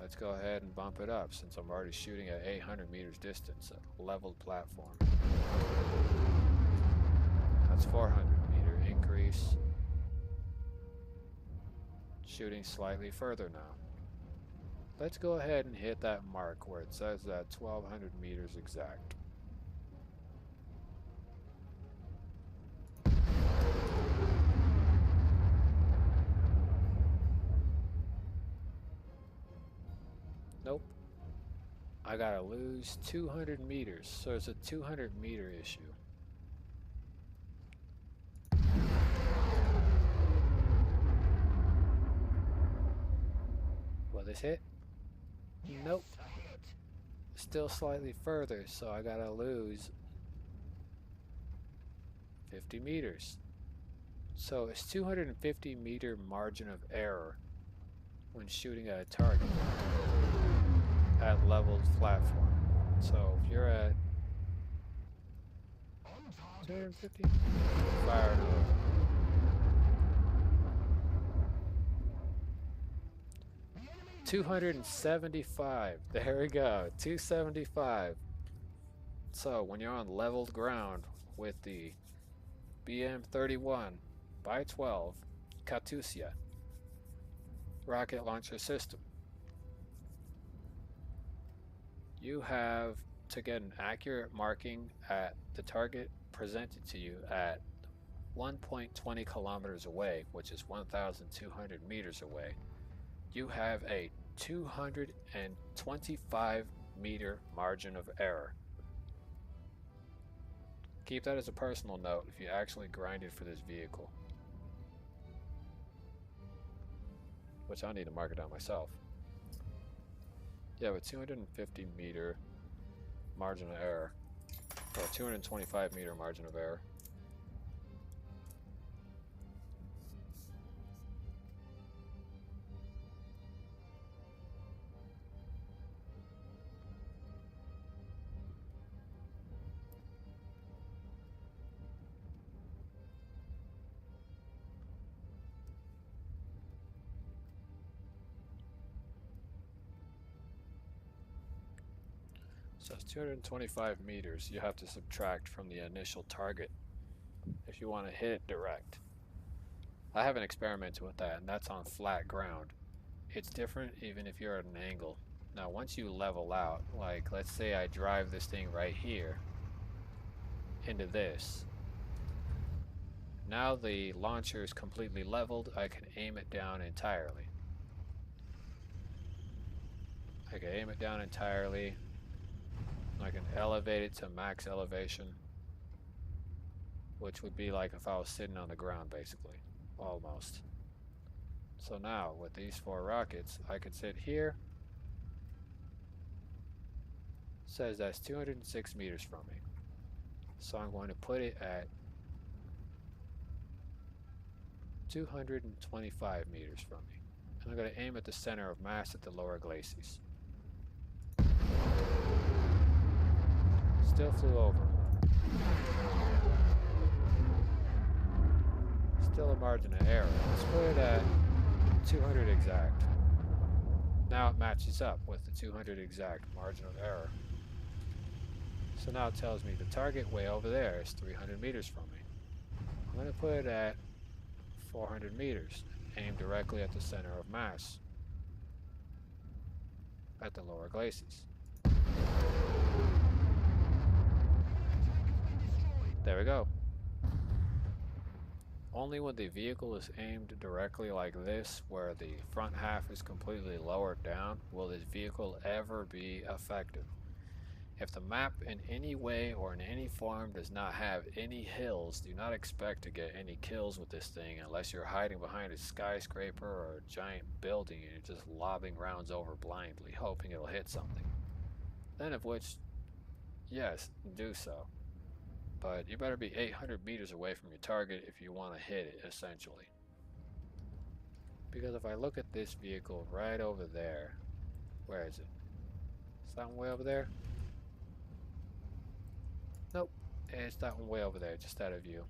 Let's go ahead and bump it up since I'm already shooting at 800 meters distance, a leveled platform. That's 400 meter increase. Shooting slightly further now. Let's go ahead and hit that mark where it says that 1200 meters exact. Nope. I gotta lose 200 meters, so it's a 200 meter issue. Will this hit? Nope. Still slightly further, so I gotta lose 50 meters. So it's 250 meter margin of error when shooting at a target at leveled platform. So if you're at 250, fire it up. 275. There we go. 275. So when you're on leveled ground with the BM-31x12 Katyusha rocket launcher system, you have to get an accurate marking at the target presented to you at 1.20 kilometers away, which is 1,200 meters away. You have a 225 meter margin of error. Keep that as a personal note if you actually grinded for this vehicle, which I need to mark it down myself. Yeah, with 250 meter margin of error. or 225 meter margin of error. So it's 225 meters you have to subtract from the initial target if you want to hit it direct. I haven't experimented with that, and that's on flat ground. It's different even if you're at an angle. Now once you level out, like let's say I drive this thing right here into this. Now the launcher is completely leveled, I can aim it down entirely. I can aim it down entirely. I can elevate it to max elevation, which would be like if I was sitting on the ground basically, almost. So now with these 4 rockets, I could sit here. Says that's 206 meters from me. So I'm going to put it at 225 meters from me. And I'm going to aim at the center of mass at the lower glacis. Still flew over. Still a margin of error. Let's put it at 200 exact. Now it matches up with the 200 exact margin of error. So now it tells me the target way over there is 300 meters from me. I'm going to put it at 400 meters, aimed directly at the center of mass, at the lower glacis. There we go. Only when the vehicle is aimed directly like this, where the front half is completely lowered down, will this vehicle ever be effective. If the map in any way or in any form does not have any hills, do not expect to get any kills with this thing unless you're hiding behind a skyscraper or a giant building and you're just lobbing rounds over blindly, hoping it'll hit something. Then of which, yes, do so. But you better be 800 meters away from your target if you want to hit it, essentially. Because if I look at this vehicle right over there, where is it? Is that one way over there? Nope, it's that one way over there, just out of view.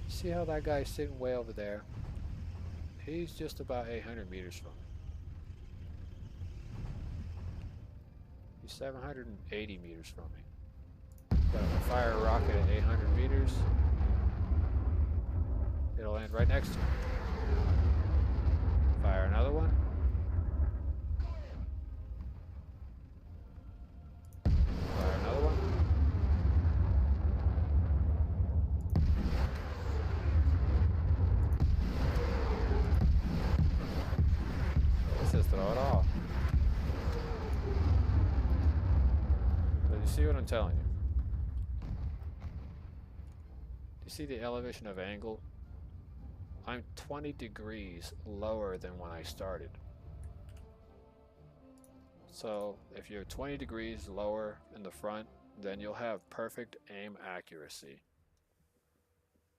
See how that guy's sitting way over there? He's just about 800 meters from me. He's 780 meters from me. But if I fire a rocket at 800 meters, it'll land right next to me. Fire another one. Fire another one. Let's just throw it off. But you see what I'm telling you? Do you see the elevation of angle? I'm 20 degrees lower than when I started. So if you're 20 degrees lower in the front, then you'll have perfect aim accuracy.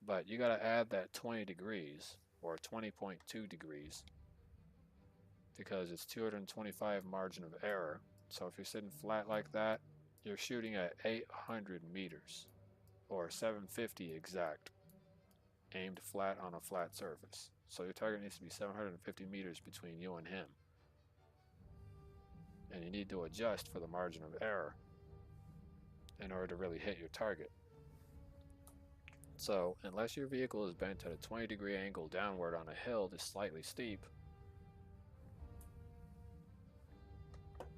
But you gotta add that 20 degrees, or 20.2 degrees, because it's 225 margin of error. So if you're sitting flat like that, you're shooting at 800 meters, or 750 exact, aimed flat on a flat surface. So your target needs to be 750 meters between you and him. And you need to adjust for the margin of error in order to really hit your target. So unless your vehicle is bent at a 20-degree angle downward on a hill that's slightly steep,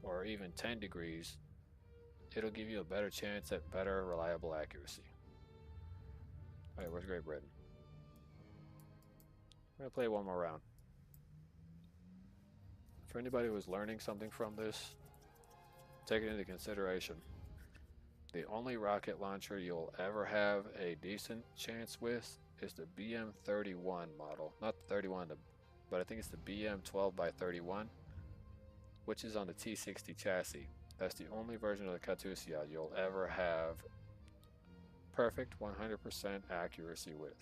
or even 10 degrees, it'll give you a better chance at better reliable accuracy. Alright, where's Great Britain? I'm going to play one more round. For anybody who's learning something from this, take it into consideration. The only rocket launcher you'll ever have a decent chance with is the BM-31 model. Not the 31, but I think it's the BM-12x31, which is on the T-60 chassis. That's the only version of the Katusia you'll ever have perfect 100% accuracy with.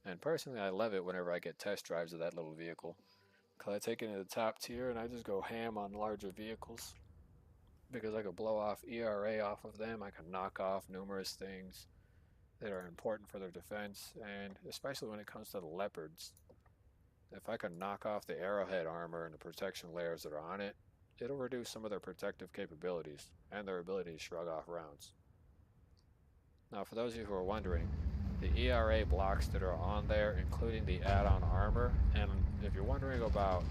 And personally, I love it whenever I get test drives of that little vehicle, because I take it into the top tier and I just go ham on larger vehicles. Because I could blow off ERA off of them, I can knock off numerous things that are important for their defense, and especially when it comes to the Leopards. If I can knock off the Arrowhead armor and the protection layers that are on it, it'll reduce some of their protective capabilities and their ability to shrug off rounds. Now, for those of you who are wondering, the ERA blocks that are on there, including the add-on armor, and if you're wondering about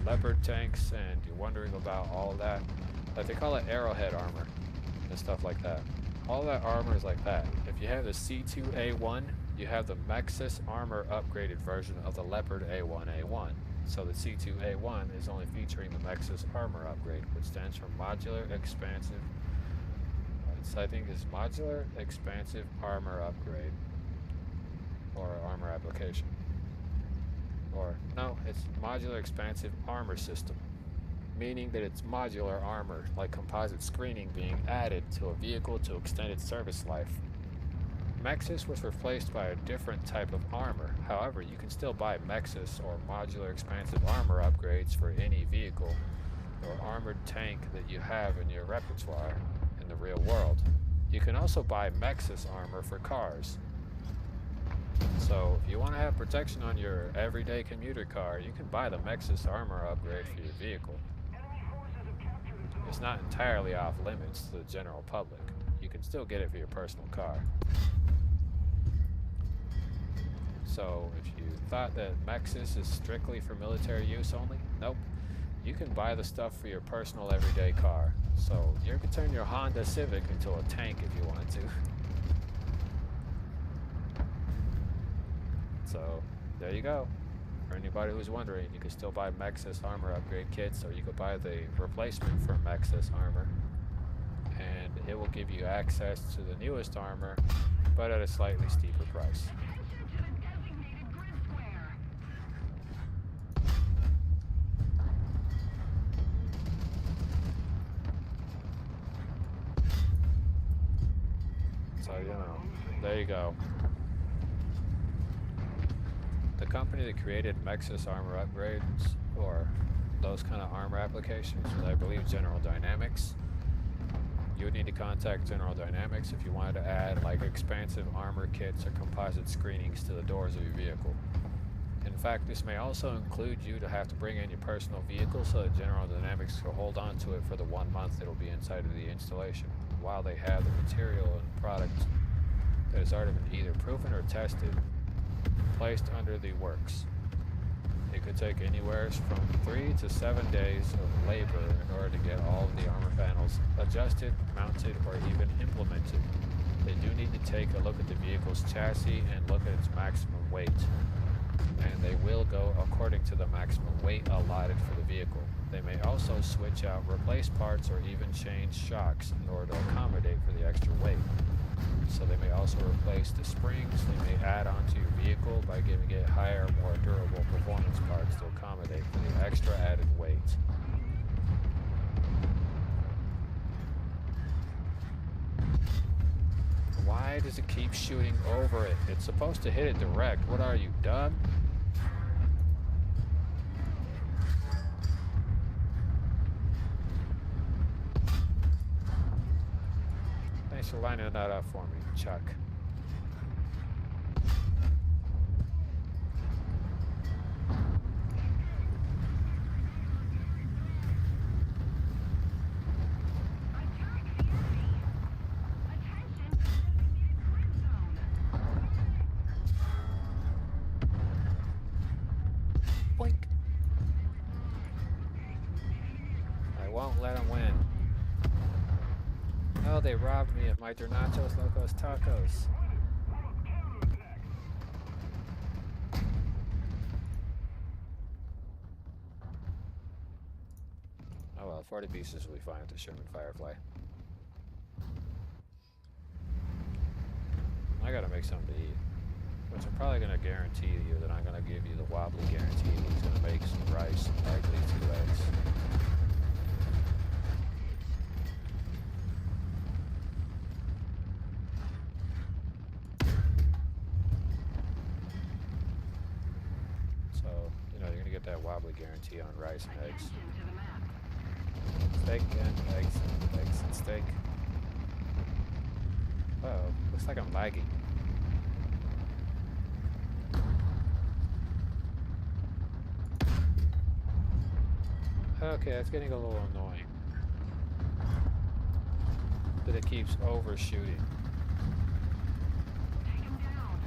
Leopard tanks and you're wondering about all that, like they call it Arrowhead armor and stuff like that. All that armor is like that. If you have the C2A1, you have the Mexus armor upgraded version of the Leopard A1A1. So the C2A1 is only featuring the Mexus armor upgrade, which stands for Modular Expansive. I think it's Modular Expansive Armor Upgrade, or Armor Application. Or no, it's Modular Expansive Armor System, meaning that it's modular armor, like composite screening being added to a vehicle to extend its service life. Mexus was replaced by a different type of armor. However, you can still buy Mexus or modular expansive armor upgrades for any vehicle or armored tank that you have in your repertoire in the real world. You can also buy Mexus armor for cars. So if you want to have protection on your everyday commuter car, you can buy the Mexus armor upgrade for your vehicle. It's not entirely off limits to the general public. You can still get it for your personal car. So if you thought that Mexus is strictly for military use only, nope. You can buy the stuff for your personal everyday car. So you can turn your Honda Civic into a tank if you wanted to. So there you go. For anybody who's wondering, you can still buy Mexus armor upgrade kits, or you could buy the replacement for Mexus armor, and it will give you access to the newest armor, but at a slightly steeper price. So, you know, there you go. The company that created Mexus armor upgrades, or those kind of armor applications, was, I believe, General Dynamics. You would need to contact General Dynamics if you wanted to add like expansive armor kits or composite screenings to the doors of your vehicle. In fact, this may also include you to have to bring in your personal vehicle so that General Dynamics will hold on to it for the 1 month it'll be inside of the installation, while they have the material and product that has already been either proven or tested placed under the works. It could take anywhere from 3 to 7 days of labor in order to get all of the armor panels adjusted, mounted, or even implemented. They do need to take a look at the vehicle's chassis and look at its maximum weight. And they will go according to the maximum weight allotted for the vehicle. They may also switch out, replace parts, or even change shocks in order to accommodate for the extra weight. So they may also replace the springs. They may add onto your vehicle by giving it higher, more durable performance parts to accommodate for the extra added weight. Why does it keep shooting over it? It's supposed to hit it direct. What are you, dumb? Thanks for lining that up for me, Chuck. Boink. I won't let him win. Oh, they robbed me of my Dornatos Locos Tacos. Oh well, 40 pieces will be fine with the Sherman Firefly. I gotta make something to eat. Which I'm probably gonna guarantee you that I'm gonna give you the wobbly guarantee that he's gonna make some rice and likely 2 eggs. So, you know, you're gonna get that wobbly guarantee on rice and eggs. Attention to the map. Steak and eggs and steak. Uh-oh, looks like I'm lagging. Okay, that's getting a little annoying. That it keeps overshooting. Take him down.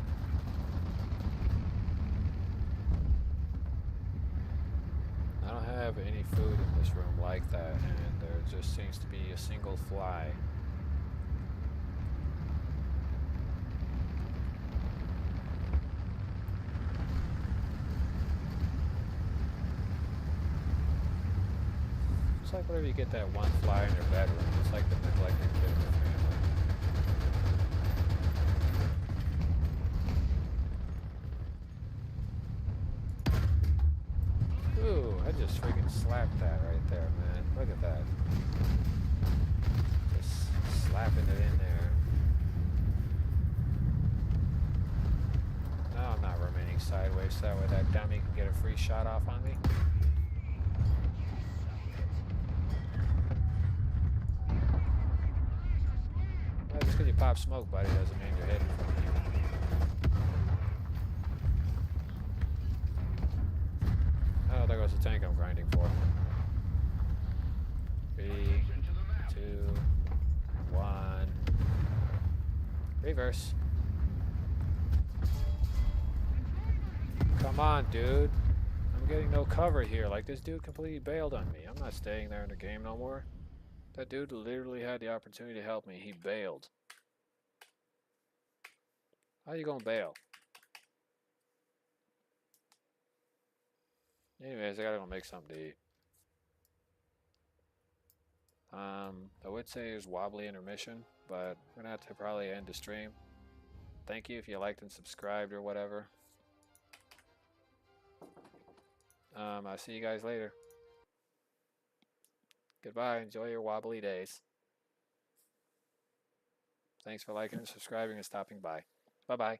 I don't have any food in this room like that, and there just seems to be a single fly. It's like whenever you get that one fly in your bedroom, it's like the neglected kid in the family. Ooh, I just freaking slapped that right there, man. Look at that. Just slapping it in there. No, I'm not remaining sideways so that way that dummy can get a free shot off on me. Well, just because you pop smoke, buddy, doesn't mean you're hitting from me. Oh, there goes the tank I'm grinding for. 3, 2, 1. Reverse. Come on, dude. I'm getting no cover here. Like, this dude completely bailed on me. I'm not staying there in the game no more. That dude literally had the opportunity to help me. He bailed. How you gonna bail? Anyways, I gotta go make something to eat. I would say it's wobbly intermission, but we're gonna have to probably end the stream. Thank you if you liked and subscribed or whatever. I'll see you guys later. Goodbye. Enjoy your wobbly days. Thanks for liking and subscribing and stopping by. Bye-bye.